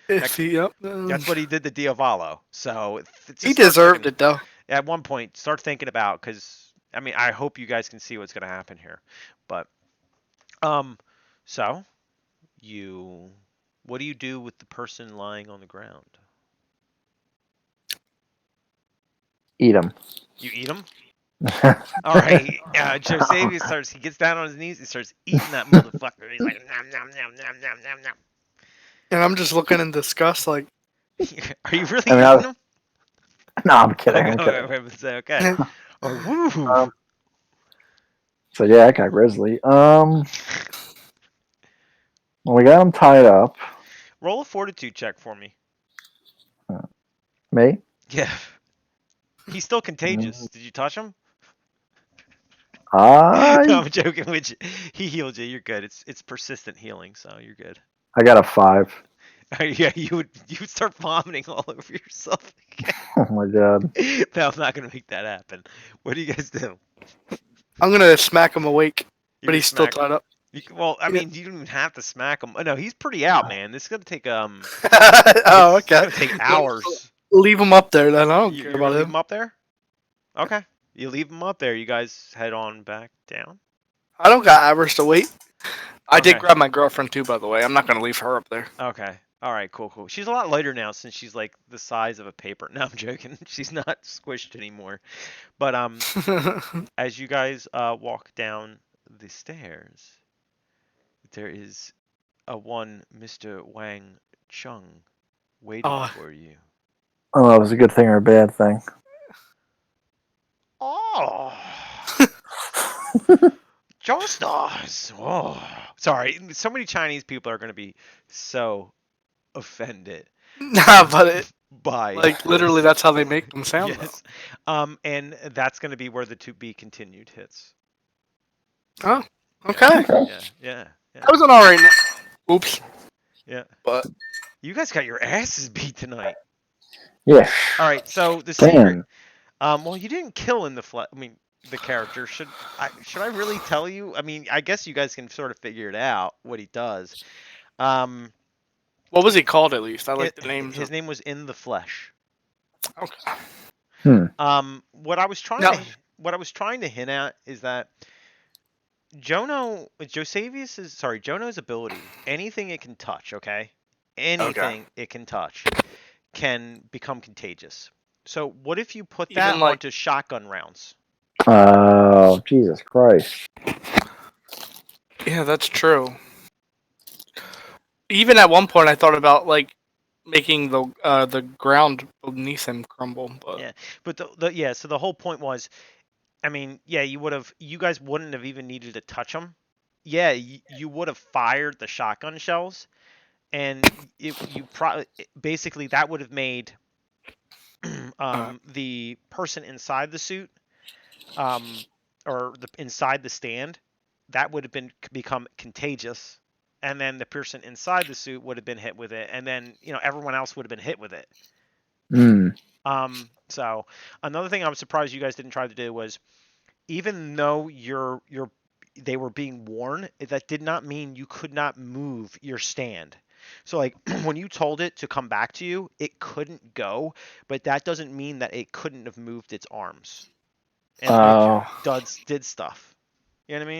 S1: If he, yep.
S2: That's what he did to Diavolo. So just
S1: He
S2: start
S1: deserved
S2: thinking-
S1: it though.
S2: At one point, start thinking about, because I mean, I hope you guys can see what's going to happen here. But so what do you do with the person lying on the ground?
S3: Eat him.
S2: You eat him? All right. Josavius starts. He gets down on his knees. He starts eating that motherfucker. He's like, nom nom nom nom nom nom nom.
S1: And I'm just looking in disgust, like,
S2: Are you really
S3: I mean,
S2: eating him?
S3: No, I'm kidding. I'm
S2: Okay,
S3: kidding.
S2: okay. Oh, woo.
S3: So yeah, I got Grizzly. Well, we got him tied up.
S2: Roll a fortitude check for me.
S3: Me?
S2: Yeah. He's still contagious. Did you touch him? No,
S3: I
S2: I'm joking with you. He healed you. You're good. It's persistent healing, so you're good.
S3: got a 5.
S2: Yeah, you would start vomiting all over yourself again.
S3: Oh my god.
S2: No, I'm not gonna make that happen. What do you guys do?
S1: I'm gonna smack him awake,
S2: You
S1: but he's still
S2: smack him?
S1: tied up.
S2: Well, I
S1: Yeah.
S2: mean, you don't even have to smack him. Oh, no, he's pretty out, man. This is gonna take
S1: Oh,
S2: it's
S1: okay.
S2: gonna take hours.
S1: Leave him up there then. I don't
S2: You
S1: care
S2: gonna
S1: about
S2: leave
S1: him.
S2: him up there? Okay, you leave him up there. You guys head on back down.
S1: I don't got hours to wait. I did
S2: Okay.
S1: grab my girlfriend too, by the way. I'm not gonna leave her up there.
S2: Okay. All right. Cool. She's a lot lighter now since she's like the size of a paper. No, I'm joking. She's not squished anymore. But as you guys walk down the stairs, there is a one Mr. Wang Chung waiting
S1: Oh.
S2: for you.
S3: Oh, that was a good thing or a bad thing.
S2: Oh, Joestar's. Oh, sorry. So many Chinese people are going to be so offended
S1: Nah, but it,
S2: by
S1: like literally,
S2: this.
S1: that's how they make them sound.
S2: Yes. And that's going to be where the to be continued hits.
S1: Though. Oh, okay.
S2: Yeah.
S1: That was an alright. Oops.
S2: Yeah.
S1: But
S2: You guys got your asses beat tonight.
S3: Yeah.
S2: All right. So the secret.
S3: Damn.
S2: Well, you didn't kill in the the character. Should I really tell you? I mean, I guess you guys can sort of figure it out what he does.
S1: what was he called at least? I like the names.
S2: His name was In the Flesh.
S1: Okay.
S2: What I was trying
S1: No.
S2: to hint at is that Jono's ability, anything it can touch, okay? Anything it can touch can become contagious. So what if you put that
S1: Even, like-
S2: onto shotgun rounds?
S3: Oh, Jesus Christ.
S1: Yeah, that's true. Even at one point, I thought about like making the ground beneath him crumble. But
S2: Yeah. But so the whole point was, I mean, yeah, you guys wouldn't have even needed to touch him. Yeah, you would have fired the shotgun shells, and basically that would have made the person inside the suit, or inside the stand, that would have become contagious, and then the person inside the suit would have been hit with it, and then everyone else would have been hit with it. So another thing I was surprised you guys didn't try to do was, even though they were being worn, that did not mean you could not move your stand. So like when you told it to come back to you, it couldn't go, but that doesn't mean that it couldn't have moved its arms and did stuff. You know what I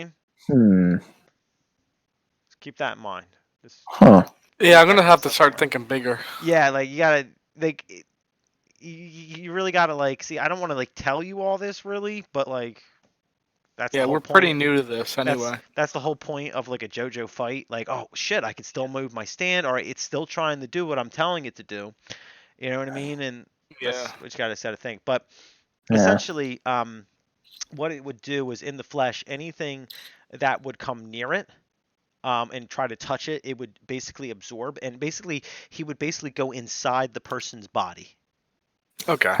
S2: mean? Just keep that in mind.
S1: yeah, I'm gonna have to start thinking bigger.
S2: Yeah, like you gotta like you really gotta like see. I don't want to like tell you all this really, but like that's the whole
S1: we're
S2: point.
S1: pretty new to this anyway.
S2: That's the whole point of like a JoJo fight. Like, oh shit, I can still move my stand, or it's still trying to do what I'm telling it to do. You know what I mean? And that's what you gotta set a thing. But essentially, what it would do is, in the flesh, anything that would come near it, and try to touch it, it would basically absorb, and basically he would basically go inside the person's body.
S1: Okay.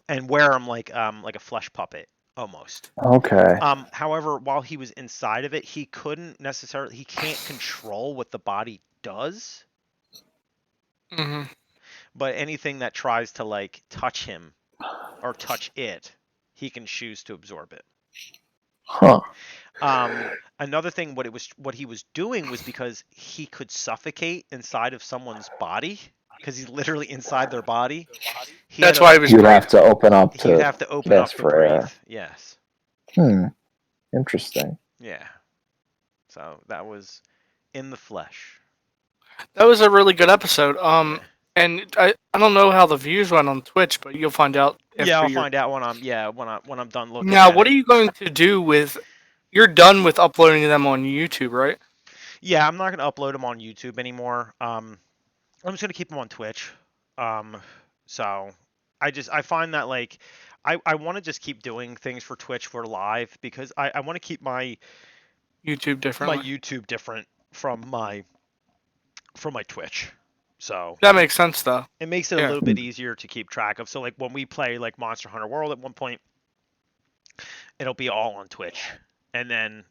S2: And wear him like a flesh puppet. almost.
S3: Okay.
S2: However, while he was inside of it, he can't control what the body does.
S1: Hmm.
S2: But anything that tries to like touch him or touch it, he can choose to absorb it.
S3: Huh.
S2: Another thing, what he was doing was because he could suffocate inside of someone's body, because he's literally inside their body.
S1: That's why he was
S3: You'd
S1: breathing.
S3: have to open up
S2: He'd
S3: to
S2: have to open up
S3: gasp
S2: to
S3: for
S2: breathe.
S3: air.
S2: Yes.
S3: Interesting.
S2: Yeah. So that was in the flesh.
S1: That was a really good episode.
S2: Yeah.
S1: And I don't know how the views went on Twitch, but you'll find out.
S2: Yeah, I'll
S1: after
S2: find out when I'm done looking
S1: Now,
S2: at
S1: what
S2: it.
S1: are you going to do with? You're done with uploading them on YouTube, right?
S2: Yeah, I'm not gonna upload them on YouTube anymore. I'm just gonna keep them on Twitch. So I find that like I want to just keep doing things for Twitch for live, because I want to keep my
S1: YouTube differently.
S2: YouTube different from my Twitch. So
S1: That makes sense, though.
S2: it makes it a
S1: Yeah.
S2: little bit easier to keep track of. So like when we play like Monster Hunter World at one point, it'll be all on Twitch, and then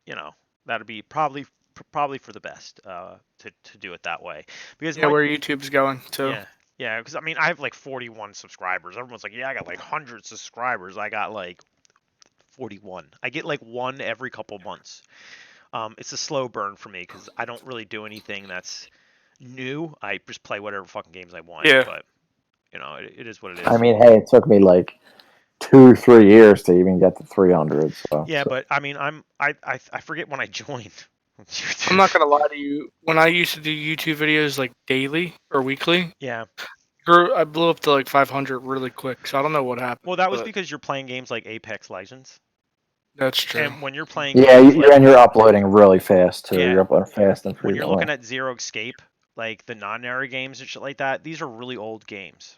S2: that'll be probably for the best to do it that way, because
S1: Yeah, where YouTube's going too.
S2: yeah, because I mean I have like 41 subscribers. Everyone's like, yeah, I got like hundreds of subscribers. I got like 41. I get like one every couple months. It's a slow burn for me because I don't really do anything that's new. I just play whatever fucking games I want.
S1: Yeah.
S2: But it is what it is.
S3: I mean, hey, it took me like 2-3 years to even get to 300. So
S2: Yeah, but I mean, I forget when I joined.
S1: I'm not gonna lie to you. When I used to do YouTube videos like daily or weekly,
S2: Yeah.
S1: I blew up to like 500 really quick. So I don't know what happened.
S2: Well, that was because you're playing games like Apex Legends.
S1: That's true.
S2: And when you're playing
S3: yeah,
S2: games like,
S3: and you're uploading really fast too.
S2: Yeah.
S3: You're uploading fast and
S2: when you're
S3: frequently.
S2: looking at Zero Escape, like the non-era games and shit like that, these are really old games.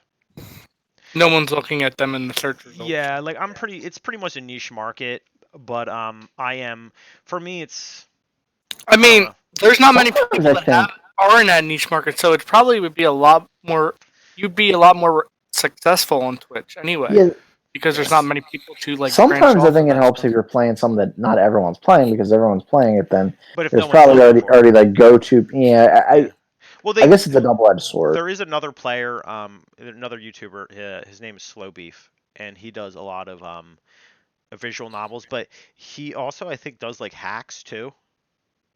S1: No one's looking at them in the search results.
S2: Yeah, like it's pretty much a niche market, but for me it's
S1: I mean, there's not many
S3: Sometimes
S1: people
S3: I
S1: that
S3: think-
S1: are in that niche market, so it probably would be a lot more. You'd be a lot more successful on Twitch anyway,
S3: Yeah,
S1: because there's not many people to like. branch
S3: sometimes I
S1: off
S3: think
S1: of
S3: it
S1: that
S3: helps
S1: stuff.
S3: if you're playing something that not everyone's playing, because everyone's playing it. Then
S2: but if
S3: there's
S2: no one's
S3: probably
S2: looking for it.
S3: already like go-to. Yeah,
S2: Well,
S3: I guess it's a double-edged sword.
S2: there is another player, another YouTuber. His name is Slow Beef, and he does a lot of visual novels, but he also I think does like hacks too.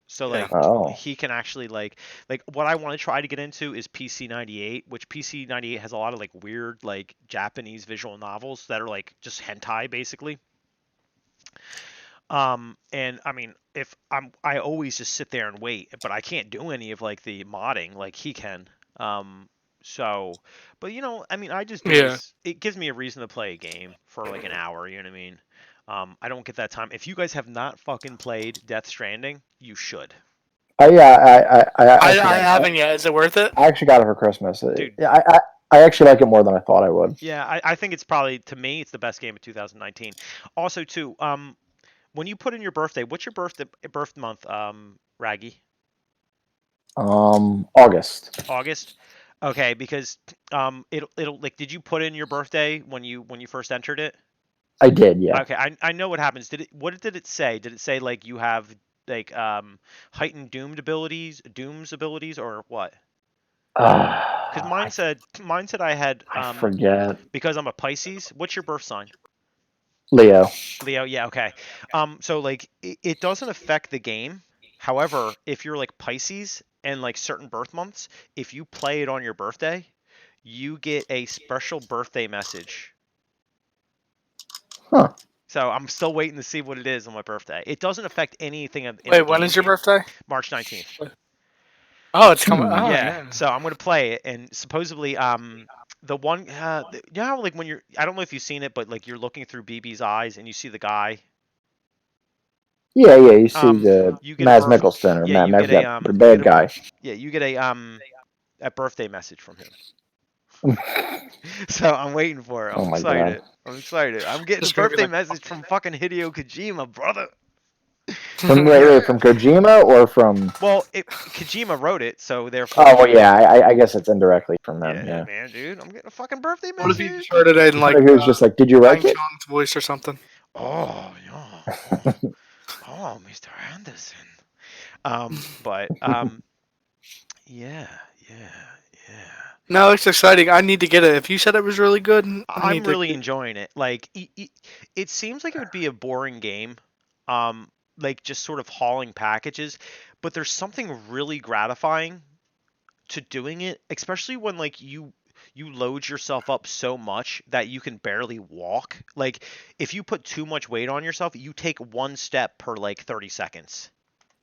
S2: So like
S3: Oh.
S2: he can actually like what I want to try to get into is PC98, which PC98 has a lot of like weird like Japanese visual novels that are like just hentai basically. And I mean, if I always just sit there and wait, but I can't do any of like the modding like he can. So, but I mean, I just do this. It gives me a reason to play a game for like an hour. You know what I mean? I don't get that time. If you guys have not fucking played Death Stranding, you should.
S3: Yeah,
S1: I haven't yet. Is it worth it?
S3: I actually got it for Christmas.
S2: Dude.
S3: Yeah, I actually like it more than I thought I would.
S2: Yeah, I think it's probably, to me, it's the best game of 2019. Also, too, when you put in your birthday, what's your birth month, Raggy?
S3: August.
S2: August. Okay, because it'll like, did you put in your birthday when you first entered it?
S3: I did, yeah.
S2: Okay, I know what happens. What did it say? Did it say like you have like heightened dooms abilities, or what? Because mine said I had
S3: I forget.
S2: because I'm a Pisces. What's your birth sign?
S3: Leo.
S2: Leo, yeah, okay. So like it doesn't affect the game. However, if you're like Pisces and like certain birth months, if you play it on your birthday, you get a special birthday message.
S3: Huh.
S2: So I'm still waiting to see what it is on my birthday. It doesn't affect anything.
S1: Wait, when is your birthday?
S2: March 19th.
S1: Oh, it's coming. Oh,
S2: yeah. So I'm gonna play it, and supposedly, the one, you know how like when I don't know if you've seen it, but like you're looking through BB's eyes and you see the guy.
S3: Yeah, you see
S2: you get
S3: Mads Mikkelsen, or
S2: yeah,
S3: Matt
S2: you get
S3: the bad guy.
S2: Yeah, you get a birthday message from him. So I'm waiting for it. I'm excited. I'm excited. I'm getting a birthday message from fucking Hideo Kojima, brother.
S3: From Kojima or from?
S2: Well, Kojima wrote it, so therefore.
S3: Oh well, yeah. I guess it's indirectly from them. Yeah,
S2: man, dude, I'm getting a fucking birthday message.
S1: What if you started in like?
S3: He was just like, "Did you write it?"
S1: Sean's voice or something.
S2: Oh, yeah. Oh, Mr. Anderson. But yeah, yeah, yeah.
S1: No, it's exciting. I need to get it. If you said it was really good, I need
S2: I'm
S1: to.
S2: really enjoying it. Like, it seems like it would be a boring game, um, like just sort of hauling packages, but there's something really gratifying to doing it, especially when like you load yourself up so much that you can barely walk. Like, if you put too much weight on yourself, you take one step per like 30 seconds.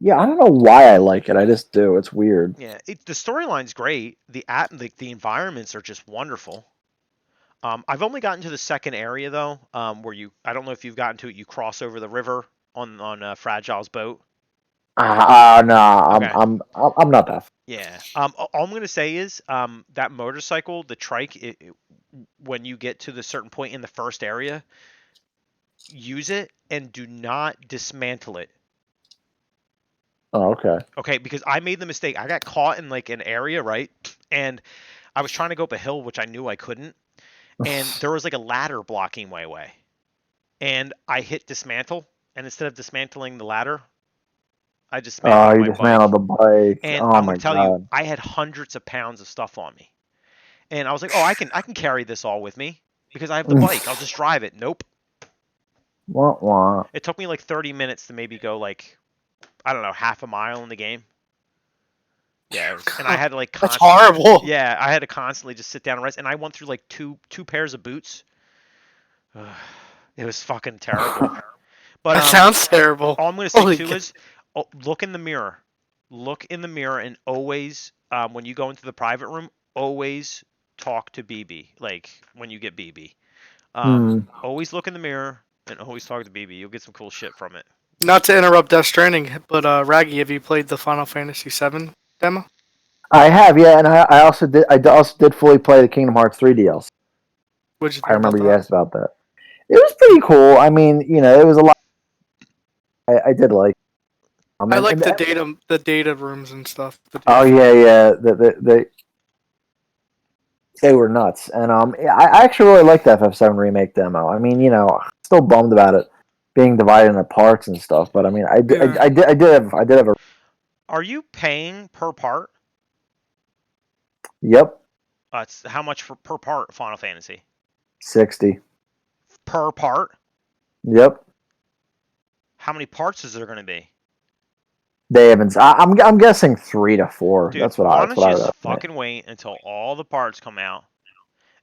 S3: Yeah, I don't know why I like it. I just do. It's weird.
S2: Yeah, the storyline's great. The environments are just wonderful. I've only gotten to the second area though, where I don't know if you've gotten to it. You cross over the river on Fragile's boat.
S3: No,
S2: Okay.
S3: I'm not that.
S2: Yeah. All I'm gonna say is that motorcycle, the trike, when you get to the certain point in the first area, use it and do not dismantle it.
S3: Oh, okay.
S2: Okay, because I made the mistake. I got caught in like an area, right? And I was trying to go up a hill, which I knew I couldn't, and there was like a ladder blocking my way. And I hit dismantle, and instead of dismantling the ladder, I
S3: Oh,
S2: dismantled
S3: you
S2: my
S3: dismantled
S2: bike.
S3: the bike.
S2: And
S3: Oh
S2: I'm
S3: my
S2: gonna tell you,
S3: god.
S2: I had hundreds of pounds of stuff on me. And I was like, oh, I can carry this all with me because I have the bike. I'll just drive it. Nope.
S3: Wah, wah.
S2: It took me like 30 minutes to maybe go like, I don't know, half a mile in the game. Yeah, and I had to like
S1: That's
S2: constantly.
S1: horrible.
S2: Yeah, I had to constantly just sit down and rest. And I went through like two pairs of boots. It was fucking terrible. But
S1: That sounds terrible.
S2: all I'm gonna say
S1: Holy
S2: too
S1: cow.
S2: is, look in the mirror. Look in the mirror and always, when you go into the private room, always talk to BB. Like when you get BB,
S3: Hmm.
S2: always look in the mirror and always talk to BB. You'll get some cool shit from it.
S1: Not to interrupt Death Stranding, but Raggy, have you played the Final Fantasy VII demo?
S3: I have, yeah, and I also did. I also did fully play the Kingdom Hearts 3 DLC.
S1: What'd you
S3: I
S1: think about
S3: remember you
S1: that?
S3: asked about that. It was pretty cool. I mean, it was a lot. I did like.
S1: I like
S3: And
S1: the data rooms and stuff. The
S3: oh
S1: data
S3: yeah, yeah. They were nuts, and I actually really liked the FF7 remake demo. I mean, still bummed about it being divided into parts and stuff, but I mean,
S1: yeah.
S3: I did have a.
S2: Are you paying per part?
S3: Yep,
S2: It's how much per part? Final Fantasy
S3: 60.
S2: per part?
S3: Yep.
S2: How many parts is there going to be?
S3: They haven't. I'm guessing 3 to 4.
S2: Dude,
S3: That's what
S2: why
S3: I. That's
S2: don't you
S3: what I would
S2: just
S3: estimate.
S2: fucking wait until all the parts come out?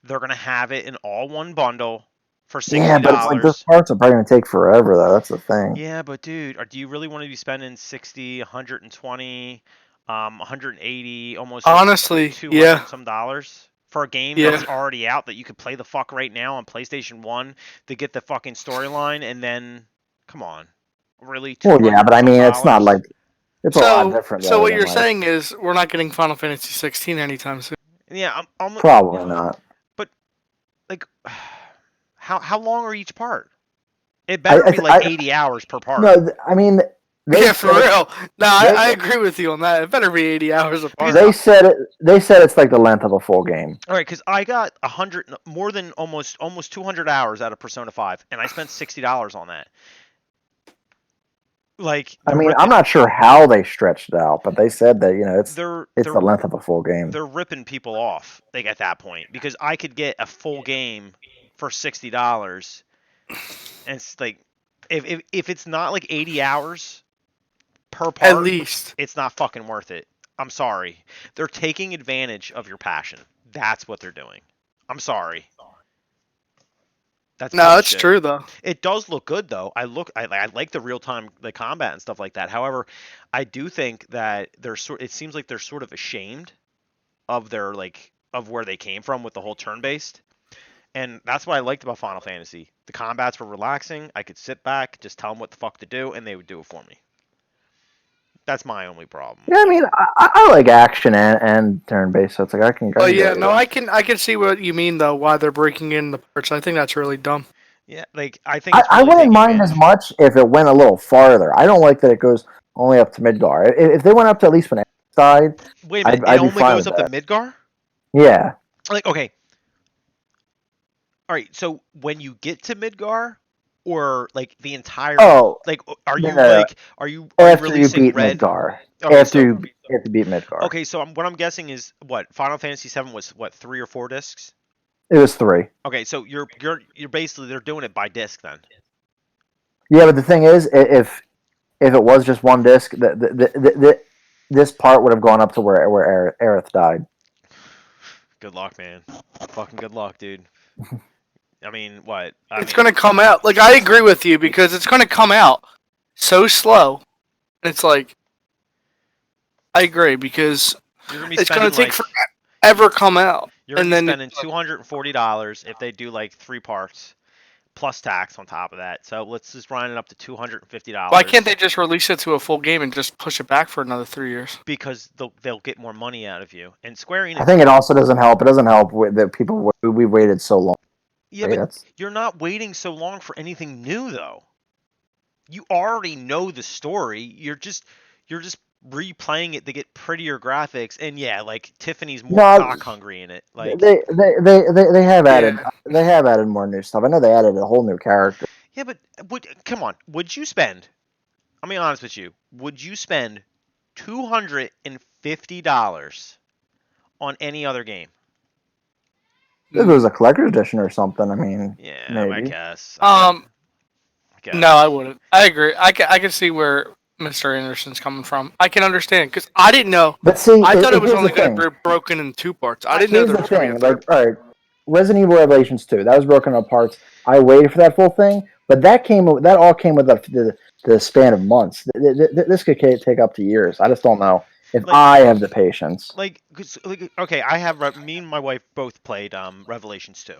S2: They're gonna have it in all one bundle for
S3: Yeah,
S2: sixty
S3: but it's like those
S2: dollars.
S3: parts are probably gonna take forever, though. That's the thing.
S2: Yeah, but dude, do you really want to be spending 60, 120, 180, almost like
S1: Honestly,
S2: 200
S1: yeah,
S2: and some dollars for a game
S1: yeah.
S2: that's already out that you could play the fuck right now on PlayStation 1 to get the fucking storyline and then come on. Really
S3: Well, yeah,
S2: 200
S3: but
S2: and
S3: I
S2: some
S3: mean, it's not
S2: dollars?
S3: like it's a lot
S1: So,
S3: different
S1: so
S3: though
S1: what
S3: than
S1: you're
S3: like
S1: saying is we're not getting Final Fantasy 16 anytime soon.
S2: Yeah,
S3: probably not.
S2: but like how long are each part? It
S3: I,
S2: better
S3: I,
S2: be
S3: th-
S2: like
S3: I
S2: 80 hours per part.
S3: no, I mean, they
S1: Yeah, for
S3: said
S1: real. No,
S3: they
S1: I agree with you on that. It better be 80 hours
S2: Because
S1: apart.
S3: they said it. They said it's like the length of a full game.
S2: all right, because I got 100, more than almost 200 hours out of Persona 5, and I spent $60 on that. Like
S3: I
S2: they're
S3: mean, I'm
S2: ripping,
S3: not sure how they stretched it out, but they said that
S2: they're
S3: it's the
S2: they're
S3: length of a full game.
S2: they're ripping people off. Like at that point, because I could get a full game for $60, and it's like if it's not like 80 hours per
S1: At
S2: part,
S1: least.
S2: it's not fucking worth it. I'm sorry. They're taking advantage of your passion. That's what they're doing. I'm sorry. That's
S1: No, it's
S2: bullshit.
S1: true though.
S2: It does look good though. I like the real time the combat and stuff like that. However, I do think that it seems like they're sort of ashamed of their like of where they came from with the whole turn based. And that's what I liked about Final Fantasy. The combats were relaxing. I could sit back, just tell them what the fuck to do, and they would do it for me. That's my only problem.
S3: Yeah, I mean, I like action and turn based, so it's like I can
S1: But
S3: go
S1: yeah,
S3: with
S1: no,
S3: that.
S1: I can see what you mean though. Why they're breaking in the parts. I think that's really dumb.
S2: Yeah, like I think it's
S3: I
S2: really
S3: wouldn't
S2: taking
S3: mind as
S2: advantage.
S3: much if it went a little farther. I don't like that it goes only up to Midgar. If they went up to at least one side,
S2: Wait a minute, it
S3: I'd be
S2: only
S3: fine
S2: goes
S3: with
S2: up to
S3: that.
S2: Midgar?
S3: Yeah.
S2: Like okay, all right. So when you get to Midgar, or like the entire.
S3: Oh,
S2: Like, are
S3: no,
S2: you
S3: no, no.
S2: like are you
S3: After you
S2: releasing
S3: beat
S2: Red?
S3: Midgar.
S2: Okay,
S3: After
S2: so
S3: you have to beat Midgar.
S2: okay, so what I'm guessing is what Final Fantasy VII was what 3 or 4 discs.
S3: It was 3.
S2: Okay, so you're basically they're doing it by disc then.
S3: Yeah, but the thing is, if it was just one disc, this part would have gone up to where Aerith died.
S2: Good luck, man. Fucking good luck, dude. I mean, what?
S1: It's gonna come out. Like, I agree with you because it's gonna come out so slow. It's like, I agree because
S2: you're gonna be
S1: it's gonna
S2: spending
S1: take
S2: like
S1: forever come out.
S2: you're gonna
S1: And
S2: be
S1: then
S2: spending $240 if they do like 3 parts plus tax on top of that. So let's just round it up to $250.
S1: why can't they just release it to a full game and just push it back for another 3 years?
S2: Because they'll get more money out of you. And Square Enix.
S3: I think it also doesn't help. It doesn't help with that people we waited so long.
S2: Yeah, but you're not waiting so long for anything new though. You already know the story. You're just replaying it to get prettier graphics. And yeah, like Tiffany's more cock hungry in it. Like
S3: they have added they have added more new stuff. I know they added a whole new character.
S2: Yeah, but come on, would you spend? I'll be honest with you. Would you spend $250 on any other game?
S3: If it was a collector's edition or something, I mean,
S2: Yeah,
S3: maybe.
S2: I guess.
S1: No, I wouldn't. I agree. I can see where Mr. Anderson's coming from. I can understand because I didn't know.
S3: But see,
S1: I thought it was only going to be broken in 2 parts. I didn't know there was going to be a third.
S3: All right, Resident Evil Revelations 2, that was broken up parts. I waited for that full thing, but that all came with the span of months. This could take up to years. I just don't know if I have the patience.
S2: Okay, me and my wife both played Revelations 2.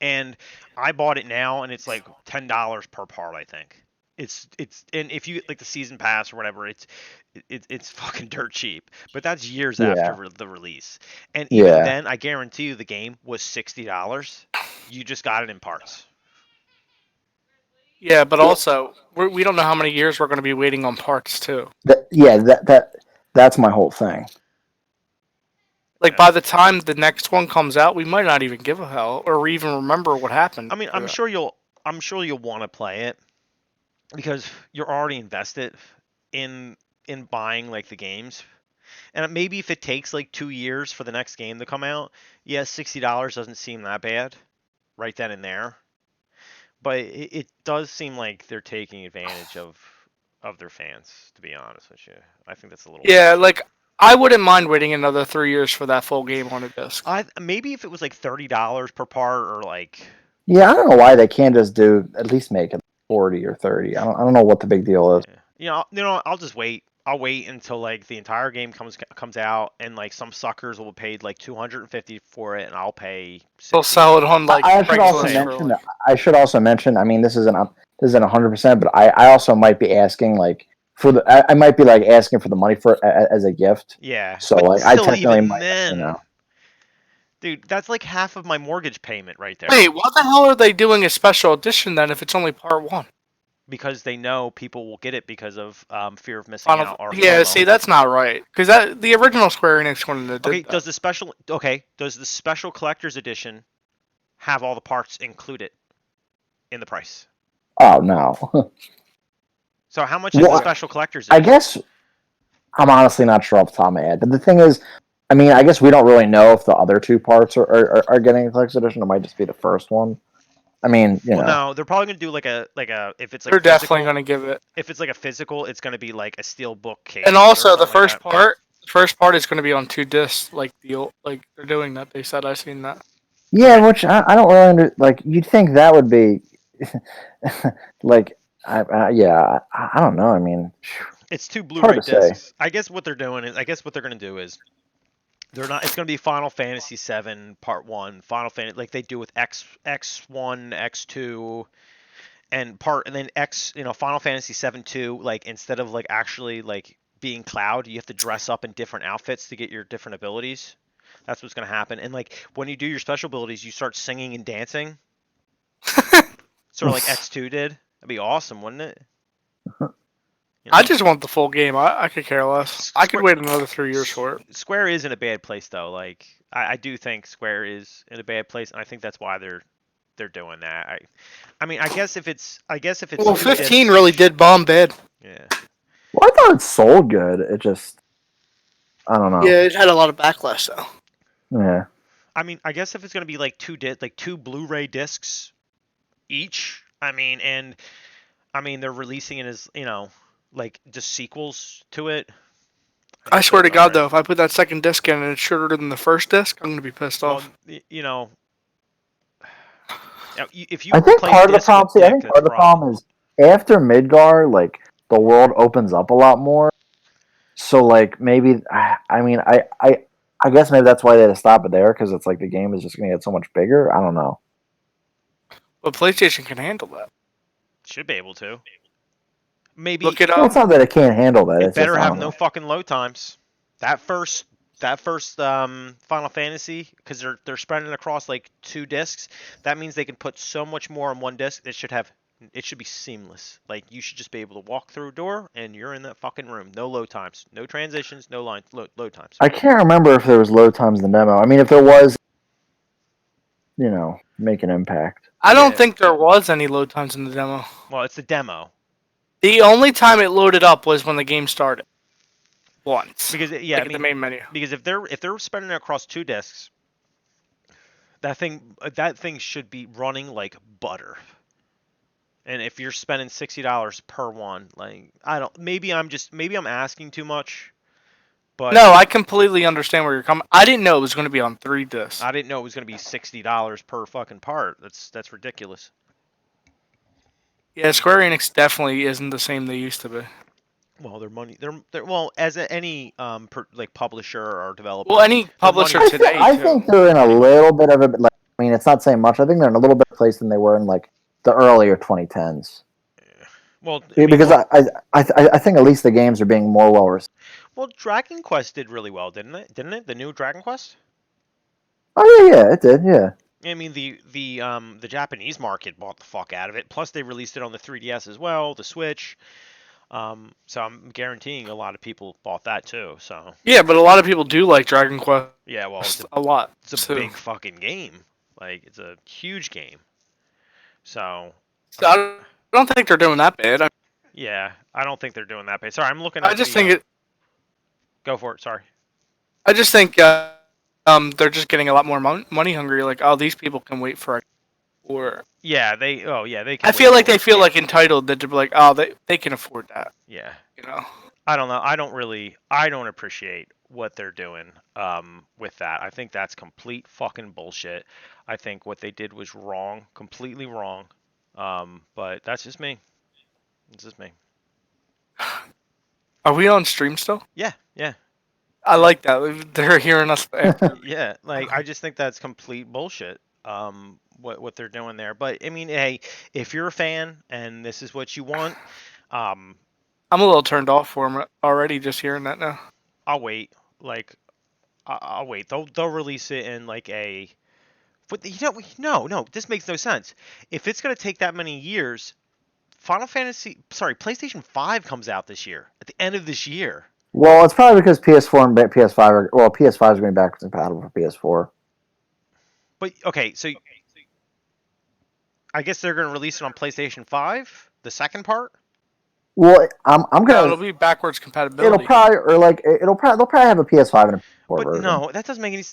S2: And I bought it now, and it's like $10 per part, I think. It's and if you get like the season pass or whatever, it's fucking dirt cheap. But that's years after the release. And even then, I guarantee you the game was $60. You just got it in parts.
S1: Yeah, but also we don't know how many years we're going to be waiting on parts too.
S3: That's my whole thing.
S1: Like by the time the next one comes out, we might not even give a hell or even remember what happened.
S2: I mean, I'm sure you'll want to play it because you're already invested in buying like the games. And maybe if it takes like 2 years for the next game to come out, yeah, $60 doesn't seem that bad right then and there. But it does seem like they're taking advantage of their fans, to be honest with you. I think that's a little
S1: weird. Like I wouldn't mind waiting another 3 years for that full game on a disc.
S2: Maybe if it was like $30 per part or like.
S3: Yeah, I don't know why they can't just at least make it 40 or 30. I don't know what the big deal is.
S2: Yeah. You know, I'll just wait. I'll wait until like the entire game comes out and like some suckers will pay like $250 for it and I'll pay.
S1: They'll sell it on like.
S3: I should also mention. I mean, this isn't 100%, but I also might be asking like I might be like asking for the money for as a gift.
S2: Yeah.
S3: So like I technically might,
S2: then, dude, that's like half of my mortgage payment right there.
S1: Wait, why the hell are they doing a special edition then if it's only part 1?
S2: Because they know people will get it because of fear of missing out. Or
S1: FOMO. See, that's not right. Because the original Square Enix one did
S2: that. Does the special collector's edition have all the parts included in the price?
S3: Oh no.
S2: So how much is the special collector's edition?
S3: I guess I'm honestly not sure off the top of my head. But the thing is, I mean, I guess we don't really know if the other 2 parts are getting a collector's edition. It might just be the first one. I mean, you know.
S2: No, they're probably gonna do like a if it's like.
S1: They're definitely gonna give it.
S2: If it's like a physical, it's gonna be like a steel book case.
S1: And also, the first part is gonna be on 2 discs, like they're doing that. They said I've seen that.
S3: Yeah, which I don't really like. You'd think that would be like, I don't know. I mean,
S2: it's 2 Blu-ray discs. I guess what they're doing is, what they're gonna do is. They're not. It's going to be Final Fantasy VII Part 1, Final Fantasy like they do with X1, X2, and then Final Fantasy VII 2. Like instead of like actually like being Cloud, you have to dress up in different outfits to get your different abilities. That's what's going to happen. And like when you do your special abilities, you start singing and dancing, sort of like X2 did. That'd be awesome, wouldn't it?
S1: You know? I just want the full game. I could care less. I could wait another 3 years for it.
S2: Square is in a bad place, though. Like, I do think Square is in a bad place, and I think that's why they're they're doing that. I mean, I guess if it's
S1: Well,
S2: 2
S1: 15
S2: discs
S1: really
S2: each,
S1: did bomb bad.
S2: yeah.
S3: Well, I thought it sold good. It just, I don't know.
S1: Yeah, it had a lot of backlash though.
S3: Yeah.
S2: I mean, I guess if it's gonna be like two Blu-ray discs each. I mean they're releasing it as like just sequels to it. I
S1: I
S2: guess
S1: swear to
S2: that's
S1: God,
S2: alright.
S1: though, if I put that second disc in and it's shorter than the first disc, I'm gonna be pissed
S2: Well,
S1: off.
S2: if you
S3: I think
S2: replace
S3: part of the
S2: disc
S3: problem,
S2: with
S3: see, I
S2: dick,
S3: think
S2: that's
S3: part
S2: a
S3: of the
S2: problem.
S3: problem is after Midgar, like, the world opens up a lot more. So, like, maybe, I mean, I guess maybe that's why they had to stop it there, because it's like the game is just going to get so much bigger. I don't know.
S1: But PlayStation can handle that.
S2: Should be able to. Maybe
S1: Look it
S3: Well, it's
S1: up.
S3: not that it can't handle that.
S2: it
S3: It's just,
S2: better
S3: I
S2: have
S3: don't
S2: no
S3: know.
S2: fucking load times. That first Final Fantasy, because they're spreading it across like 2 discs. That means they can put so much more on one disc. It should be seamless. Like you should just be able to walk through a door and you're in that fucking room. No load times, no transitions, no load times.
S3: I can't remember if there was load times in the demo. I mean, if there was, make an impact.
S1: I don't
S2: Yeah.
S1: think there was any load times in the demo.
S2: Well, it's the demo.
S1: The only time it loaded up was when the game started. Once.
S2: Because yeah,
S1: Like in the main menu.
S2: because if they're spreading it across 2 discs, that thing should be running like butter. And if you're spending $60 per one, like I don't, maybe I'm asking too much, but
S1: No, I completely understand where you're coming. I didn't know it was going to be on 3 discs.
S2: I didn't know it was gonna be $60 per fucking part. That's ridiculous.
S1: Yeah, Square Enix definitely isn't the same they used to be.
S2: Well, their money, they're well as any like publisher or developer,
S1: Well, any
S2: their
S1: publisher
S2: money.
S1: today
S3: I
S1: too.
S3: think they're in a little bit of a, like, I mean, it's not saying much. I think they're in a little better place than they were in, like, the earlier 2010s.
S2: Well, I mean,
S3: Because I think at least the games are being more well received.
S2: well, Dragon Quest did really well, didn't it? Didn't it? The new Dragon Quest.
S3: Oh, yeah, it did, yeah.
S2: I mean, the Japanese market bought the fuck out of it. Plus, they released it on the 3DS as well, the Switch. So I'm guaranteeing a lot of people bought that too. So
S1: Yeah, but a lot of people do like Dragon Quest
S2: yeah, well,
S1: a lot.
S2: it's a
S1: too.
S2: big fucking game. Like it's a huge game. So
S1: So I don't think they're doing that bad.
S2: yeah, I don't think they're doing that bad. Sorry, I'm looking
S1: I
S2: at
S1: just
S2: the.
S1: think it.
S2: Go for it. Sorry.
S1: I just think they're just getting a lot more money hungry. Like, oh, these people can wait for a. Or
S2: Yeah, they. Oh yeah, they can.
S1: I feel
S2: wait
S1: like
S2: for
S1: they
S2: it.
S1: feel like entitled that to be like, oh, they can afford that.
S2: Yeah.
S1: You know.
S2: I don't know. I don't appreciate what they're doing with that. I think that's complete fucking bullshit. I think what they did was wrong, completely wrong. But that's just me. It's just me.
S1: Are we on stream still?
S2: Yeah, yeah,
S1: I like that. They're hearing us after.
S2: yeah. Like I just think that's complete bullshit. What they're doing there. But I mean, hey, if you're a fan and this is what you want, um,
S1: I'm a little turned off for them already just hearing that now.
S2: I'll wait. Like I'll wait. They'll release it in like a. But no. This makes no sense. If it's gonna take that many years, PlayStation 5 comes out this year at the end of this year.
S3: Well, it's probably because PS4 and PS5 are, well, PS5 is going to be backwards compatible for PS4.
S2: But okay, so I guess they're gonna release it on PlayStation 5, the second part.
S3: Well, I'm
S1: No,
S3: gonna.
S1: it'll be backwards
S3: It'll
S1: compatibility.
S3: probably, or like it'll probably, they'll probably have a PS5 and a PS4
S2: But
S3: version.
S2: no, that doesn't make any.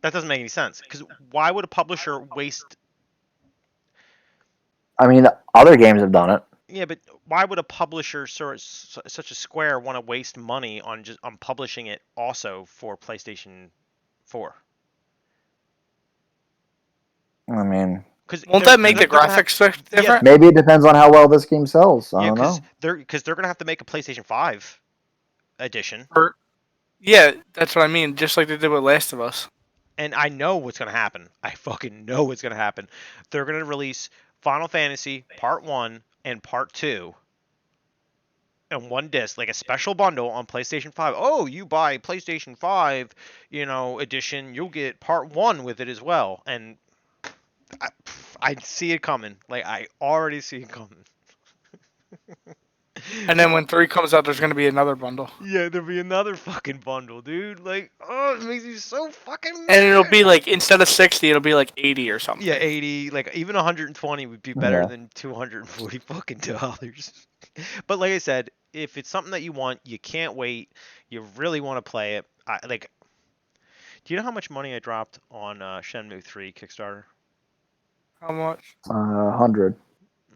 S2: That doesn't make any sense. Because why would a publisher waste?
S3: I mean, other games have done it.
S2: Yeah, but why would a publisher such a Square want to waste money on publishing it also for PlayStation 4?
S3: I mean,
S1: Won't that make the graphics different?
S3: maybe it depends on how well this game sells. I don't know.
S2: because they're gonna have to make a PlayStation 5 edition,
S1: Yeah, that's what I mean. Just like they did with Last of Us.
S2: and I know what's gonna happen. I fucking know what's gonna happen. They're gonna release Final Fantasy Part 1 and Part 2 in one disc, like a special bundle on PlayStation 5. Oh, you buy PlayStation 5, edition, you'll get Part 1 with it as well. And I see it coming. Like I already see it coming.
S1: And then when 3 comes out, there's gonna be another bundle.
S2: Yeah, there'll be another fucking bundle, dude. Like, oh, it makes me so fucking
S1: And it'll
S2: mad.
S1: be like, instead of 60, it'll be like 80 or something.
S2: Yeah, 80, like even 120 would be better than 240 fucking dollars. But like I said, if it's something that you want, you can't wait, you really want to play it. Do you know how much money I dropped on Shenmue 3 Kickstarter?
S1: How much?
S3: 100.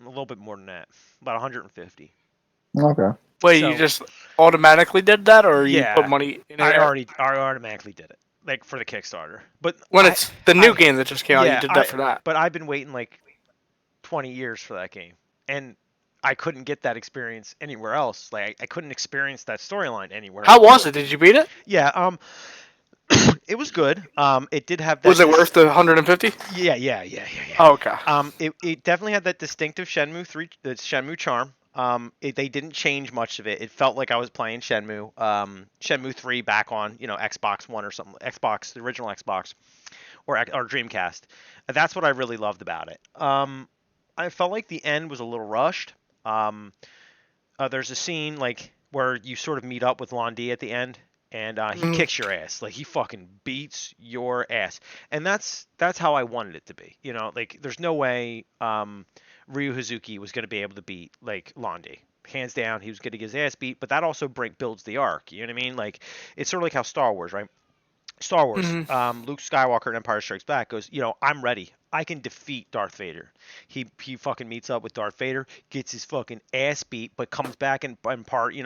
S2: A little bit more than that, about 150.
S3: Okay.
S1: Wait,
S2: So,
S1: you just automatically did that, or you put
S2: yeah,
S1: money in
S2: I
S1: it?
S2: automatically did it, like for the Kickstarter. But
S1: When it's the new
S2: I
S1: game that just came out, you
S2: yeah,
S1: did that for that.
S2: but I've been waiting like 20 years for that game, and I couldn't get that experience anywhere else. Like I couldn't experience that storyline anywhere
S1: How
S2: else.
S1: was it? Did you beat it?
S2: Yeah, it was good. It did have that.
S1: Was it worth the 150?
S2: Yeah.
S1: Oh, okay.
S2: It definitely had that distinctive Shenmue 3, the Shenmue charm. They didn't change much of it. It felt like I was playing Shenmue, Shenmue 3 back on, Xbox One or something, Xbox, the original Xbox, or Dreamcast. That's what I really loved about it. I felt like the end was a little rushed. There's a scene like where you sort of meet up with Londi at the end, and he kicks your ass. Like he fucking beats your ass, and that's how I wanted it to be. Like there's no way Ryu Hazuki was going to be able to beat like Londi. Hands down, he was going to get his ass beat, but that also builds the arc. You know what I mean? Like it's sort of like how Star Wars, right? Star Wars, Luke Skywalker in Empire Strikes Back goes, I'm ready. I can defeat Darth Vader. He fucking meets up with Darth Vader, gets his fucking ass beat, but comes back in part, in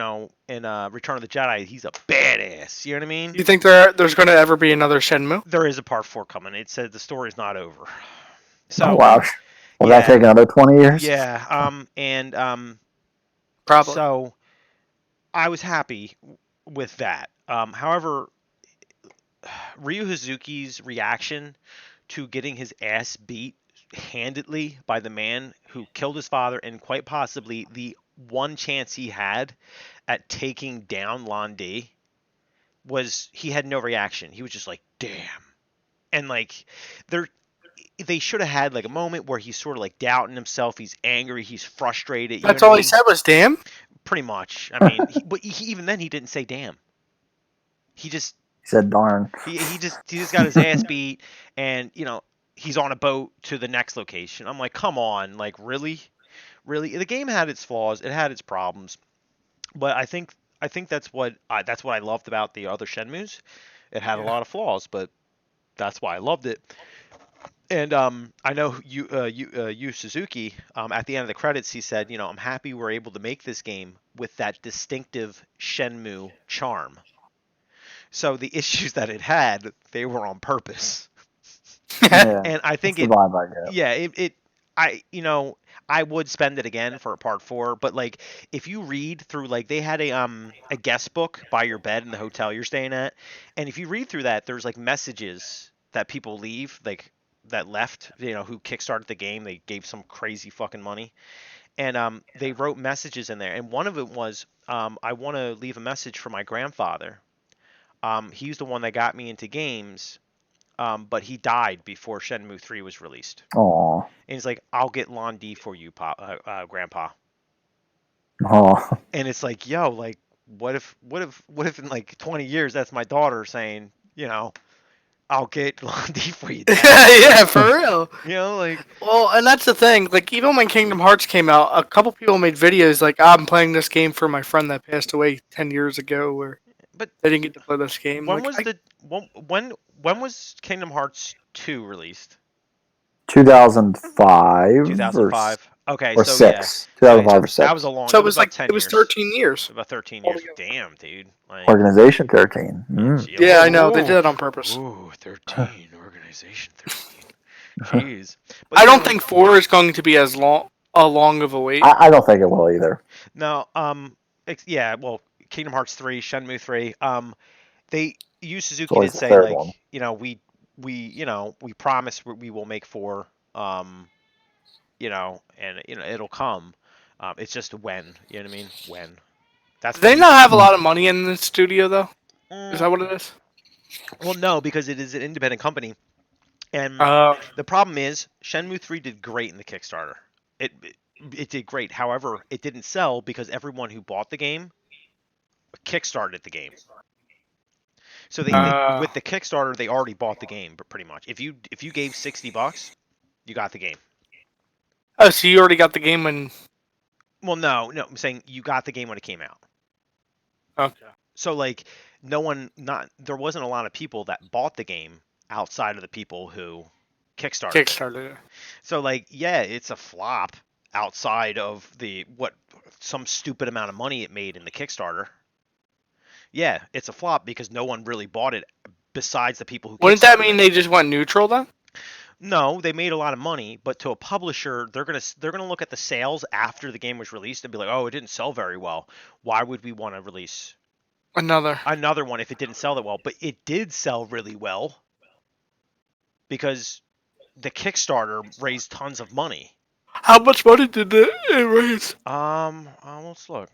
S2: Return of the Jedi. He's a badass. You know what I mean?
S1: You think there's going to ever be another Shenmue?
S2: There is a part 4 coming. It said the story's not over. So,
S3: Oh wow. Will that take another 20 years?
S2: Yeah.
S1: Probably.
S2: So I was happy with that. However, Ryu Hazuki's reaction to getting his ass beat handedly by the man who killed his father and quite possibly the one chance he had at taking down Londi was he had no reaction. He was just like, damn. And like they should have had like a moment where he's sort of like doubting himself, he's angry, he's frustrated.
S1: That's all he said was damn?
S2: Pretty much. I mean, but even then he didn't say damn. He
S3: said darn.
S2: He just got his ass beat, and he's on a boat to the next location. I'm like, come on, like really. The game had its flaws, it had its problems, but I think that's what I loved about the other Shenmues. It had a lot of flaws, but that's why I loved it. And I know Yu Suzuki, at the end of the credits, he said, I'm happy we're able to make this game with that distinctive Shenmue charm. So the issues that it had, they were on purpose.
S3: Yeah,
S2: and I think
S3: the vibe I get.
S2: Yeah, I would spend it again for part 4, but like if you read through, like they had a guest book by your bed in the hotel you're staying at, and if you read through that, there's like messages that people leave, like that left, who kickstarted the game. They gave some crazy fucking money, and they wrote messages in there, and one of it was, I want to leave a message for my grandfather. He's the one that got me into games, but he died before Shenmue 3 was released.
S3: Aww.
S2: And he's like, I'll get Londi for you, Grandpa.
S3: Aww.
S2: And it's like, yo, like, what if in like 20 years that's my daughter saying, I'll get Londi for you, Dad.
S1: Yeah, for real.
S2: Like.
S1: Well, and that's the thing. Like, even when Kingdom Hearts came out, a couple people made videos like, I'm playing this game for my friend that passed away 10 years ago, where
S2: But
S1: they didn't get to play this game.
S2: When
S1: like,
S2: when was Kingdom Hearts 2 released?
S3: 2005.
S2: 2005. Okay,
S3: or
S2: so
S3: 6.
S2: yeah.
S3: 2005 or 6.
S2: That was a long.
S1: So
S2: it was like
S1: 10 it was 13 years.
S2: About 13 years.
S1: Altogether.
S2: Damn, dude. Like,
S3: Organization 13.
S1: Yeah, I know. They did it on purpose.
S2: Ooh, 13. Organization 13. Jeez. But
S1: I don't think 4 is going to be as long of a wait.
S3: I don't think it will either.
S2: No. Yeah. Well, Kingdom Hearts 3, Shenmue 3. Yu Suzuki did say like,
S3: one.
S2: we promise we will make 4. And it'll come. It's just when. You know what I mean? When.
S1: Do they not have a lot of money in the studio though? Is that what it is?
S2: Well, no, because it is an independent company, and the problem is Shenmue 3 did great in the Kickstarter. It it did great. However, it didn't sell because everyone who bought the game kickstarted the game. So they with the Kickstarter they already bought the game, but pretty much if you gave $60, you got the game.
S1: Oh, so you already got the game when?
S2: Well, no, I'm saying you got the game when it came out.
S1: Okay.
S2: So like there wasn't a lot of people that bought the game outside of the people who kickstarted it. So like yeah, it's a flop outside of some stupid amount of money it made in the Kickstarter. Yeah, it's a flop because no one really bought it besides the people who
S1: Wouldn't that mean they just went neutral then?
S2: No, they made a lot of money, but to a publisher, they're gonna look at the sales after the game was released and be like, oh, it didn't sell very well. Why would we want to release
S1: another
S2: one if it didn't sell that well? But it did sell really well because the Kickstarter raised tons of money.
S1: How much money did it raise?
S2: Let's look.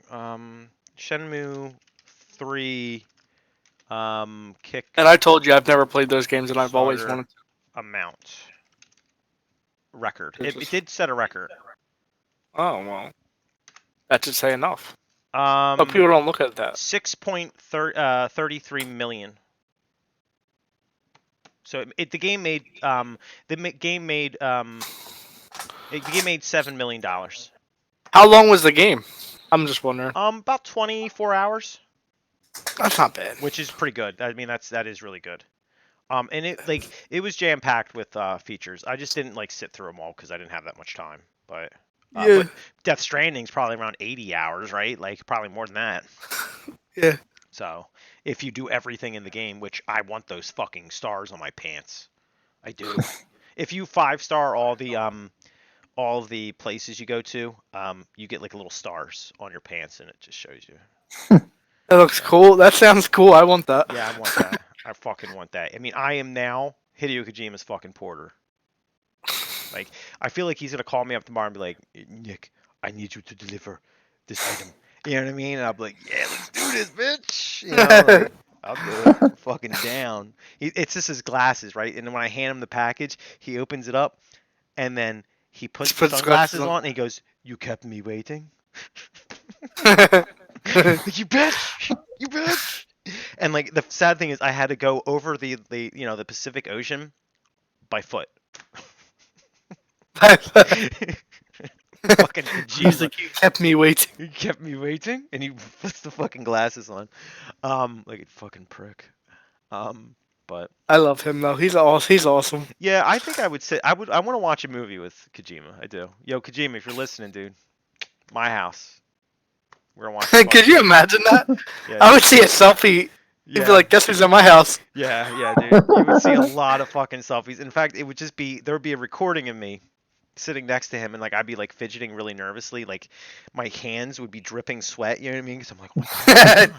S2: Shenmue 3, kick.
S1: And I told you I've never played those games, and I've always wanted to.
S2: Amount. Record. It did set a record.
S1: Oh well, that should say enough. But people don't look at that.
S2: 6.33 million. So the game made $7 million.
S1: How long was the game? I'm just wondering.
S2: About 24 hours.
S1: That's not bad.
S2: Which is pretty good. I mean, that is really good. And it was jam packed with features. I just didn't sit through them all because I didn't have that much time. But
S1: yeah.
S2: But Death Stranding's probably around 80 hours, right? Like probably more than that.
S1: Yeah.
S2: So if you do everything in the game, which I want those fucking stars on my pants, I do. If you 5-star all the places you go to, you get like little stars on your pants, and it just shows you.
S1: That looks cool. That sounds cool. I want that.
S2: Yeah, I want that. I fucking want that. I mean, I am now Hideo Kojima's fucking porter. Like, I feel like he's gonna call me up tomorrow and be like, Nick, I need you to deliver this item. You know what I mean? And I'll be like, yeah, let's do this, bitch. You know, like, I'll do it. I'm fucking down. It's just his glasses, right? And when I hand him the package, he opens it up, and then he puts the sunglasses on, and he goes, "You kept me waiting." You bitch! You bitch! And like the sad thing is, I had to go over the Pacific Ocean by foot. Fucking
S1: He's like, you kept me waiting.
S2: You kept me waiting, and he puts the fucking glasses on, like a fucking prick. But
S1: I love him though. He's awesome.
S2: Yeah, I think I would say I want to watch a movie with Kojima. I do. Yo, Kojima, if you're listening, dude, my house. We're gonna watch.
S1: Could you imagine that?
S2: Yeah,
S1: I would see a selfie. You'd be like, guess who's at my house?
S2: Yeah, dude. You would see a lot of fucking selfies. In fact, it would just be there would be a recording of me sitting next to him, and like I'd be like fidgeting really nervously, like my hands would be dripping sweat. You know what I mean? Because I'm like, oh my God.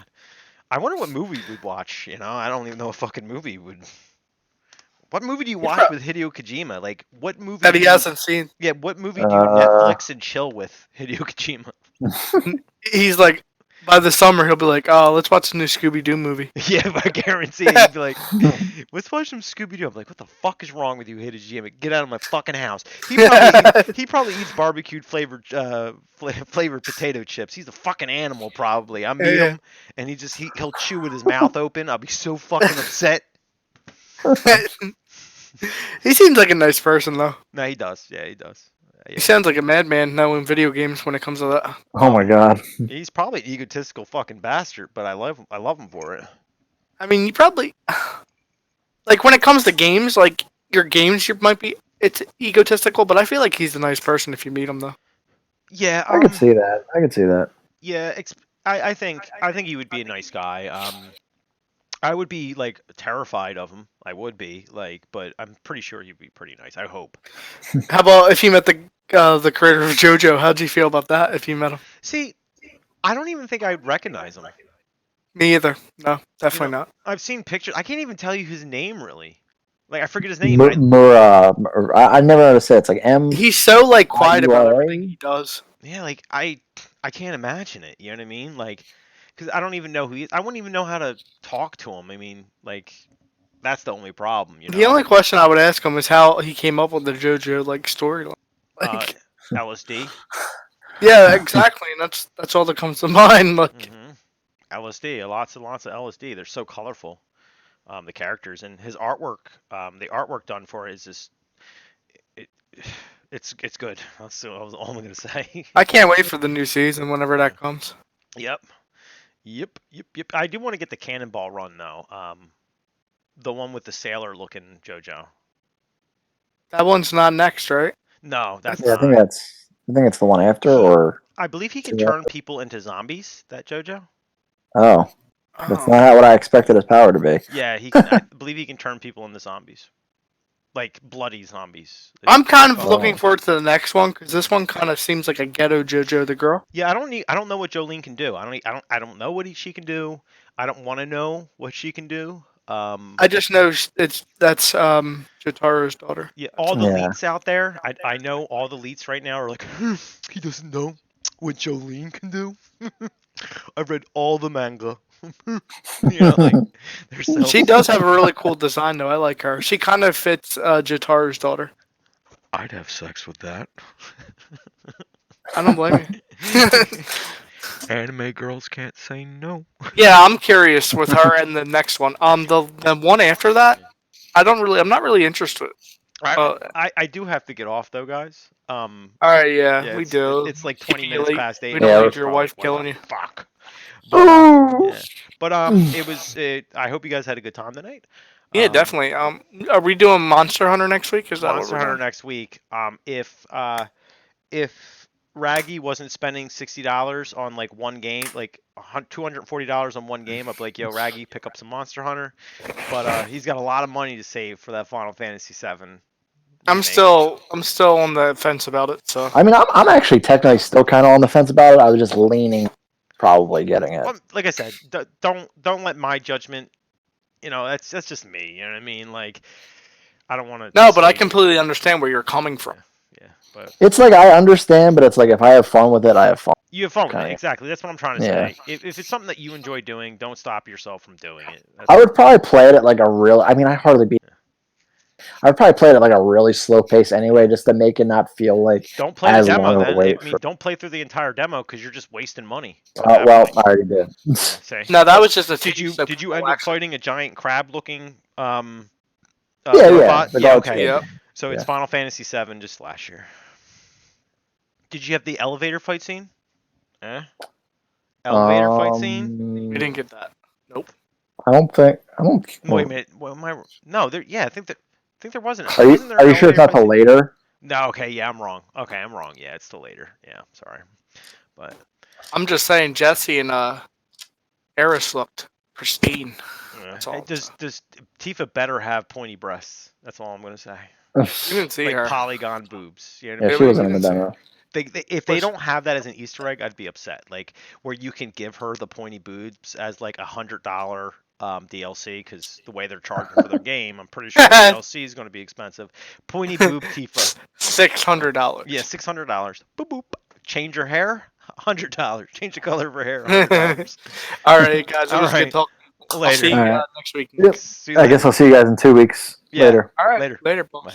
S2: I wonder what movie we'd watch. You know, I don't even know a fucking movie would. What movie do you watch with Hideo Kojima? Like, what movie
S1: that he hasn't seen?
S2: Yeah, what movie do you Netflix and chill with Hideo Kojima?
S1: He's like, by the summer, he'll be like, "Oh, let's watch the new Scooby-Doo movie."
S2: Yeah, I guarantee he'd be like, "Let's watch some Scooby-Doo." I'm like, "What the fuck is wrong with you, Hideo Kojima? Get out of my fucking house." He probably eats barbecued flavored potato chips. He's a fucking animal, probably. I meet him, and he'll chew with his mouth open. I'll be so fucking upset.
S1: He seems like a nice person, though.
S2: No, he does. Yeah, he does. Yeah.
S1: He sounds like a madman now in video games when it comes to that.
S3: Oh my God.
S2: He's probably an egotistical fucking bastard, but I love him for it.
S1: I mean, you probably like when it comes to games, like your games, it's egotistical, but I feel like he's a nice person if you meet him, though.
S2: Yeah,
S3: I could see that.
S2: Yeah, I think he would be a nice guy. I would be like terrified of him. I would be like, but I'm pretty sure he'd be pretty nice. I hope.
S1: How about if you met the creator of Jojo? How'd you feel about that if you met him?
S2: See, I don't even think I'd recognize him.
S1: Me either. No, definitely not.
S2: I've seen pictures. I can't even tell you his name really. Like I forget his name.
S3: I never know how to say it. It's like M.
S1: He's so like quiet about everything he does.
S2: Yeah, like I can't imagine it. You know what I mean? Like. Because I don't even know who he is. I wouldn't even know how to talk to him. I mean, like, that's the only problem, you know?
S1: The only question I would ask him is how he came up with the JoJo, like, storyline. Like...
S2: LSD?
S1: Yeah, exactly, and that's all that comes to mind. Like,
S2: LSD, lots and lots of LSD. They're so colorful. The characters and his artwork, the artwork done for it is just it, it's good. That's all I'm gonna say.
S1: I can't wait for the new season whenever that comes.
S2: Yep. I do want to get the Cannonball Run though. The one with the sailor looking JoJo.
S1: That one's not next, right?
S2: No, that's
S3: Yeah,
S2: not.
S3: I think it's the one after, or
S2: I believe he can
S3: Yeah.
S2: turn people into zombies. That JoJo.
S3: oh, that's
S1: Oh.
S3: not what I expected his power to be.
S2: Yeah, he can. I believe he can turn people into zombies, like bloody zombies.
S1: I'm kind of
S3: Oh.
S1: looking forward to the next one because this one kind of seems like a ghetto JoJo the girl.
S2: Yeah, I don't know what Jolene can do. I don't know what she can do. I don't want to know what she can do.
S1: I just know that's Jotaro's daughter.
S2: Yeah, all the
S3: Yeah.
S2: leets out there. I know all the leets right now are like, he doesn't know what Jolene can do. I've read all the manga. Like they're so.
S1: She does have a really cool design though. I like her. She kind of fits Jotaro's daughter.
S2: I'd have sex with that.
S1: I don't blame you.
S2: Anime girls can't say no.
S1: Yeah, I'm curious with her and the next one. The one after that, I'm not really interested.
S2: I do have to get off though, guys.
S1: All right, yeah, we
S2: it's,
S1: do.
S2: It's like 20
S1: You
S2: minutes
S1: late-
S2: past 8.
S1: We don't
S3: Yeah,
S1: need your wife
S2: What
S1: killing
S2: the
S1: you.
S2: Fuck. But it was. I hope you guys had a good time tonight.
S1: Yeah, definitely. Are we doing Monster Hunter next week? Is that
S2: Monster
S1: what we're
S2: Hunter
S1: doing?
S2: next week. If Raggy wasn't spending $60 on like one game, like $240 on one game, I'd be like, yo, Raggy, pick up some Monster Hunter. But he's got a lot of money to save for that Final Fantasy VII.
S1: I'm still on the fence about it. So
S3: I mean, I'm actually technically still kind of on the fence about it. I was just leaning, probably getting it.
S2: Well, like I said, don't let my judgment. That's just me. You know what I mean? Like, I don't want to.
S1: no, but I completely understand where you're coming from.
S2: Yeah, but
S3: It's like I understand, but it's like if I have fun with it, I have fun.
S2: you have fun with it.
S3: Kinda.
S2: Exactly. That's what I'm trying to
S3: Yeah.
S2: say. If it's something that you enjoy doing, don't stop yourself from doing it.
S3: I would probably play it at like a real. I mean, I hardly beat. I'd probably play it at like a really slow pace anyway, just to make it not feel like.
S2: Don't play the
S3: as
S2: demo
S3: long a
S2: then.
S3: wait
S2: I mean,
S3: for-
S2: don't play through the entire demo because you're just wasting money.
S3: Well, I already did.
S2: Say.
S1: No, that was just a.
S2: Did you end up
S1: relax.
S2: fighting a giant crab looking
S3: Yeah,
S2: robot?
S3: the
S2: Yeah.
S3: guards
S2: Okay.
S3: did.
S1: Yep.
S2: So it's
S3: Yeah.
S2: Final Fantasy VII just last year. Did you have the elevator fight scene? Elevator fight scene?
S1: We didn't get that. Nope.
S3: I don't think.
S2: Wait a minute. What am I? No, there. Yeah, I think there wasn't.
S3: Are you
S2: Wasn't there an
S3: are you sure it's
S2: elevator
S3: not till
S2: fight scene?
S3: later?
S2: No. Okay. Yeah, I'm wrong. Okay, I'm wrong. Yeah, it's till later. Yeah, sorry. But
S1: I'm just saying, Jesse and Eris looked pristine.
S2: yeah.
S1: That's all.
S2: Does Tifa better have pointy breasts? That's all I'm gonna say.
S1: You didn't see
S2: Like
S1: her.
S2: polygon boobs. You know what I
S3: Yeah,
S2: mean?
S3: she wasn't in the
S1: didn't see
S3: demo.
S2: If they don't have that as an Easter egg, I'd be upset. Like where you can give her the pointy boobs as like $100 DLC because the way they're charging for their game, I'm pretty sure the DLC is going to be expensive. Pointy boob Tifa.
S1: $600.
S2: Yeah, $600. Boop boop. Change your hair. $100. Change the color of her hair. $100.
S1: All right, guys. It
S2: All
S1: was
S2: right.
S1: good talking. I'll
S2: Later.
S1: see you
S3: All right.
S1: next week.
S3: Yep.
S2: See you
S3: I
S2: later.
S3: guess I'll see you guys in 2 weeks
S2: Yeah.
S3: later.
S1: All right.
S2: Later.
S1: Later, boss.
S2: Bye.